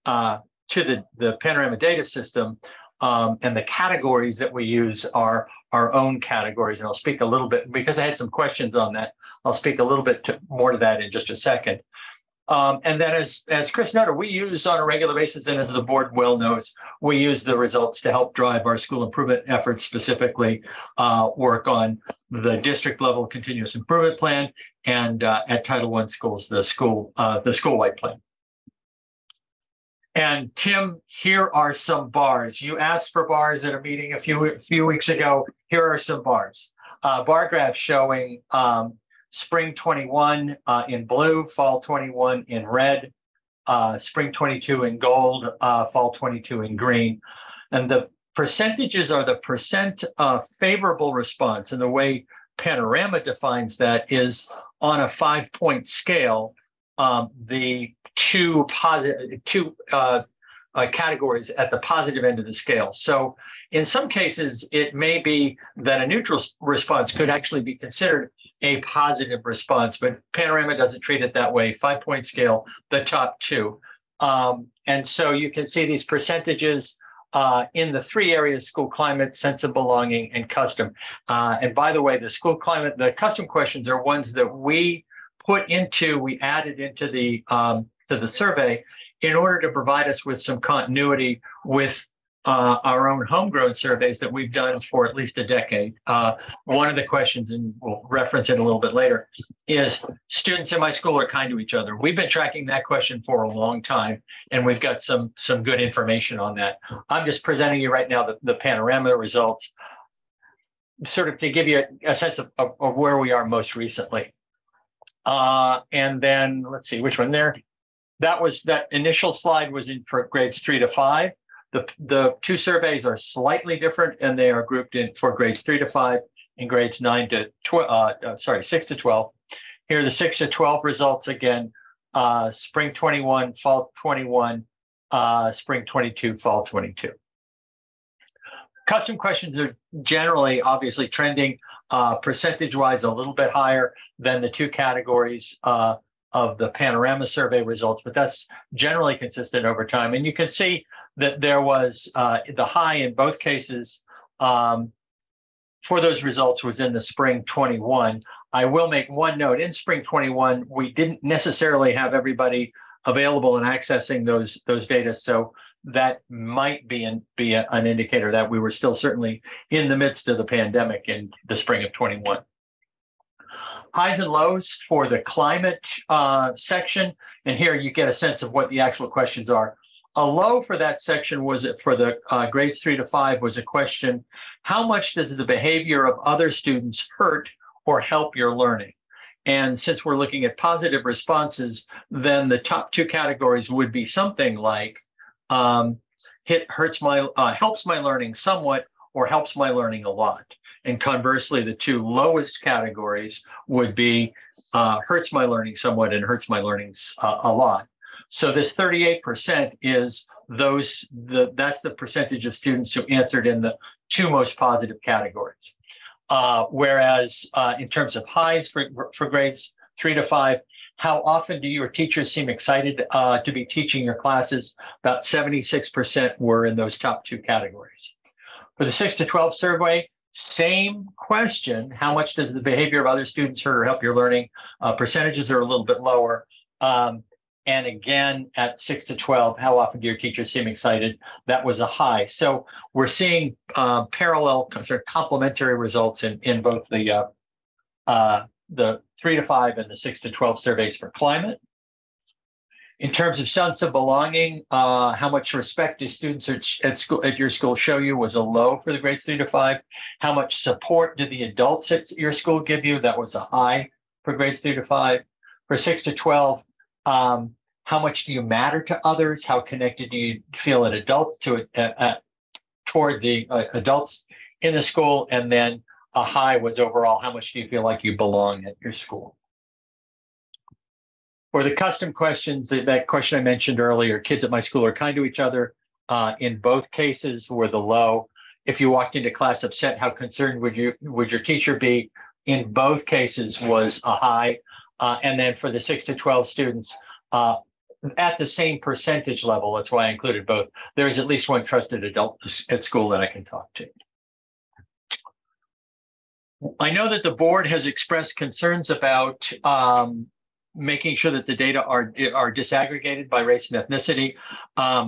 Panorama data system. And the categories that we use are our own categories. And I'll speak a little bit, because I had some questions on that, I'll speak a little bit more to that in just a second. And then as Chris noted, we use on a regular basis, and as the board well knows, we use the results to help drive our school improvement efforts, specifically work on the district level continuous improvement plan, and at Title I schools, the school-wide plan. And Tim, here are some bars. You asked for bars at a meeting a few weeks ago. Here are some bars. Bar graph showing spring 21 in blue, fall 21 in red, spring 22 in gold, fall 22 in green. And the percentages are the percent favorable response. And the way Panorama defines that is on a 5-point scale, the two categories at the positive end of the scale. So in some cases, it may be that a neutral response could actually be considered a positive response, but Panorama doesn't treat it that way. 5-point scale, the top two. And so you can see these percentages in the three areas: school climate, sense of belonging, and custom. And by the way, the school climate, the custom questions are ones that we added into the survey in order to provide us with some continuity with our own homegrown surveys that we've done for at least a decade. One of the questions, and we'll reference it a little bit later, is students in my school are kind to each other. We've been tracking that question for a long time, and we've got some good information on that. I'm just presenting you right now the Panorama results, sort of to give you a sense of where we are most recently. And then let's see which one there. That initial slide was for grades 3 to 5. The two surveys are slightly different, and they are grouped in for grades 3 to 5 and grades 6 to 12. Here are the 6 to 12 results again, spring 21, fall 21, spring 22, fall 22. Custom questions are generally obviously trending percentage-wise a little bit higher than the two categories of the Panorama survey results, but that's generally consistent over time. And you can see that there was the high in both cases for those results was in the spring 21. I will make one note. In spring 21, we didn't necessarily have everybody available and accessing those data, so that might be an indicator that we were still certainly in the midst of the pandemic in the spring of 21. Highs and lows for the climate section, and here you get a sense of what the actual questions are. A low for that section was for the grades 3 to 5 was a question: how much does the behavior of other students hurt or help your learning? And since we're looking at positive responses, then the top two categories would be something like helps my learning somewhat or helps my learning a lot. And conversely, the two lowest categories would be hurts my learning somewhat and hurts my learning a lot. So this 38% is that's the percentage of students who answered in the two most positive categories. Whereas in terms of highs for grades 3 to 5, how often do your teachers seem excited to be teaching your classes? About 76% were in those top two categories. For the 6 to 12 survey, same question: how much does the behavior of other students hurt or help your learning? Percentages are a little bit lower. And again, at 6 to 12, how often do your teachers seem excited? That was a high. So we're seeing parallel, sort of complementary results in both the 3 to 5 and the 6 to 12 surveys for climate. In terms of sense of belonging, how much respect do students at your school show you was a low for the grades 3 to 5. How much support do the adults at your school give you? That was a high for grades 3 to 5. For 6 to 12, how much do you matter to others? How connected do you feel toward the adults in the school? And then a high was overall, how much do you feel like you belong at your school? For the custom questions, that question I mentioned earlier, kids at my school are kind to each other. In both cases were the low. If you walked into class upset, how concerned would your teacher be? In both cases was a high. And then for the 6 to 12 students, at the same percentage level, that's why I included both, there's at least one trusted adult at school that I can talk to. I know that the board has expressed concerns about making sure that the data are disaggregated by race and ethnicity.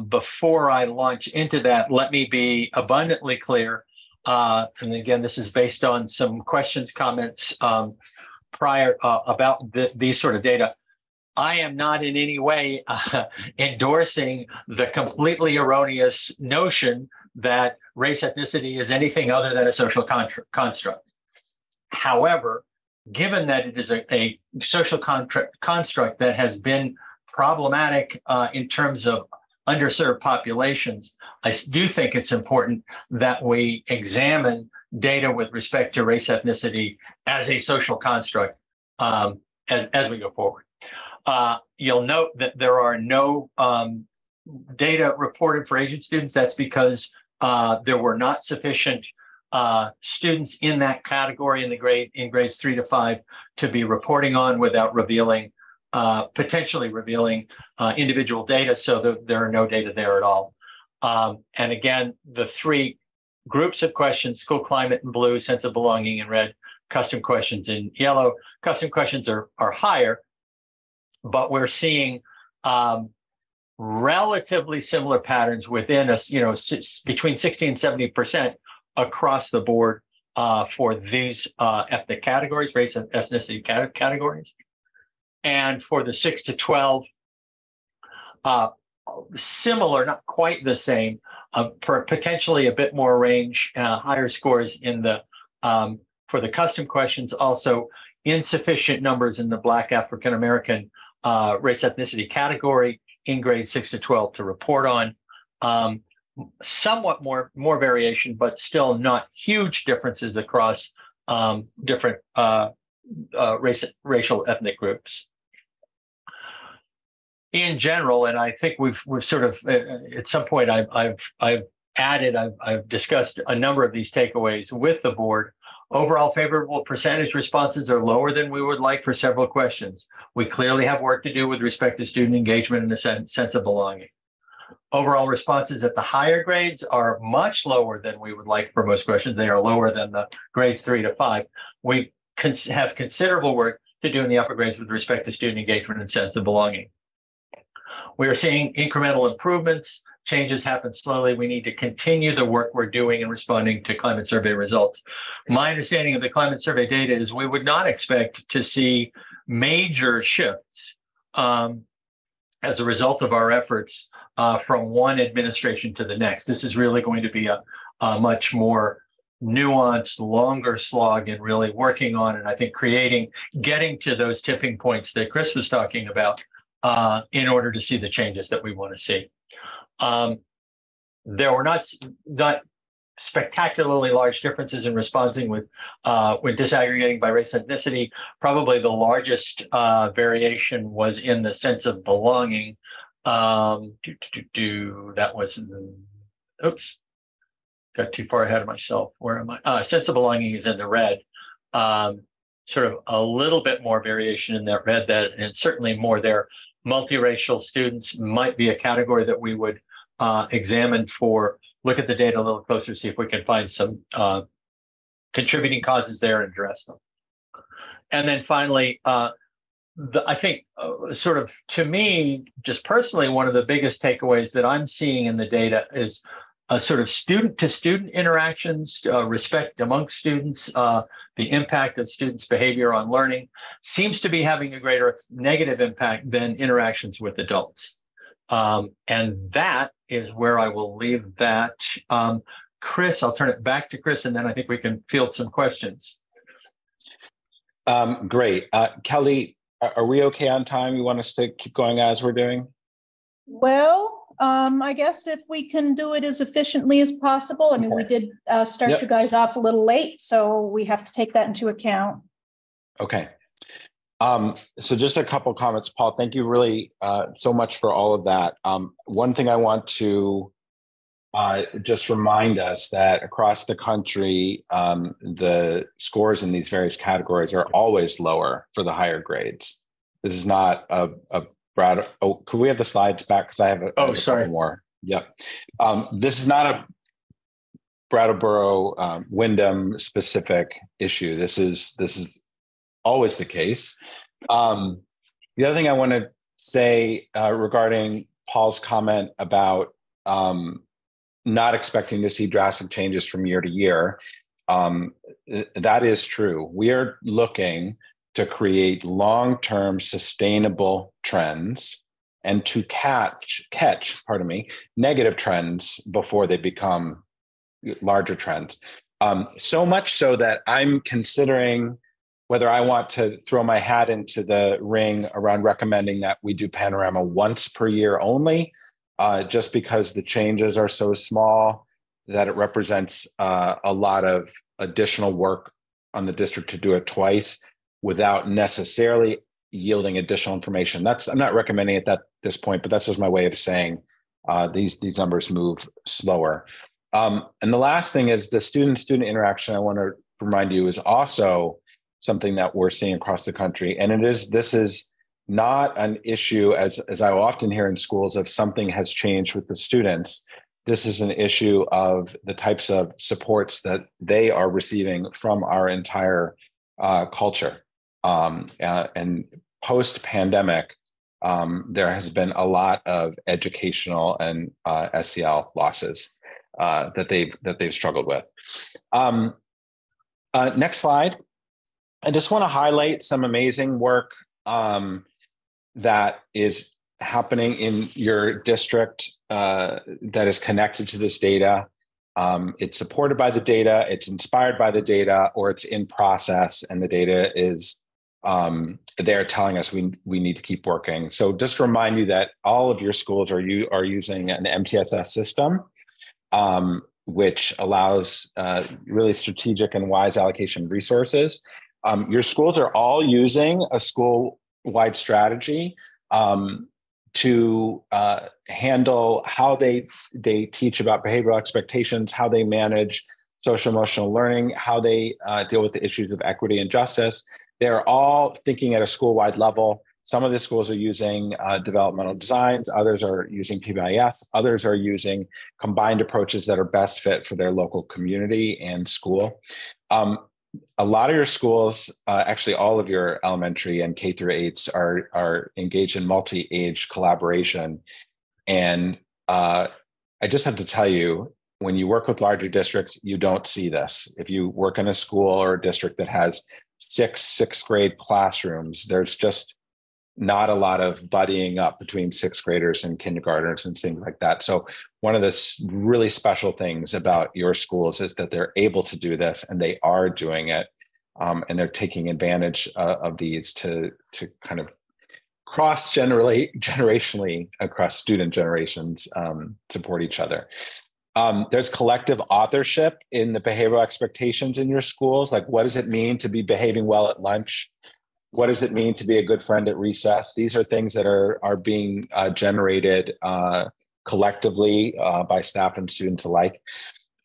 Before I launch into that, let me be abundantly clear. And again, this is based on some questions, comments prior about these sort of data. I am not in any way endorsing the completely erroneous notion that race ethnicity is anything other than a social construct. However, given that it is a social construct that has been problematic in terms of underserved populations, I do think it's important that we examine data with respect to race ethnicity as a social construct as we go forward. You'll note that there are no data reported for Asian students. That's because there were not sufficient students in that category in grades 3 to 5 to be reporting on without potentially revealing individual data. So there are no data there at all. And again, the three groups of questions: school climate in blue, sense of belonging in red, custom questions in yellow. Custom questions are higher, but we're seeing relatively similar patterns within us, between 60 and 70% across the board for these ethnic categories, race and ethnicity categories. And for the 6 to 12, similar, not quite the same, potentially a bit more range, higher scores in the for the custom questions, also insufficient numbers in the Black African American race ethnicity category in grades 6 to 12 to report on. Somewhat more variation, but still not huge differences across different racial ethnic groups. In general, and I think we've sort of at some point I've discussed a number of these takeaways with the board. Overall favorable percentage responses are lower than we would like for several questions. We clearly have work to do with respect to student engagement and a sense of belonging. Overall responses at the higher grades are much lower than we would like for most questions. They are lower than the grades 3 to 5. We have considerable work to do in the upper grades with respect to student engagement and sense of belonging. We are seeing incremental improvements. Changes happen slowly. We need to continue the work we're doing in responding to climate survey results. My understanding of the climate survey data is we would not expect to see major shifts as a result of our efforts from one administration to the next. This is really going to be a much more nuanced, longer slog in really working on, and I think getting to those tipping points that Chris was talking about in order to see the changes that we want to see. There were not spectacularly large differences in responding with disaggregating by race and ethnicity. Probably the largest variation was in the sense of belonging. That was, oops, got too far ahead of myself. Where am I? Sense of belonging is in the red. Sort of a little bit more variation in that red, and certainly more there. Multiracial students might be a category that we would examine for, look at the data a little closer, see if we can find some contributing causes there and address them. And then finally, I think sort of, to me, just personally, one of the biggest takeaways that I'm seeing in the data is sort of student-to-student interactions, respect amongst students, the impact of students' behavior on learning seems to be having a greater negative impact than interactions with adults. And that is where I will leave that. Chris, I'll turn it back to Chris, and then I think we can field some questions. Great. Kelly, are we okay on time? You want us to keep going as we're doing? Well, I guess if we can do it as efficiently as possible. I mean, we did start you guys off a little late, so we have to take that into account. Okay. So just a couple comments, Paul. Thank you really so much for all of that. One thing I want to just remind us that across the country, the scores in these various categories are always lower for the higher grades. This is not a Brad. Oh, could we have the slides back? Because I have a couple more. Yep. This is not a Brattleboro Windham specific issue. This is always the case. The other thing I want to say regarding Paul's comment about not expecting to see drastic changes from year to year, that is true. We are looking to create long-term sustainable trends and to catch, negative trends before they become larger trends. So much so that I'm considering whether I want to throw my hat into the ring around recommending that we do Panorama once per year only, just because the changes are so small that it represents a lot of additional work on the district to do it twice without necessarily yielding additional information. I'm not recommending it at this point, but that's just my way of saying these numbers move slower. And the last thing is the student-student interaction, I want to remind you, is also something that we're seeing across the country. And this is not an issue, as I often hear in schools, of something has changed with the students. This is an issue of the types of supports that they are receiving from our entire culture. And post-pandemic, there has been a lot of educational and SEL losses that they've struggled with. Next slide. I just want to highlight some amazing work that is happening in your district that is connected to this data. It's supported by the data, it's inspired by the data, or it's in process, and the data is they're telling us we need to keep working. So just to remind you that all of your schools are using an MTSS system, which allows really strategic and wise allocation of resources. Your schools are all using a school-wide strategy to handle how they teach about behavioral expectations, how they manage social emotional learning, how they deal with the issues of equity and justice. They're all thinking at a school-wide level. Some of the schools are using developmental designs, others are using PBIF, others are using combined approaches that are best fit for their local community and school. A lot of your schools, actually all of your elementary and K through 8s are engaged in multi-age collaboration. And I just have to tell you, when you work with larger districts, you don't see this. If you work in a school or a district that has sixth grade classrooms, there's just not a lot of buddying up between sixth graders and kindergartners and things like that. So one of the really special things about your schools is that they're able to do this, and they are doing it. And they're taking advantage of these to kind of generationally across student generations, support each other. There's collective authorship in the behavioral expectations in your schools. Like, what does it mean to be behaving well at lunch? What does it mean to be a good friend at recess? These are things that are being generated collectively by staff and students alike.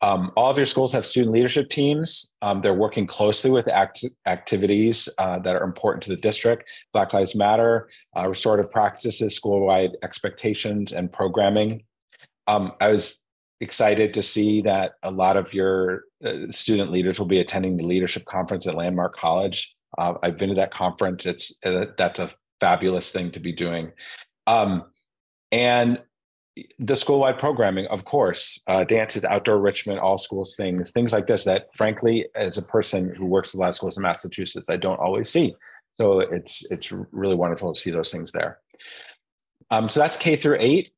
All of your schools have student leadership teams. They're working closely with activities that are important to the district. Black Lives Matter, restorative practices, school-wide expectations, and programming. I was excited to see that a lot of your student leaders will be attending the leadership conference at Landmark College. I've been to that conference. That's a fabulous thing to be doing. And the school-wide programming, of course, dances, outdoor enrichment, all schools things like this that, frankly, as a person who works with a lot of schools in Massachusetts, I don't always see. So it's really wonderful to see those things there. So that's K through 8.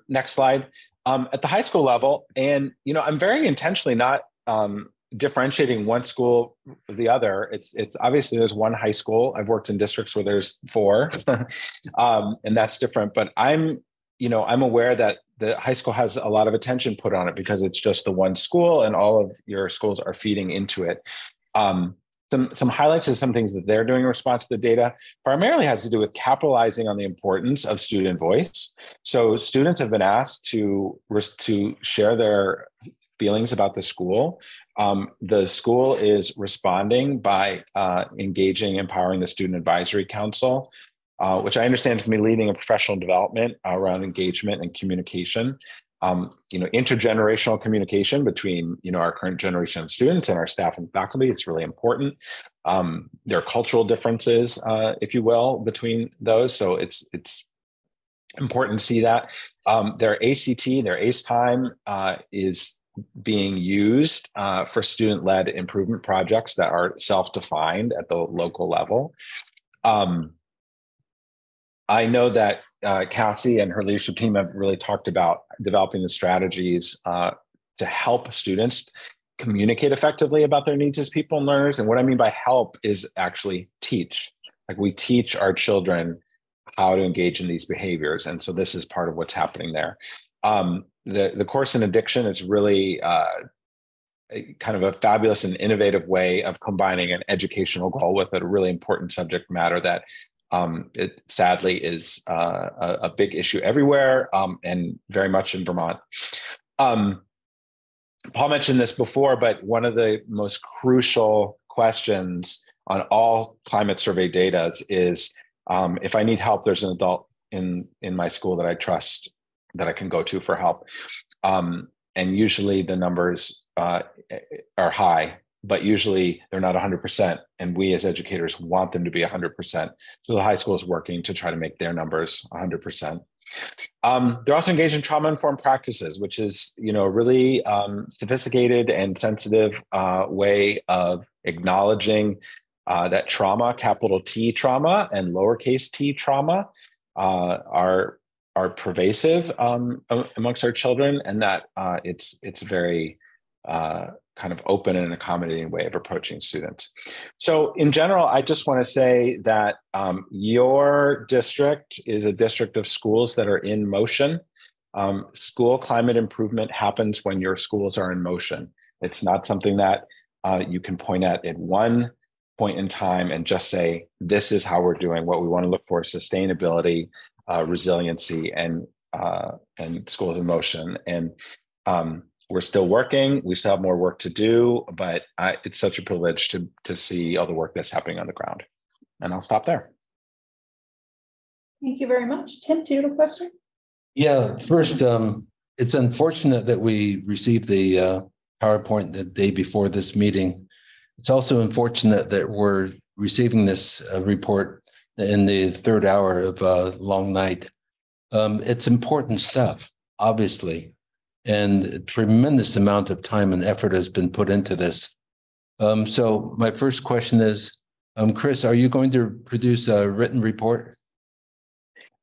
Next slide. At the high school level, and I'm very intentionally not differentiating one school or the other. It's obviously there's one high school. I've worked in districts where there's 4, and that's different. But I'm aware that the high school has a lot of attention put on it because it's just the one school, and all of your schools are feeding into it. Some highlights of some things that they're doing in response to the data primarily has to do with capitalizing on the importance of student voice. So students have been asked to share their feelings about the school. The school is responding by engaging, empowering the Student Advisory Council, which I understand is going to be leading a professional development around engagement and communication. Intergenerational communication between our current generation of students and our staff and faculty. It's really important. There are cultural differences, if you will, between those. So it's important to see that. Their ACT, their ACE time is being used for student-led improvement projects that are self-defined at the local level. I know that Cassie and her leadership team have really talked about developing the strategies to help students communicate effectively about their needs as people and learners. And what I mean by help is actually teach. Like, we teach our children how to engage in these behaviors. And so this is part of what's happening there. The course in addiction is really kind of a fabulous and innovative way of combining an educational goal with a really important subject matter that it sadly is a big issue everywhere, and very much in Vermont. Paul mentioned this before, but one of the most crucial questions on all climate survey data is if I need help, there's an adult in my school that I trust that I can go to for help. And usually the numbers are high but usually they're not 100%. And we as educators want them to be 100%. So the high school is working to try to make their numbers 100%. They're also engaged in trauma-informed practices, which is, a really sophisticated and sensitive way of acknowledging that trauma, capital T trauma and lowercase t trauma, are pervasive amongst our children, and that it's very kind of open and accommodating way of approaching students. So in general, I just want to say that your district is a district of schools that are in motion. School climate improvement happens when your schools are in motion. It's not something that you can point at one point in time and just say, this is how we're doing. What we want to look for is sustainability, resiliency, and schools in motion. And we're still working. We still have more work to do, but it's such a privilege to see all the work that's happening on the ground. And I'll stop there. Thank you very much. Tim, do you have a question? Yeah, first, it's unfortunate that we received the PowerPoint the day before this meeting. It's also unfortunate that we're receiving this report in the third hour of a long night. It's important stuff, obviously, and a tremendous amount of time and effort has been put into this. So my first question is, Chris, are you going to produce a written report?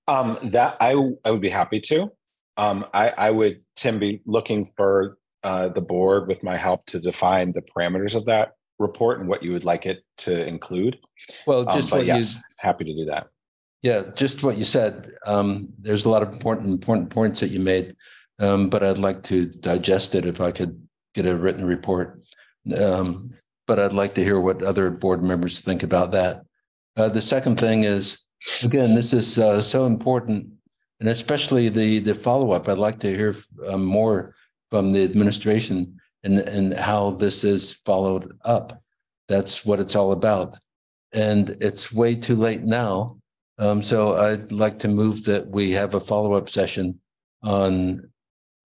That I would be happy to. I would, Tim, be looking for the board with my help to define the parameters of that report and what you would like it to include. Well, just what happy to do that. Yeah, just what you said. There's a lot of important points that you made, but I'd like to digest it if I could get a written report. But I'd like to hear what other board members think about that. The second thing is, again, this is so important, and especially the follow-up. I'd like to hear more from the administration and how this is followed up. That's what it's all about. And it's way too late now. So I'd like to move that we have a follow-up session on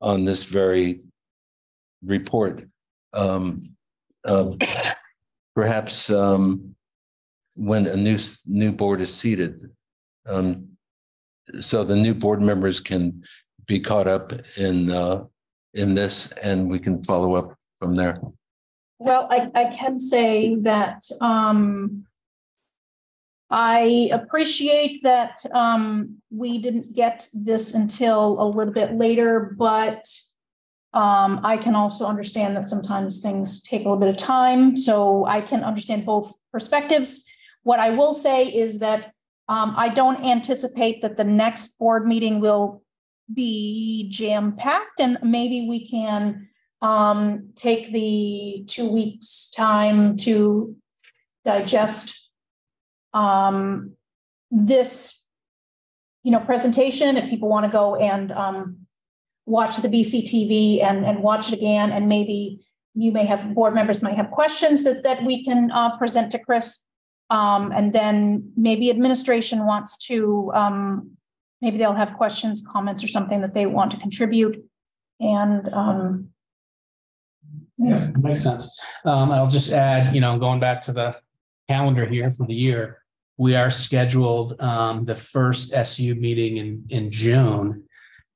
this very report. Perhaps when a new board is seated, so the new board members can be caught up in this, and we can follow up from there. Well, I can say that I appreciate that we didn't get this until a little bit later, but I can also understand that sometimes things take a little bit of time. So I can understand both perspectives. What I will say is that I don't anticipate that the next board meeting will be jam-packed, and maybe we can take the 2 weeks time to digest this, presentation. If people want to go and watch the BCTV and watch it again, and maybe board members might have questions that we can present to Chris, and then maybe administration wants to, maybe they'll have questions, comments, or something that they want to contribute, and yeah, makes sense. I'll just add, going back to the calendar here for the year, we are scheduled the first SU meeting in June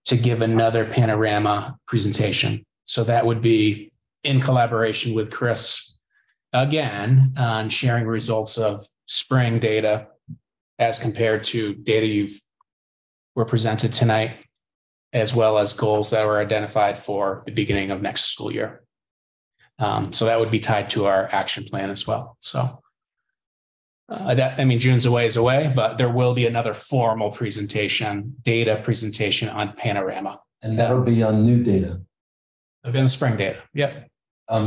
to give another Panorama presentation. So that would be in collaboration with Chris again on sharing results of spring data as compared to data were presented tonight, as well as goals that were identified for the beginning of next school year. So that would be tied to our action plan as well. So June's a ways away, but there will be another formal data presentation on Panorama. And that'll be on new data. It'll be on the spring data. Yep.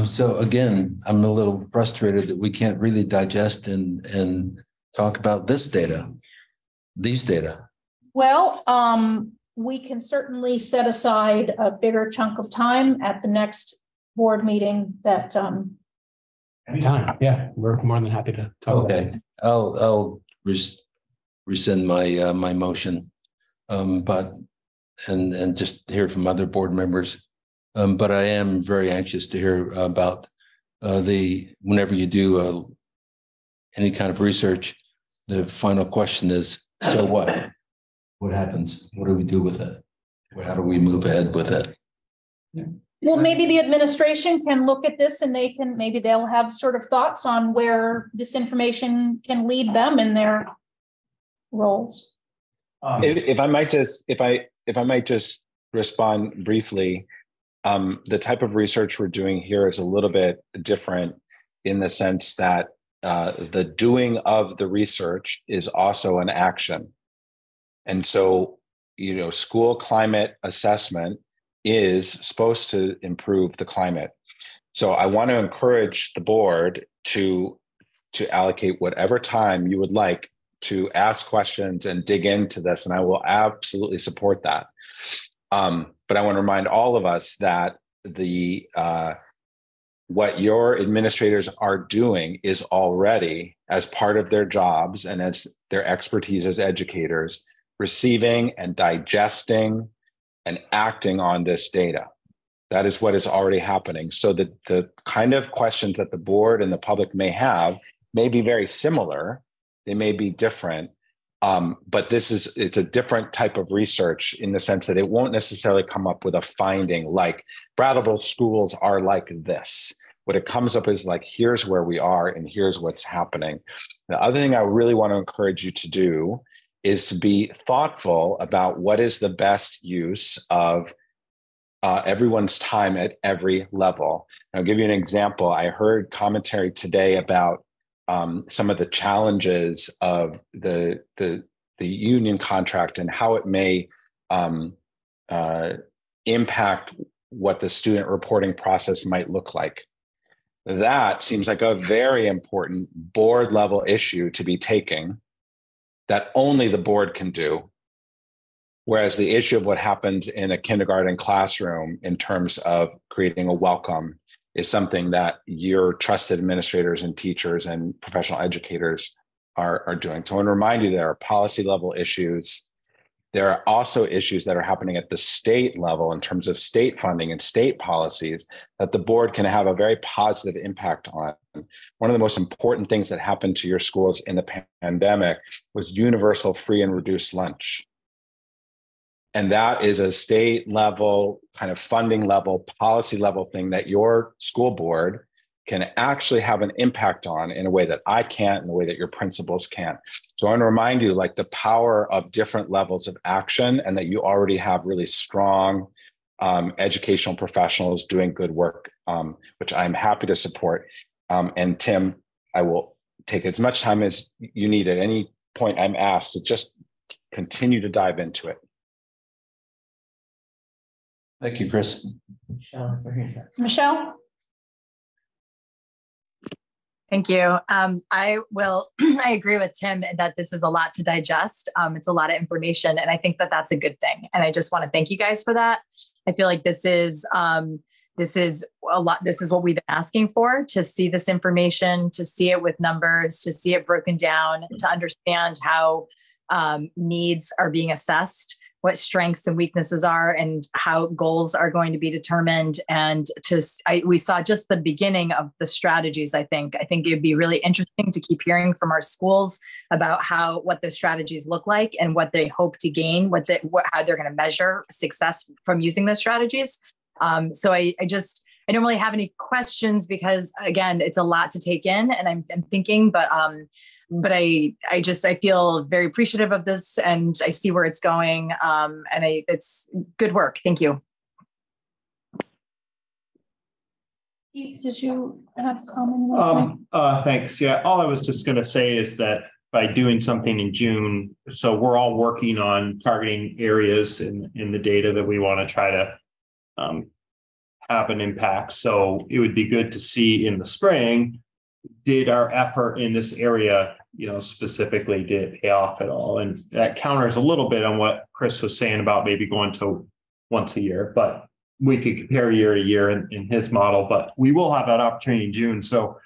So again, I'm a little frustrated that we can't really digest and talk about these data. Well, we can certainly set aside a bigger chunk of time at the next board meeting that anytime. Yeah, we're more than happy to talk about it. I'll rescind my my motion, but just hear from other board members. But I am very anxious to hear about whenever you do any kind of research, the final question is, so what? What happens? What do we do with it? How do we move ahead with it? Well, maybe the administration can look at this and maybe they'll have sort of thoughts on where this information can lead them in their roles. If I might just respond briefly, the type of research we're doing here is a little bit different in the sense that the doing of the research is also an action. And so, school climate assessment is supposed to improve the climate. So I want to encourage the board to allocate whatever time you would like to ask questions and dig into this, and I will absolutely support that. But I want to remind all of us that what your administrators are doing is already, as part of their jobs and as their expertise as educators, receiving and digesting and acting on this data. That is what is already happening. So the kind of questions that the board and the public may have may be very similar. They may be different, but it's a different type of research in the sense that it won't necessarily come up with a finding like Brattleboro schools are like this. What it comes up is like, here's where we are and here's what's happening. The other thing I really want to encourage you to do is to be thoughtful about what is the best use of everyone's time at every level. And I'll give you an example. I heard commentary today about some of the challenges of the union contract and how it may impact what the student reporting process might look like. That seems like a very important board level issue to be taking that only the board can do. Whereas the issue of what happens in a kindergarten classroom in terms of creating a welcome is something that your trusted administrators and teachers and professional educators are doing. So I want to remind you there are policy level issues. There are also issues that are happening at the state level in terms of state funding and state policies that the board can have a very positive impact on. One of the most important things that happened to your schools in the pandemic was universal free and reduced lunch. And that is a state level, kind of funding level, policy level thing that your school board can actually have an impact on in a way that I can't, in a way that your principals can't. So I want to remind you, like, the power of different levels of action, and that you already have really strong educational professionals doing good work, which I'm happy to support. And Tim, I will take as much time as you need at any point I'm asked to just continue to dive into it. Thank you, Chris. Michelle? Thank you. I agree with Tim that this is a lot to digest. It's a lot of information, and I think that that's a good thing. And I just want to thank you guys for that. I feel like this is a lot. This is what we've been asking for, to see this information, to see it with numbers, to see it broken down, to understand how needs are being assessed, what strengths and weaknesses are, and how goals are going to be determined. And we saw just the beginning of the strategies. I think it'd be really interesting to keep hearing from our schools about what the strategies look like and what they hope to gain, how they're going to measure success from using those strategies. So I don't really have any questions because, again, it's a lot to take in, and I'm thinking, but I feel very appreciative of this, and I see where it's going. And it's good work. Thank you. Keith, did you have a comment? Thanks. Yeah, all I was just going to say is that by doing something in June, so we're all working on targeting areas in the data that we want to try to have an impact. So it would be good to see in the spring, did our effort in this area, specifically, did it pay off at all? And that counters a little bit on what Chris was saying about maybe going to once a year, but we could compare year to year in his model, but we will have that opportunity in June. So,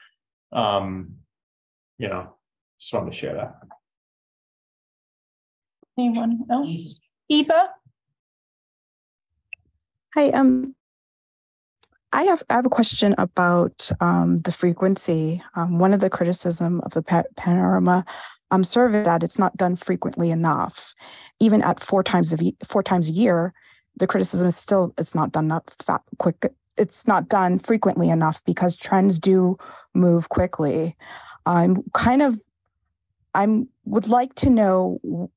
just wanted to share that. Anyone else? Eva? Hi, I have a question about the frequency. One of the criticism of the Panorama survey that it's not done frequently enough. Even at four times a year, the criticism is still it's not done quick. It's not done frequently enough because trends do move quickly. I would like to know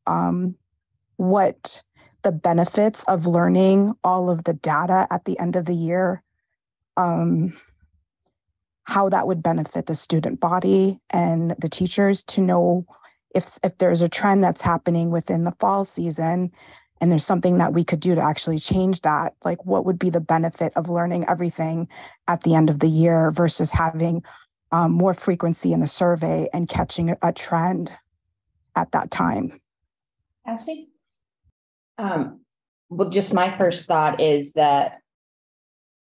what the benefits of learning all of the data at the end of the year, how that would benefit the student body and the teachers to know if there's a trend that's happening within the fall season and there's something that we could do to actually change that. Like, what would be the benefit of learning everything at the end of the year versus having more frequency in the survey and catching a trend at that time? Cassie? Well, just my first thought is that,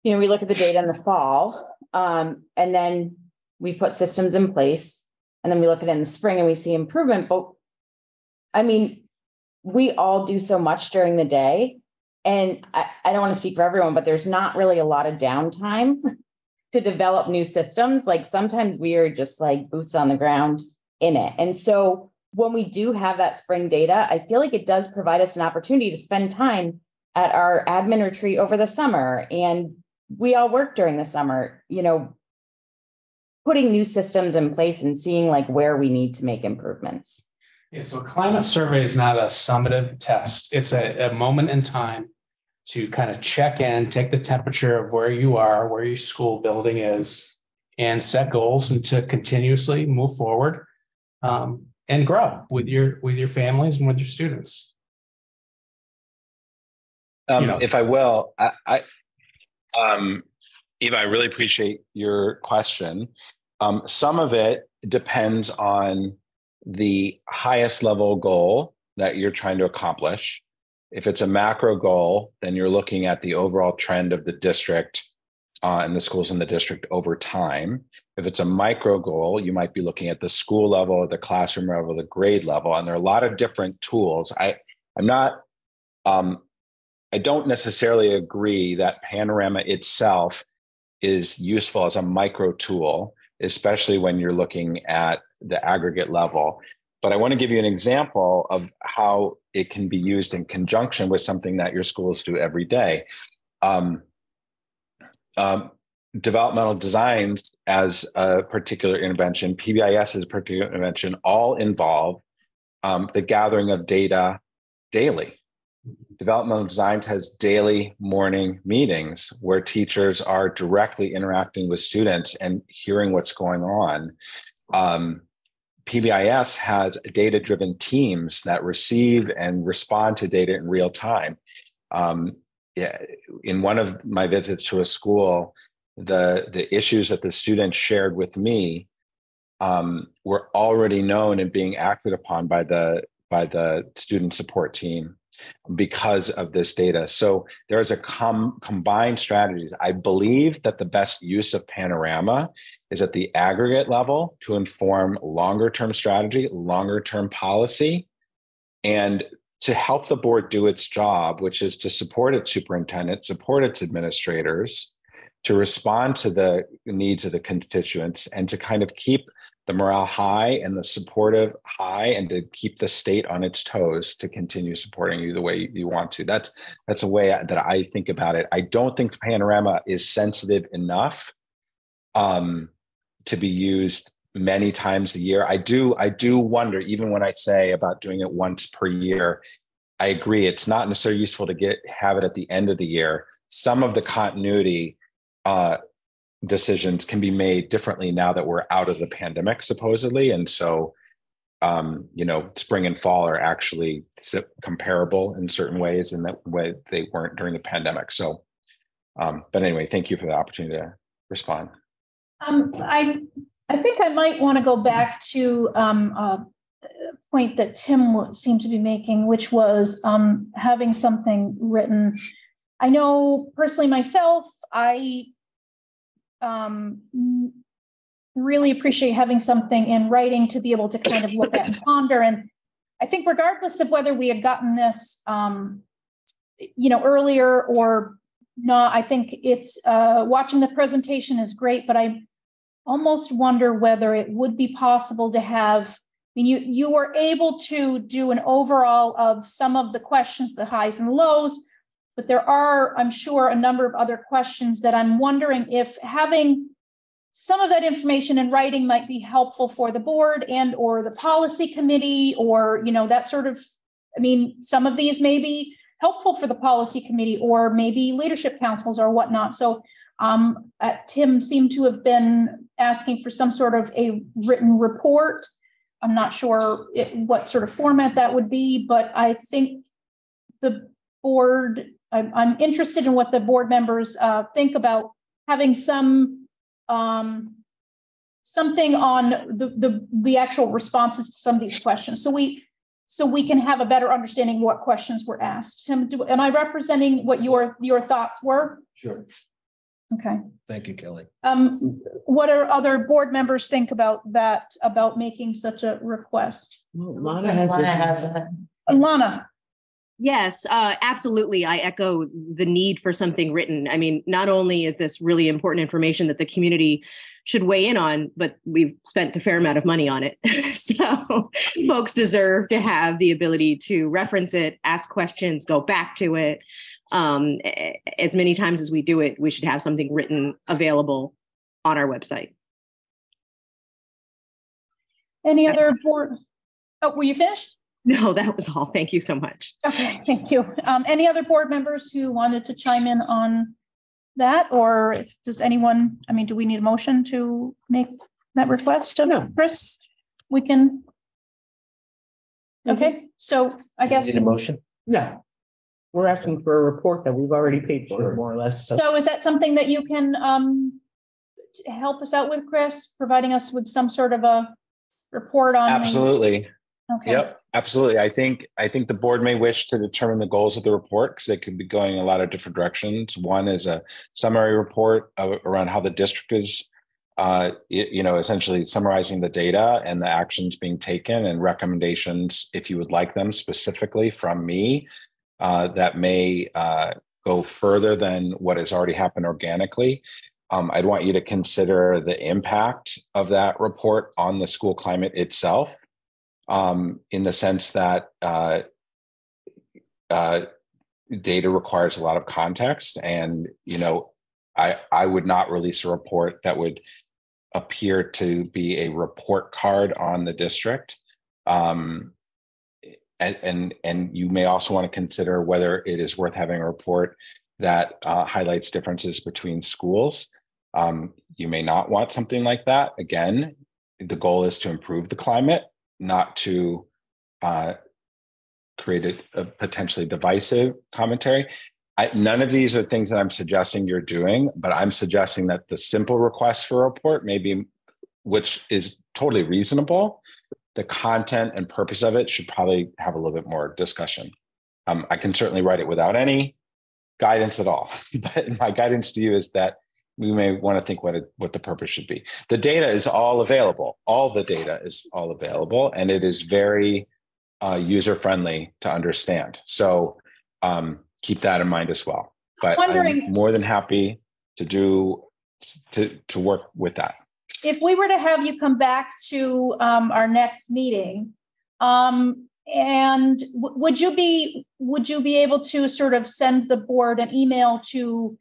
we look at the data in the fall, and then we put systems in place, and then we look at it in the spring and we see improvement. But we all do so much during the day, and I don't want to speak for everyone, but there's not really a lot of downtime to develop new systems. Like, sometimes we are just like boots on the ground in it. And so when we do have that spring data, I feel like it does provide us an opportunity to spend time at our admin retreat over the summer. And we all work during the summer, putting new systems in place and seeing like where we need to make improvements. Yeah, so a climate survey is not a summative test. It's a moment in time to kind of check in, take the temperature of where you are, where your school building is, and set goals and to continuously move forward and grow with your families and with your students. If I will, Eva, I really appreciate your question. Some of it depends on the highest level goal that you're trying to accomplish. If it's a macro goal, then you're looking at the overall trend of the district and the schools in the district over time. If it's a micro goal, you might be looking at the school level, the classroom level, the grade level, and there are a lot of different tools. I don't necessarily agree that Panorama itself is useful as a micro tool, especially when you're looking at the aggregate level. But I want to give you an example of how it can be used in conjunction with something that your schools do every day. Developmental designs as a particular intervention, PBIS as a particular intervention, all involve the gathering of data daily. Developmental designs has daily morning meetings where teachers are directly interacting with students and hearing what's going on. PBIS has data-driven teams that receive and respond to data in real time. In one of my visits to a school, the issues that the students shared with me were already known and being acted upon by the student support team because of this data. So there is a combined strategies. I believe that the best use of Panorama is at the aggregate level to inform longer-term strategy, longer-term policy, and to help the board do its job, which is to support its superintendent, support its administrators, to respond to the needs of the constituents, and to kind of keep the morale high and the supportive high, and to keep the state on its toes to continue supporting you the way you want to. That's a way that I think about it. I don't think Panorama is sensitive enough to be used many times a year. I do wonder, even when I say about doing it once per year, I agree it's not necessarily useful to have it at the end of the year. Some of the continuity decisions can be made differently now that we're out of the pandemic, supposedly. And so, spring and fall are actually comparable in certain ways in that way they weren't during the pandemic. So, but anyway, thank you for the opportunity to respond. I think I might want to go back to a point that Tim seemed to be making, which was having something written. I know personally myself, I really appreciate having something in writing to be able to kind of look at and ponder. And I think regardless of whether we had gotten this, earlier or no, I think it's, watching the presentation is great, but I almost wonder whether it would be possible to have, I mean, you were able to do an overall of some of the questions, the highs and the lows, but there are, I'm sure, a number of other questions that I'm wondering if having some of that information in writing might be helpful for the board and or the policy committee, or, that sort of, I mean, some of these may be helpful for the policy committee or maybe leadership councils or whatnot. So Tim seemed to have been asking for some sort of a written report. I'm not sure what sort of format that would be, but I think the board, I'm interested in what the board members think about having some something on the actual responses to some of these questions. So we can have a better understanding what questions were asked. Tim, am I representing what your thoughts were? Sure. Okay. Thank you, Kelly. What are other board members think about that, about making such a request? Lana has Lana. Yes, absolutely. I echo the need for something written. I mean, not only is this really important information that the community should weigh in on, but we've spent a fair amount of money on it. So folks deserve to have the ability to reference it, ask questions, go back to it. As many times as we do it, we should have something written available on our website. Any other board? Oh, were you finished? No, that was all. Thank you so much. Okay, thank you. Any other board members who wanted to chime in on that, or does anyone, I mean, do we need a motion to make that request of Chris? We can. Okay, so I guess. Need a motion? No. We're asking for a report that we've already paid for, more or less. So is that something that you can help us out with, Chris, providing us with some sort of a report on? Absolutely. Okay. Yep, absolutely. I think the board may wish to determine the goals of the report because they could be going in a lot of different directions. One is a summary report around how the district is, essentially summarizing the data and the actions being taken and recommendations, if you would like them specifically from me, that may go further than what has already happened organically. I'd want you to consider the impact of that report on the school climate itself. In the sense that data requires a lot of context, and I would not release a report that would appear to be a report card on the district. And you may also want to consider whether it is worth having a report that highlights differences between schools. You may not want something like that. Again, the goal is to improve the climate, not to create a potentially divisive commentary. None of these are things that I'm suggesting you're doing, but I'm suggesting that the simple request for a report, maybe, which is totally reasonable, the content and purpose of it should probably have a little bit more discussion. I can certainly write it without any guidance at all, but my guidance to you is that we may want to think what the purpose should be. The data is all available. All the data is all available, and it is very user-friendly to understand. So keep that in mind as well. But I'm more than happy to work with that. If we were to have you come back to our next meeting, and would you be able to sort of send the board an email to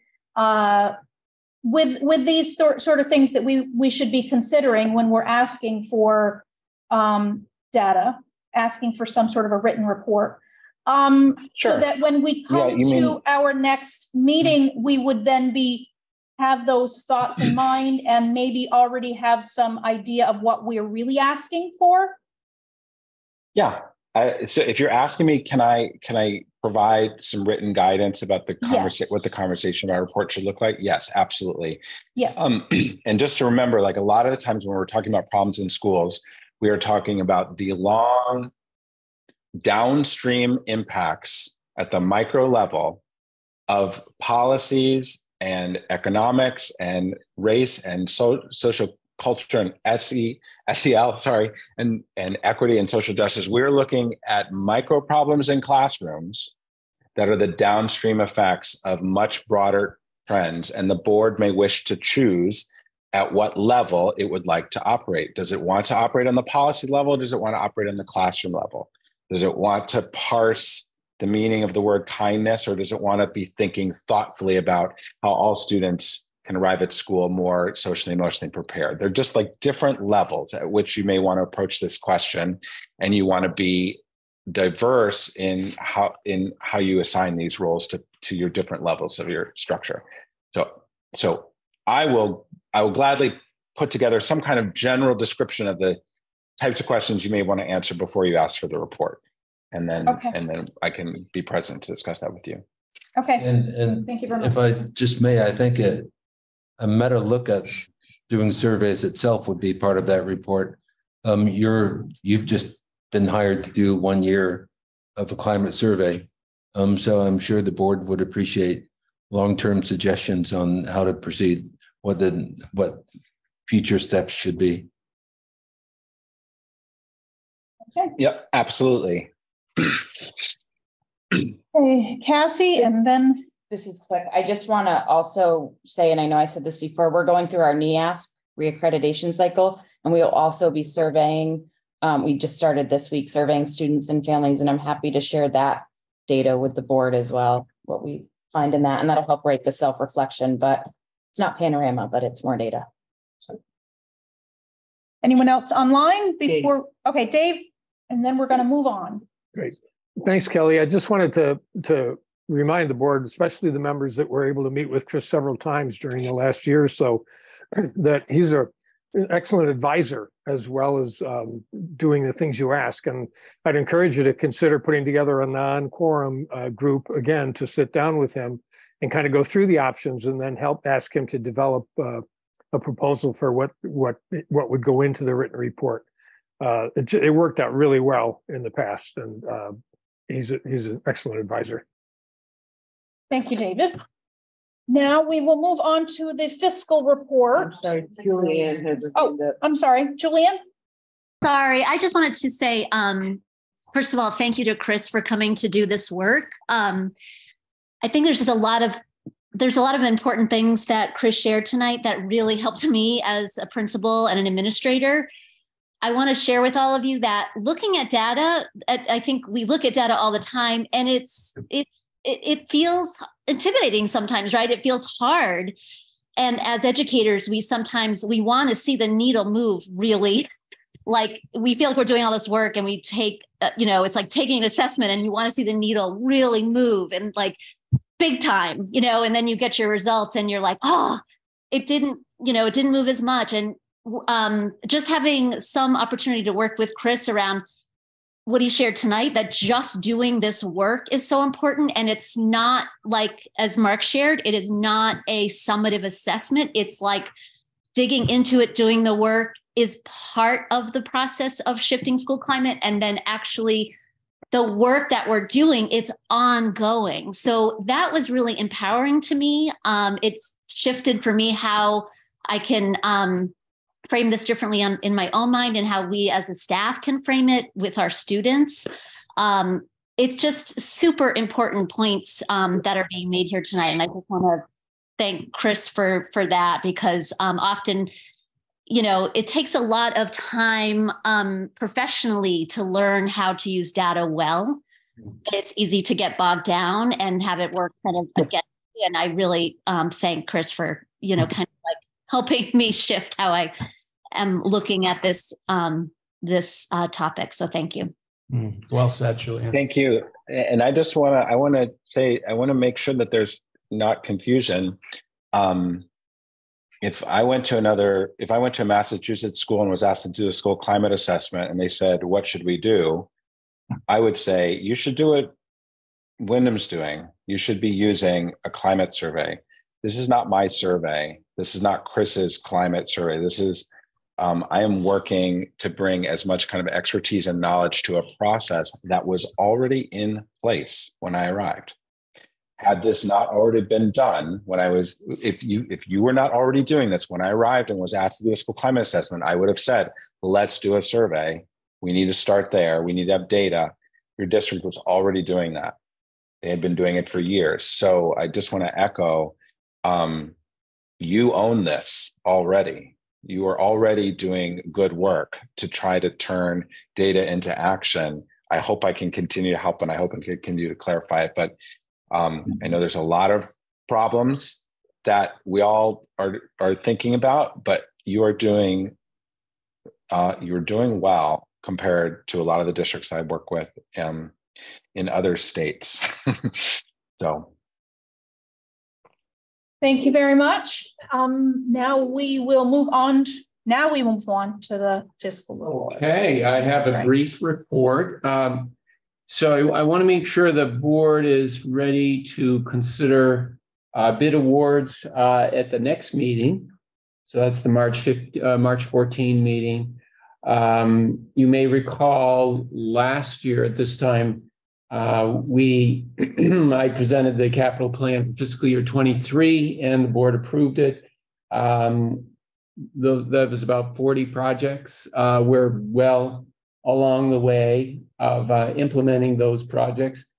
with these sort of things that we should be considering when we're asking for data, asking for some sort of a written report, Sure. so that when we come to our next meeting, we would then have those thoughts in mind and maybe already have some idea of what we're really asking for? Yeah. So if you're asking me, can I provide some written guidance about the what the conversation of our report should look like? Yes, absolutely. Yes. And just to remember, like a lot of the times when we're talking about problems in schools, we are talking about the long downstream impacts at the micro level of policies and economics and race and social culture and SEL, and equity and social justice. We're looking at micro problems in classrooms that are the downstream effects of much broader trends, and the board may wish to choose at what level it would like to operate. Does it want to operate on the policy level? Or does it want to operate on the classroom level? Does it want to parse the meaning of the word kindness, or does it want to be thinking thoughtfully about how all students can arrive at school more socially, emotionally prepared? They're just like different levels at which you may want to approach this question, and you want to be diverse in how you assign these roles to your different levels of your structure. So I will gladly put together some kind of general description of the types of questions you may want to answer before you ask for the report. And then I can be present to discuss that with you. Okay. And thank you very much. If I just may, I think a meta look at doing surveys itself would be part of that report. You've just been hired to do 1 year of a climate survey. So I'm sure the board would appreciate long-term suggestions on how to proceed, what future steps should be. Okay. Yep, absolutely. Hey, Cassie, and then this is quick. I just want to also say, and I know I said this before, we're going through our NEASC reaccreditation cycle, and we'll also be surveying. We just started this week surveying students and families, and I'm happy to share that data with the board as well, what we find in that, and that'll help rate the self-reflection, but it's not Panorama, but it's more data. So. Anyone else online before? Dave. Okay, Dave, and then we're going to move on. Great. Thanks, Kelly. I just wanted to remind the board, especially the members that were able to meet with Chris several times during the last year or so, that he's an excellent advisor as well as doing the things you ask. And I'd encourage you to consider putting together a non-quorum group again to sit down with him and kind of go through the options and then ask him to develop a proposal for what would go into the written report. It worked out really well in the past, and he's an excellent advisor. Thank you, David. Now we will move on to the fiscal report. I'm sorry, Julianne has. I'm sorry, Julianne. Sorry, I just wanted to say, first of all, thank you to Chris for coming to do this work. I think there's just a lot of important things that Chris shared tonight that really helped me as a principal and an administrator. I want to share with all of you that looking at data, I think we look at data all the time, and it feels intimidating sometimes, right? It feels hard. And as educators, we want to see the needle move really. Like we feel like we're doing all this work and we take, it's like taking an assessment and you want to see the needle really move and like big time, and then you get your results and you're like, oh, it didn't move as much. And just having some opportunity to work with Chris around what he shared tonight, that just doing this work is so important. And it's not like, as Mark shared, it is not a summative assessment. It's like digging into it, doing the work is part of the process of shifting school climate. And then actually the work that we're doing, it's ongoing. So that was really empowering to me. It's shifted for me how I can frame this differently in my own mind and how we as a staff can frame it with our students. It's just super important points that are being made here tonight. And I just want to thank Chris for that, because often, it takes a lot of time professionally to learn how to use data well. It's easy to get bogged down and have it work kind of against you. And I really thank Chris for, kind of like helping me shift how I am looking at this topic. So thank you. Well said, Julian. Thank you. And I want to make sure that there's not confusion. If I went to a Massachusetts school and was asked to do a school climate assessment and they said, what should we do? I would say, you should do what Windham's doing. You should be using a climate survey. This is not my survey. This is not Chris's climate survey. This is, I am working to bring as much kind of expertise and knowledge to a process that was already in place when I arrived. Had this not already been done if you were not already doing this when I arrived and was asked to do a school climate assessment, I would have said, let's do a survey. We need to start there. We need to have data. Your district was already doing that. They had been doing it for years. So I just want to echo, you own this already. You are already doing good work to try to turn data into action. I hope I can continue to help, and I hope I can continue to clarify it. But I know there's a lot of problems that we all are thinking about, but you're doing well compared to a lot of the districts I work with in other states. So. Thank you very much. Now we will move on. Now we move on to the fiscal report. Okay, I have a brief report. So I want to make sure the board is ready to consider bid awards at the next meeting. So that's the March 14 meeting. You may recall last year at this time, I presented the capital plan for fiscal year 23 and the board approved it. That was about 40 projects. We're well along the way of implementing those projects.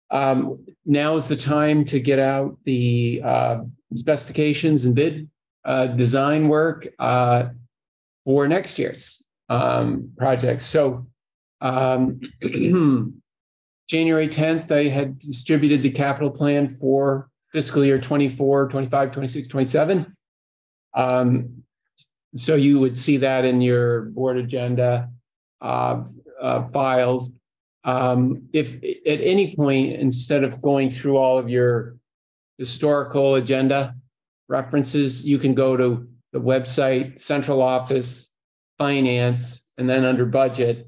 Now is the time to get out the specifications and bid design work for next year's projects. So January 10th, I had distributed the capital plan for fiscal year 24, 25, 26, 27. So you would see that in your board agenda files. If at any point, instead of going through all of your historical agenda references, you can go to the website, central office, finance, and then under budget,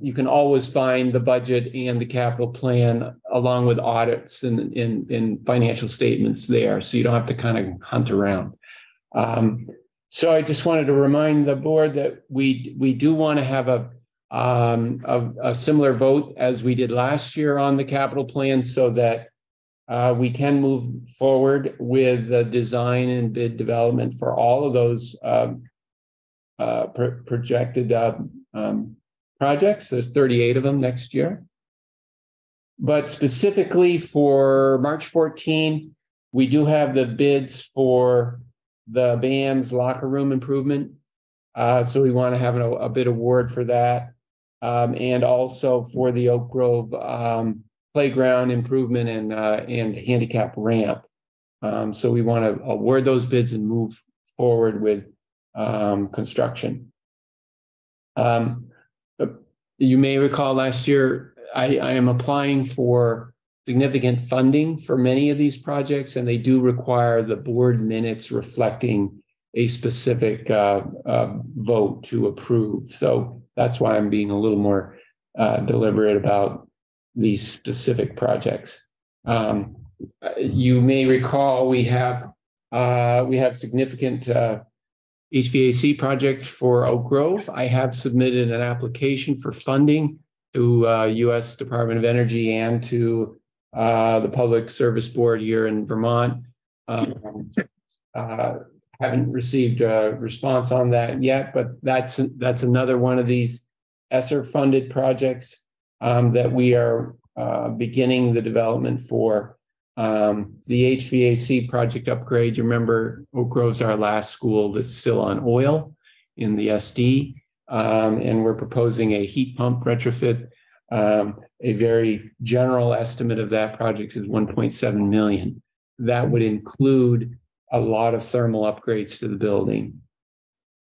you can always find the budget and the capital plan along with audits and financial statements there. So you don't have to kind of hunt around. So I just wanted to remind the board that we do want to have a similar vote as we did last year on the capital plan so that we can move forward with the design and bid development for all of those projected projects. There's 38 of them next year. But specifically for March 14, we do have the bids for the band's locker room improvement. So we want to have a bid award for that. And also for the Oak Grove playground improvement and handicap ramp. So we want to award those bids and move forward with construction. You may recall last year, I am applying for significant funding for many of these projects, and they do require the board minutes reflecting a specific vote to approve. So that's why I'm being a little more deliberate about these specific projects. You may recall we have significant HVAC project for Oak Grove. I have submitted an application for funding to U.S. Department of Energy and to the Public Service Board here in Vermont. Haven't received a response on that yet, but that's another one of these ESSER funded projects that we are beginning the development for. The HVAC project upgrade, you remember Oak Grove's our last school that's still on oil in the SD, and we're proposing a heat pump retrofit. A very general estimate of that project is 1.7 million. That would include a lot of thermal upgrades to the building.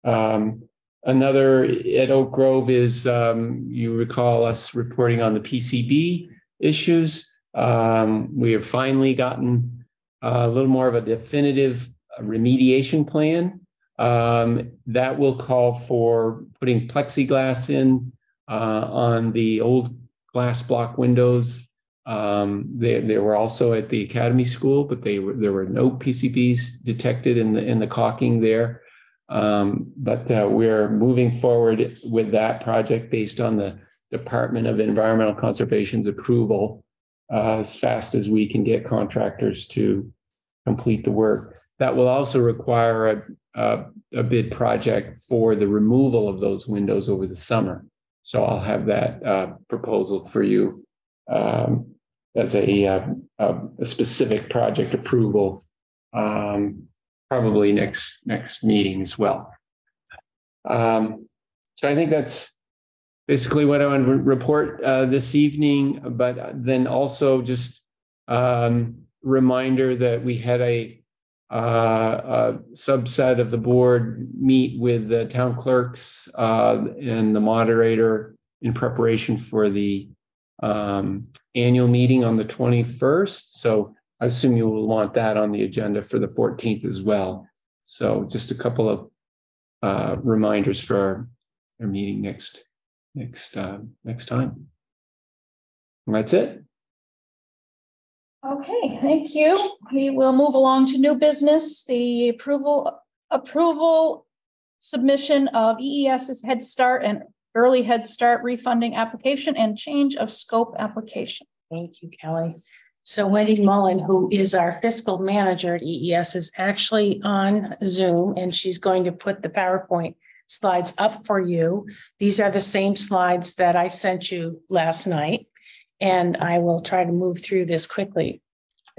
Another at Oak Grove is, you recall us reporting on the PCB issues. We have finally gotten a little more of a definitive remediation plan that will call for putting plexiglass in on the old glass block windows. They were also at the academy school, but there were no PCBs detected in the caulking there. But we're moving forward with that project based on the Department of Environmental Conservation's approval as fast as we can get contractors to complete the work. That will also require a bid project for the removal of those windows over the summer. So I'll have that proposal for you a specific project approval, probably next meeting as well. So I think that's basically what I want to report this evening, but then also just reminder that we had a subset of the board meet with the town clerks and the moderator in preparation for the annual meeting on the 21st. So I assume you will want that on the agenda for the 14th as well. So just a couple of reminders for our meeting next time. And that's it. Okay, thank you. We will move along to new business, the approval submission of EES's Head Start and Early Head Start refunding application and change of scope application. Thank you, Kelly. So Wendy Mullen, who is our fiscal manager at EES, is actually on Zoom, and she's going to put the PowerPoint slides up for you. These are the same slides that I sent you last night, and I will try to move through this quickly.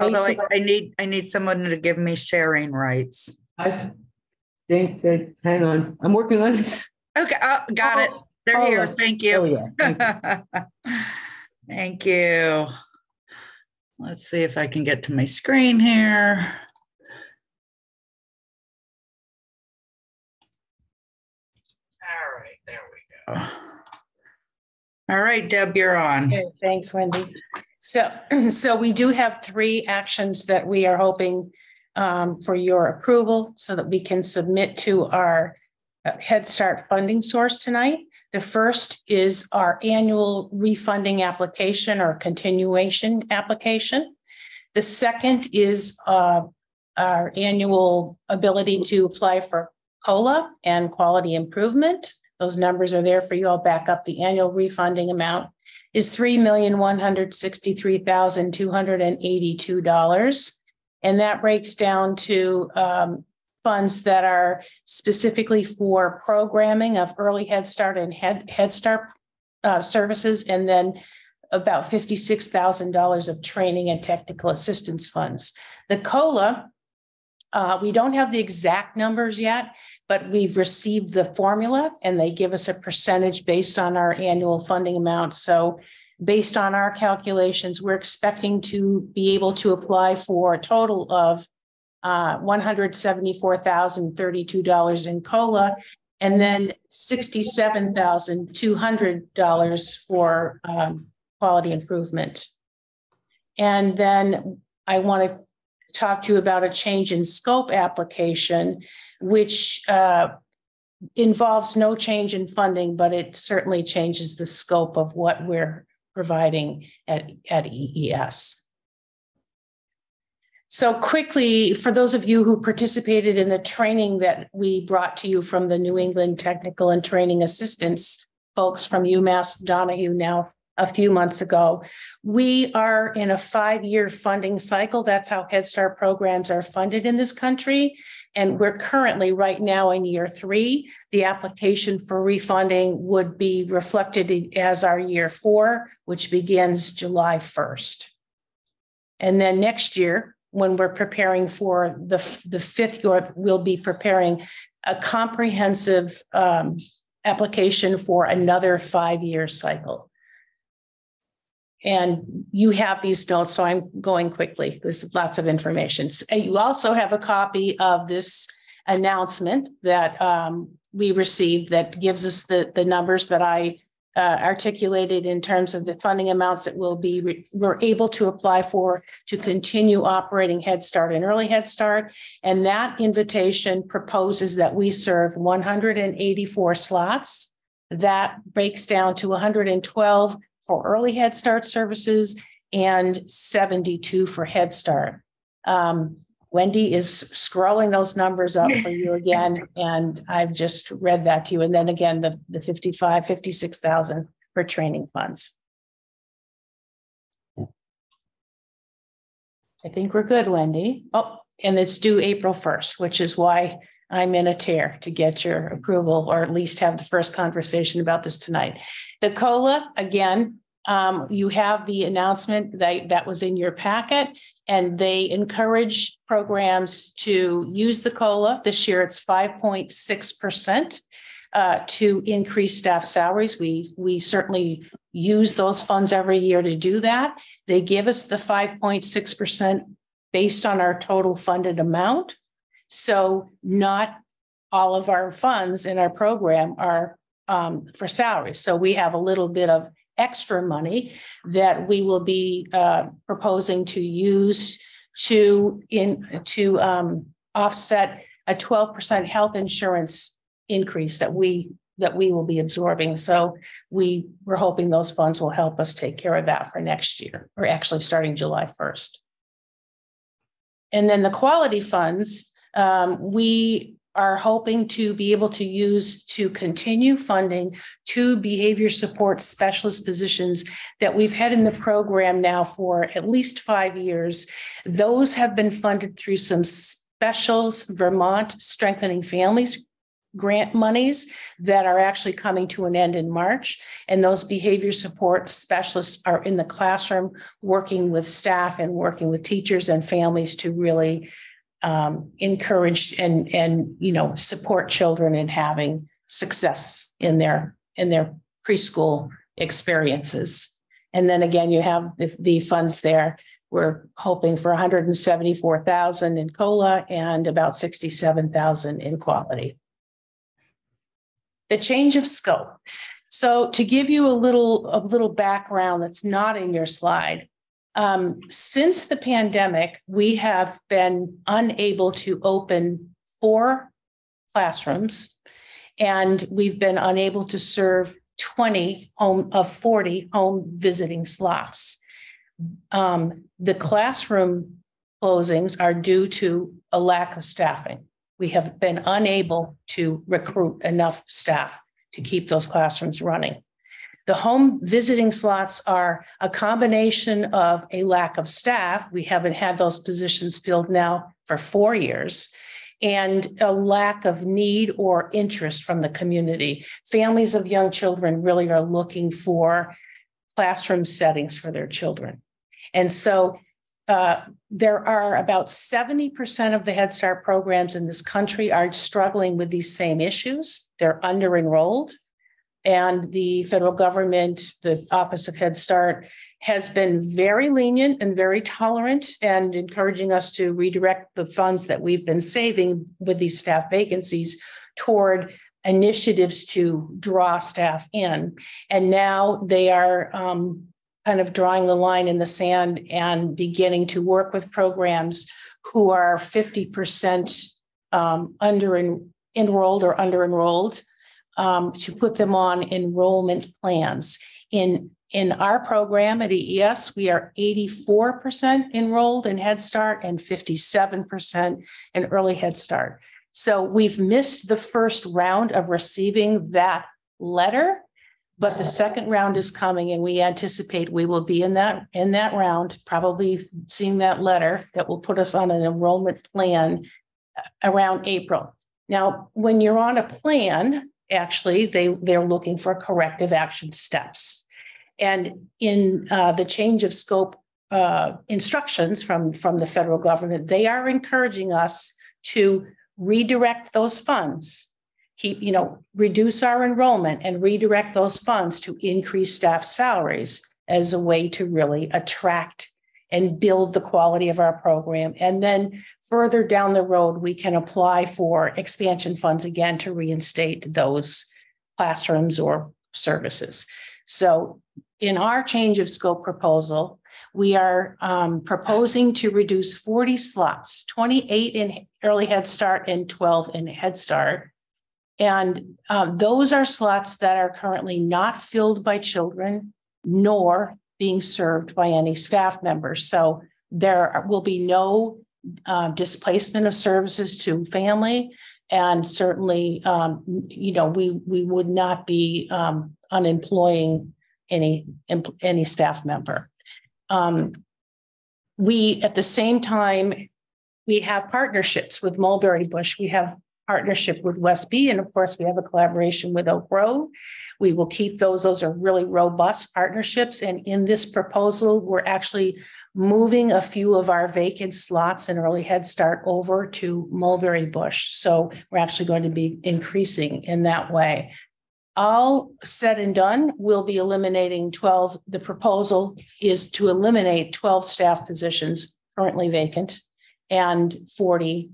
Although I need someone to give me sharing rights. I think that, hang on, I'm working on it. Okay, got it. They're here. Thank you. Oh, yeah. Thank you. Thank you. Let's see if I can get to my screen here. All right, there we go. All right, Deb, you're on. Okay, thanks, Wendy. So we do have 3 actions that we are hoping for your approval so that we can submit to our Head Start funding source tonight. The first is our annual refunding application or continuation application. The second is our annual ability to apply for COLA and quality improvement. Those numbers are there for you. I'll back up. The annual refunding amount is $3,163,282. And that breaks down to funds that are specifically for programming of early Head Start and Head Start services, and then about $56,000 of training and technical assistance funds. The COLA, we don't have the exact numbers yet, but we've received the formula and they give us a percentage based on our annual funding amount. So based on our calculations, we're expecting to be able to apply for a total of $174,032 in COLA, and then $67,200 for quality improvement. And then I want to talk to you about a change in scope application, which involves no change in funding, but it certainly changes the scope of what we're providing at EES. So quickly, for those of you who participated in the training that we brought to you from the New England Technical and Training Assistance folks from UMass Donahue now a few months ago, we are in a 5-year funding cycle. That's how Head Start programs are funded in this country. And we're currently right now in year 3. The application for refunding would be reflected as our year 4, which begins July 1st. And then next year, when we're preparing for the 5th year, we'll be preparing a comprehensive application for another 5-year cycle. And you have these notes, so I'm going quickly. There's lots of information. You also have a copy of this announcement that we received that gives us the numbers that I articulated in terms of the funding amounts that we're able to apply for to continue operating Head Start and Early Head Start. And that invitation proposes that we serve 184 slots. That breaks down to 112 for Early Head Start services and 72 for Head Start. Wendy is scrolling those numbers up for you again, and I've just read that to you. And then again, the $56,000 for training funds. I think we're good, Wendy. Oh, and it's due April 1st, which is why I'm in a tear to get your approval, or at least have the first conversation about this tonight. The COLA, again, You have the announcement that was in your packet, and they encourage programs to use the COLA. This year it's 5.6% to increase staff salaries. We certainly use those funds every year to do that. They give us the 5.6% based on our total funded amount. So not all of our funds in our program are for salaries. So we have a little bit of extra money that we will be proposing to use to offset a 12% health insurance increase that we will be absorbing. So we're hoping those funds will help us take care of that for next year, or actually starting July 1st. And then the quality funds, we are hoping to be able to use to continue funding 2 behavior support specialist positions that we've had in the program now for at least 5 years. Those have been funded through some specials Vermont Strengthening Families grant monies that are actually coming to an end in March. And those behavior support specialists are in the classroom working with staff and working with teachers and families to really encourage and support children in having success in their preschool experiences. And then again, you have the funds there. We're hoping for $174,000 in COLA and about $67,000 in quality. The change of scope. So to give you a little background that's not in your slide, since the pandemic, we have been unable to open 4 classrooms, and we've been unable to serve 20 of 40 home visiting slots. The classroom closings are due to a lack of staffing. We have been unable to recruit enough staff to keep those classrooms running. The home visiting slots are a combination of a lack of staff. We haven't had those positions filled now for 4 years, and a lack of need or interest from the community. Families of young children really are looking for classroom settings for their children. And so there are about 70% of the Head Start programs in this country are struggling with these same issues. They're under-enrolled. And the federal government, the Office of Head Start, has been very lenient and very tolerant and encouraging us to redirect the funds that we've been saving with these staff vacancies toward initiatives to draw staff in. And now they are kind of drawing the line in the sand and beginning to work with programs who are 50% enrolled or under-enrolled, to put them on enrollment plans. In our program at EES, we are 84% enrolled in Head Start and 57% in Early Head Start. So we've missed the first round of receiving that letter, but the second round is coming, and we anticipate we will be in that round, probably seeing that letter that will put us on an enrollment plan around April. Now, when you're on a plan, actually, they're looking for corrective action steps. And in the change of scope instructions from the federal government, they are encouraging us to redirect those funds, reduce our enrollment and redirect those funds to increase staff salaries as a way to really attract and build the quality of our program. And then further down the road, we can apply for expansion funds again to reinstate those classrooms or services. So in our change of scope proposal, we are proposing to reduce 40 slots, 28 in Early Head Start and 12 in Head Start. And those are slots that are currently not filled by children, nor being served by any staff members. So there will be no displacement of services to family, and certainly, we would not be unemploying any staff member. We, at the same time, we have partnerships with Mulberry Bush. We have partnership with WSB, and of course, we have a collaboration with Oak Grove. We will keep those. Those are really robust partnerships. And in this proposal, we're actually moving a few of our vacant slots in early Head Start over to Mulberry Bush. So we're actually going to be increasing in that way. All said and done, we'll be eliminating 12. The proposal is to eliminate 12 staff positions currently vacant and 40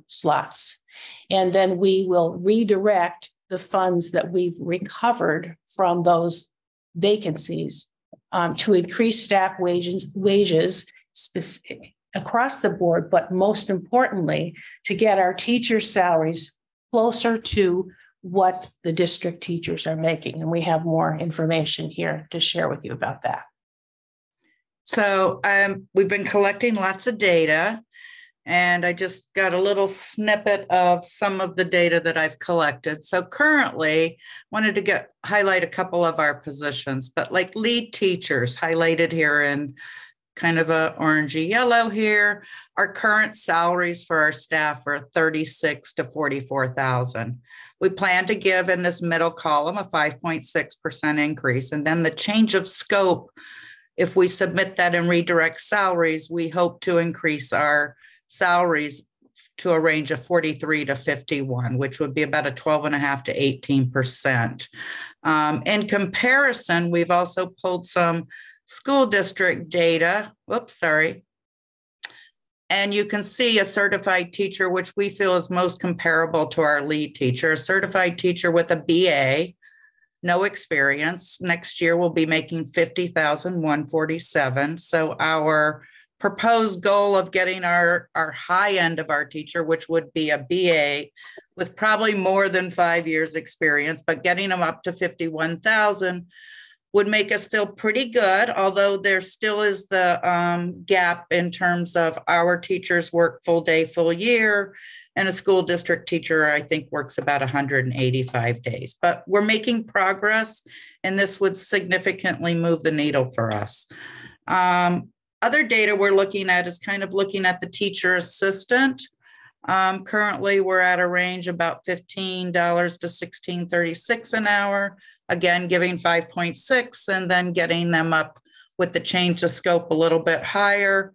slots. And then we will redirect the funds that we've recovered from those vacancies to increase staff wages across the board, but most importantly, to get our teachers' salaries closer to what the district teachers are making. And we have more information here to share with you about that. So we've been collecting lots of data, and I just got a little snippet of some of the data that I've collected. So currently, wanted to highlight a couple of our positions, but like lead teachers highlighted here in kind of a orangey yellow here. Our current salaries for our staff are $36,000 to $44,000. We plan to give in this middle column a 5.6% increase, and then the change of scope. If we submit that and redirect salaries, we hope to increase our salaries to a range of 43 to 51, which would be about a 12.5% to 18%. In comparison, we've also pulled some school district data. Whoops, sorry. And you can see a certified teacher, which we feel is most comparable to our lead teacher, a certified teacher with a BA, no experience. Next year, we'll be making $50,147. So our proposed goal of getting our high end of our teacher, which would be a BA with probably more than 5 years experience, but getting them up to 51,000 would make us feel pretty good, although there still is the gap in terms of our teachers work full day, full year, and a school district teacher, I think, works about 185 days. But we're making progress, and this would significantly move the needle for us. Other data we're looking at is kind of looking at the teacher assistant. Currently, we're at a range about $15 to $16.36 an hour. Again, giving 5.6 and then getting them up with the change of scope a little bit higher.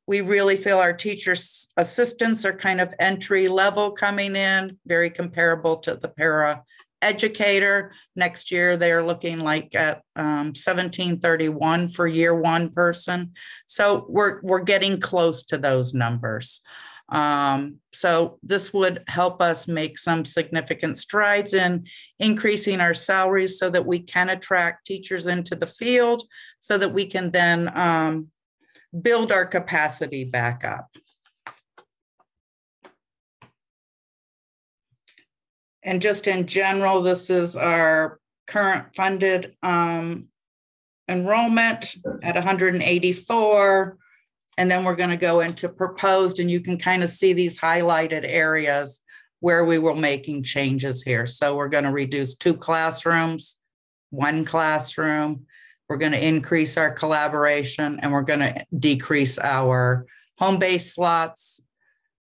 We really feel our teacher assistants are kind of entry level coming in, very comparable to the para educator. Next year, they're looking like at $17.31 for year one person. So we're getting close to those numbers. So this would help us make some significant strides in increasing our salaries so that we can attract teachers into the field so that we can then build our capacity back up. And just in general, this is our current funded enrollment at 184. And then we're going to go into proposed, and you can kind of see these highlighted areas where we were making changes here. So we're going to reduce 2 classrooms, 1 classroom. We're going to increase our collaboration, and we're going to decrease our home-based slots,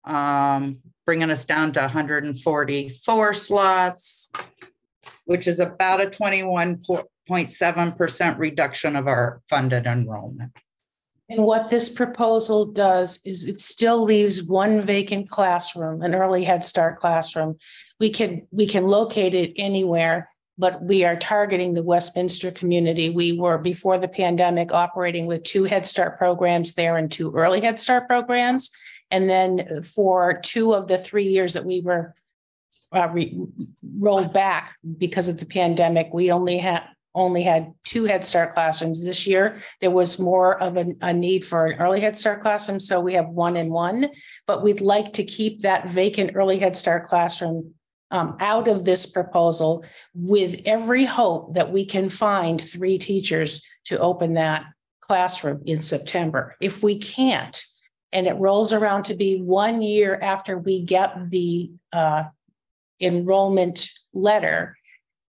bringing us down to 144 slots, which is about a 21.7% reduction of our funded enrollment. And what this proposal does is it still leaves 1 vacant classroom, an early Head Start classroom. We can locate it anywhere, but we are targeting the Westminster community. We were, before the pandemic, operating with 2 Head Start programs there and 2 early Head Start programs. And then for 2 of the 3 years that we were rolled back because of the pandemic, we only had 2 Head Start classrooms. This year, there was more of a need for an early Head Start classroom, so we have 1 and 1, but we'd like to keep that vacant early Head Start classroom out of this proposal, with every hope that we can find 3 teachers to open that classroom in September. If we can't, and it rolls around to be 1 year after we get the enrollment letter,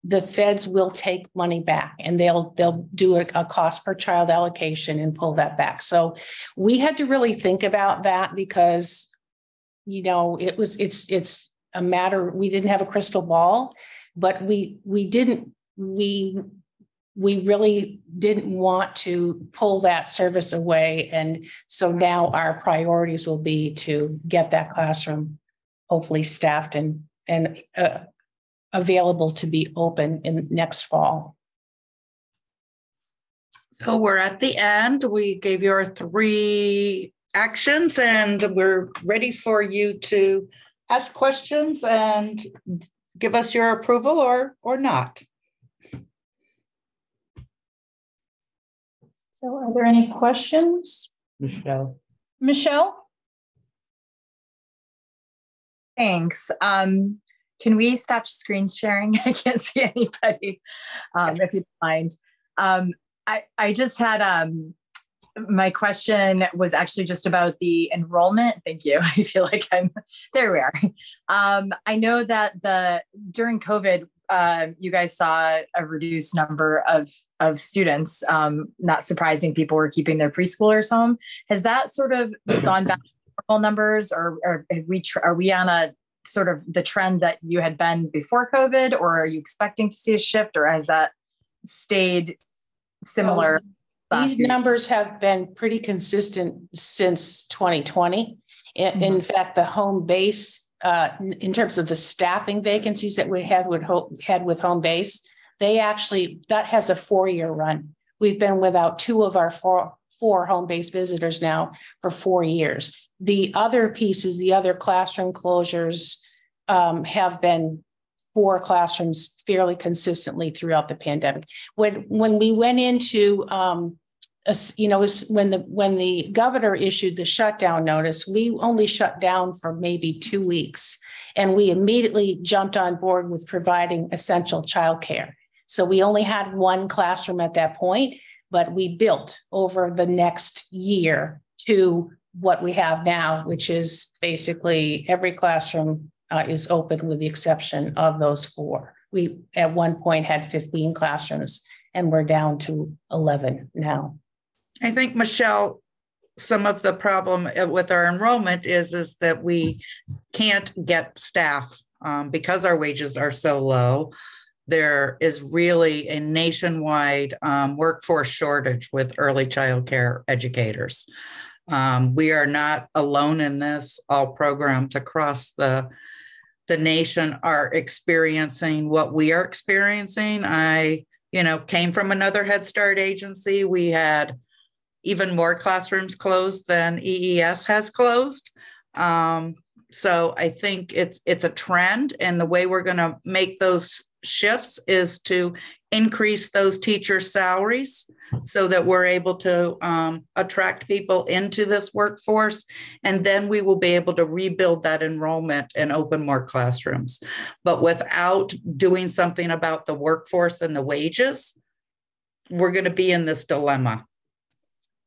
the feds will take money back, and they'll do a cost per child allocation and pull that back. So we had to really think about that because, you know, it's a matter, we didn't have a crystal ball, but we really didn't want to pull that service away. And so now our priorities will be to get that classroom hopefully staffed and available to be open in next fall. So we're at the end. We gave you our 3 actions and we're ready for you to ask questions and give us your approval or not. So are there any questions? Michelle. Michelle? Thanks. Can we stop screen sharing? I can't see anybody, if you don't mind. I just had, my question was actually just about the enrollment. Thank you. I feel like there we are. I know that during COVID, you guys saw a reduced number of students. Not surprising, people were keeping their preschoolers home. Has that sort of gone back to normal numbers, or are we on a sort of the trend that you had been before COVID, or are you expecting to see a shift, or has that stayed similar? These numbers have been pretty consistent since 2020. In fact, the home base, in terms of the staffing vacancies that we had with home base, that has a 4-year run. We've been without 2 of our four home-based visitors now for 4 years. The other pieces, the other classroom closures, have been 4 classrooms fairly consistently throughout the pandemic. When we went into, when the governor issued the shutdown notice, we only shut down for maybe 2 weeks, and we immediately jumped on board with providing essential childcare. So we only had 1 classroom at that point, but we built over the next year to what we have now, which is basically every classroom is open with the exception of those 4. We at one point had 15 classrooms and we're down to 11 now. I think, Michelle, some of the problem with our enrollment is that we can't get staff because our wages are so low. There is really a nationwide workforce shortage with early child care educators. We are not alone in this. All programs across the nation are experiencing what we are experiencing. I, came from another Head Start agency. We had even more classrooms closed than EES has closed. So I think it's a trend, and the way we're going to make those shifts is to increase those teachers' salaries so that we're able to attract people into this workforce. And then we will be able to rebuild that enrollment and open more classrooms. But without doing something about the workforce and the wages, we're going to be in this dilemma.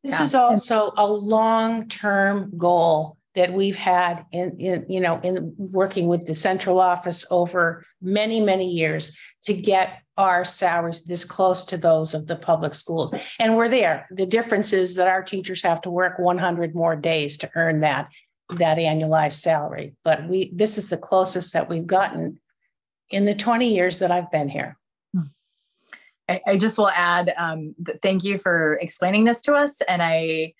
This is also a long-term goal that we've had in working with the central office over many, many years to get our salaries this close to those of the public schools. And we're there. The difference is that our teachers have to work 100 more days to earn that annualized salary. But this is the closest that we've gotten in the 20 years that I've been here. I just will add, thank you for explaining this to us. And I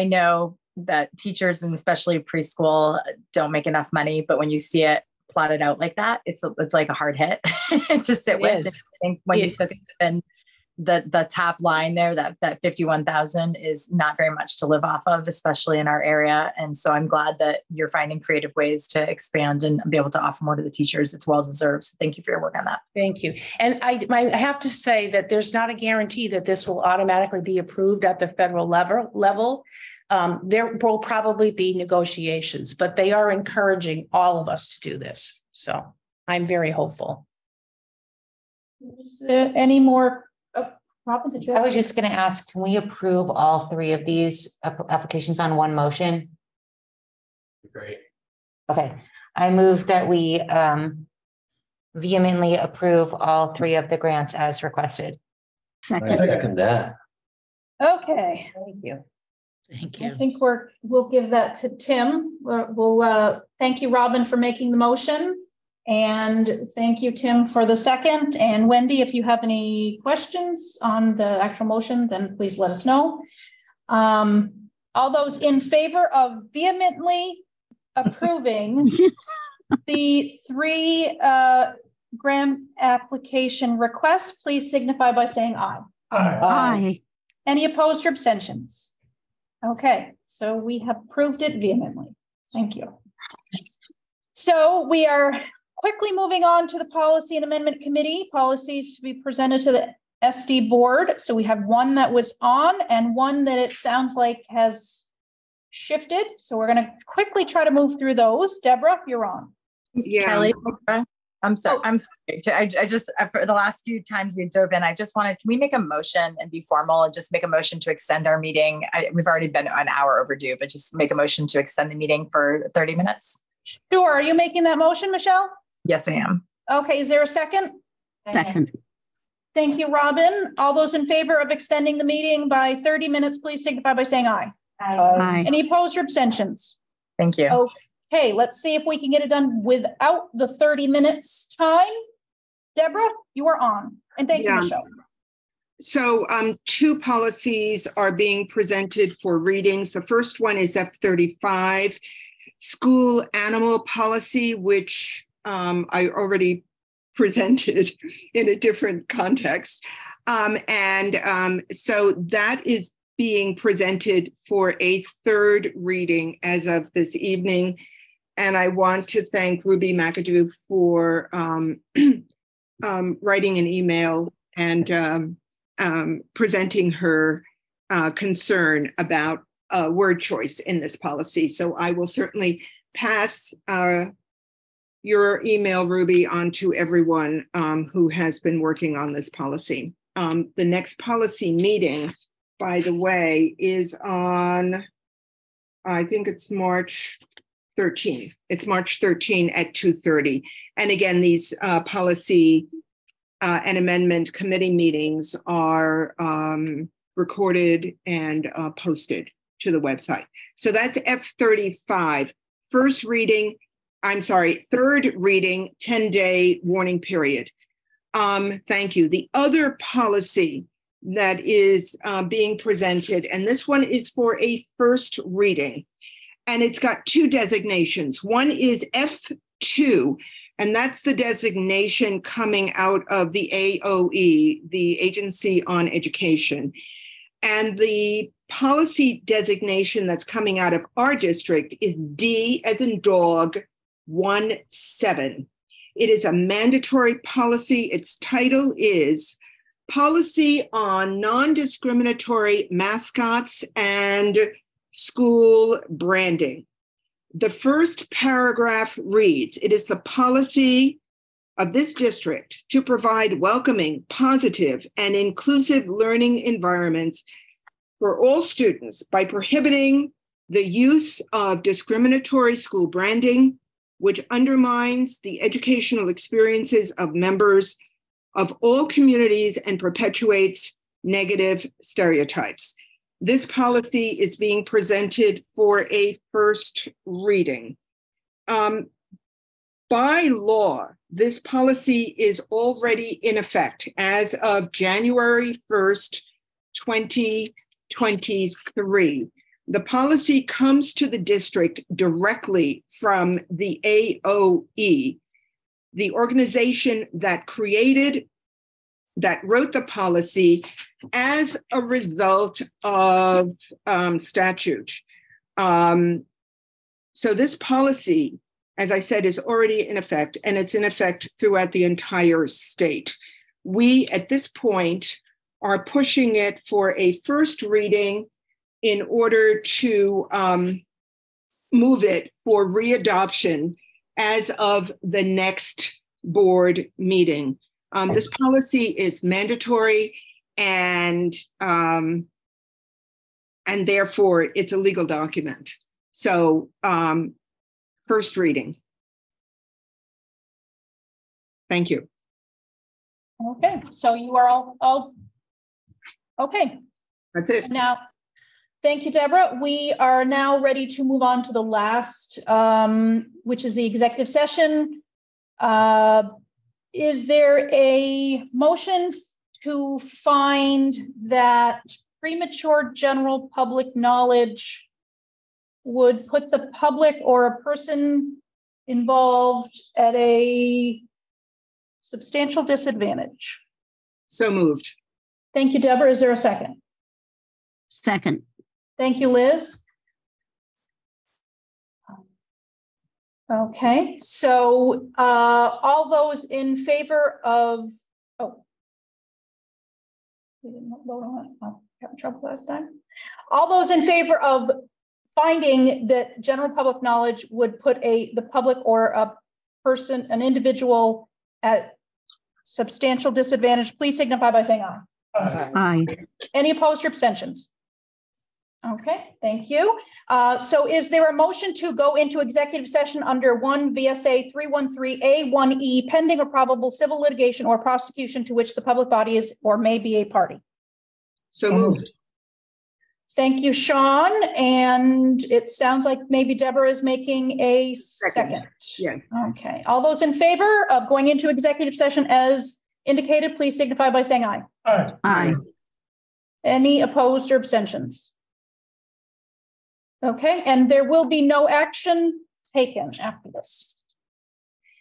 know that teachers, and especially preschool, don't make enough money, but when you see it plotted out like that, it's like a hard hit to sit with. I think when you look at it, the top line there, that 51,000 is not very much to live off of, especially in our area. And so I'm glad that you're finding creative ways to expand and be able to offer more to the teachers. It's well deserved. So thank you for your work on that. Thank you. And I have to say that there's not a guarantee that this will automatically be approved at the federal level. There will probably be negotiations, but they are encouraging all of us to do this. So I'm very hopeful. Is there any more? Robin, did you I was just going to ask, can we approve all 3 of these applications on one motion? Great. Okay. I move that we vehemently approve all 3 of the grants as requested. I second that. Okay. Thank you. Thank you. I think we'll give that to Tim. We'll thank you, Robin, for making the motion. And thank you, Tim, for the second. And Wendy, if you have any questions on the actual motion, then please let us know. All those in favor of vehemently approving the 3 grant application requests, please signify by saying aye. Aye. Any opposed or abstentions? Okay, so we have approved it vehemently. Thank you. So we are quickly moving on to the Policy and Amendment Committee, policies to be presented to the SD board. So we have one that was on and one that it sounds like has shifted. So we're going to quickly try to move through those. Deborah, you're on. Yeah. Kelly, I'm sorry. I'm sorry. I just, for the last few times we've dove in, I just wanted, can we make a motion and be formal and just make a motion to extend our meeting? We've already been an hour overdue, but just make a motion to extend the meeting for 30 minutes. Sure. Are you making that motion, Michelle? Yes, I am. Okay. Is there a second? Second. Thank you, Robin. All those in favor of extending the meeting by 30 minutes, please signify by saying aye. Aye. Any opposed or abstentions? Thank you. Okay, let's see if we can get it done without the 30 minutes time. Deborah, you are on. And thank you, Michelle. So 2 policies are being presented for readings. The first one is F35, school animal policy, which I already presented in a different context. So that is being presented for a 3rd reading as of this evening. And I want to thank Ruby McAdoo for writing an email and presenting her concern about word choice in this policy. So I will certainly pass your email, Ruby, on to everyone who has been working on this policy. The next policy meeting, by the way, is on, I think it's March 13. It's March 13 at 2:30. And again, these policy and amendment committee meetings are recorded and posted to the website. So that's F35. 3rd reading, 10-day warning period. Thank you. The other policy that is being presented, and this one is for a 1st reading, and it's got 2 designations. One is F2, and that's the designation coming out of the AOE, the Agency on Education. And the policy designation that's coming out of our district is D as in dog 17. It is a mandatory policy. Its title is Policy on Non-Discriminatory Mascots and School Branding. The first paragraph reads, it is the policy of this district to provide welcoming, positive, and inclusive learning environments for all students by prohibiting the use of discriminatory school branding, which undermines the educational experiences of members of all communities and perpetuates negative stereotypes. This policy is being presented for a 1st reading. By law, this policy is already in effect as of January 1st, 2023. The policy comes to the district directly from the AOE, the organization that wrote the policy as a result of statute. So this policy, as I said, is already in effect, and it's in effect throughout the entire state. We, at this point, are pushing it for a 1st reading in order to move it for readoption as of the next board meeting. This policy is mandatory, and therefore it's a legal document. So 1st reading. Thank you. Okay, so you are all okay. That's it. Now, Thank you, Deborah. We are now ready to move on to the last, which is the executive session. Is there a motion to find that premature general public knowledge would put the public or a person involved at a substantial disadvantage? So moved. Thank you, Deborah. Is there a second? Second. Thank you, Liz. Okay, so all those in favor of, we didn't vote on it. Oh, got in trouble last time. All those in favor of finding that general public knowledge would put the public or a person, an individual at substantial disadvantage, please signify by saying aye. Aye. Any opposed or abstentions? Okay, thank you. So is there a motion to go into executive session under 1 VSA 313A1E pending or probable civil litigation or prosecution to which the public body is or may be a party? So moved. Thank you, Sean. And it sounds like maybe Deborah is making a second. Yeah. Okay. All those in favor of going into executive session as indicated, please signify by saying aye. Aye. Aye. Any opposed or abstentions? Okay, and there will be no action taken after this.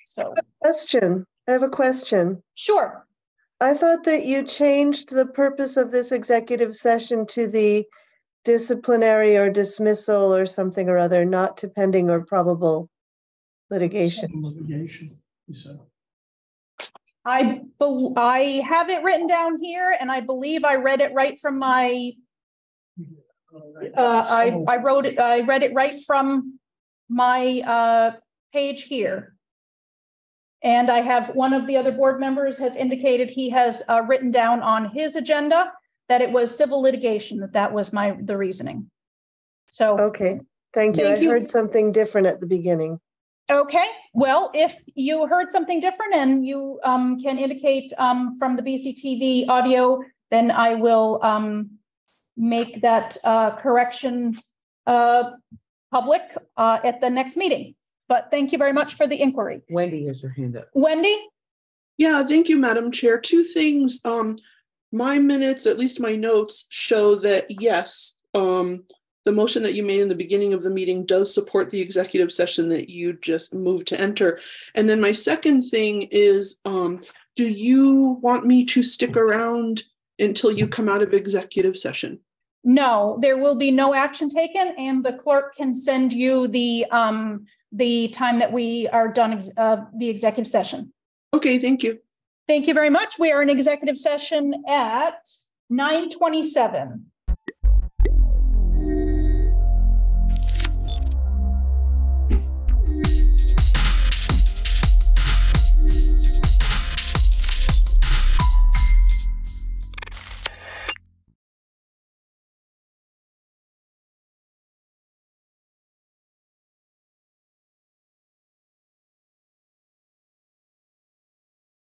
So, I have a question. Sure. I thought that you changed the purpose of this executive session to the disciplinary or dismissal or something or other, not to pending or probable litigation. Litigation, you said. I have it written down here, and I believe I read it right from my. I read it right from my page here. And I have one of the other board members has indicated he has written down on his agenda that it was civil litigation, that was the reasoning. So. Okay, thank you. I heard something different at the beginning. Okay, well, if you heard something different and you can indicate from the BCTV audio, then I will make that correction public at the next meeting. But thank you very much for the inquiry. Wendy has her hand up. Wendy? Yeah, thank you, Madam Chair. Two things. My minutes, at least my notes, show that yes, the motion that you made in the beginning of the meeting does support the executive session that you just moved to enter. And then my second thing is, do you want me to stick around until you come out of executive session? No, there will be no action taken, and the clerk can send you the time that we are done the executive session. Okay, thank you. Thank you very much. We are in executive session at 9:27.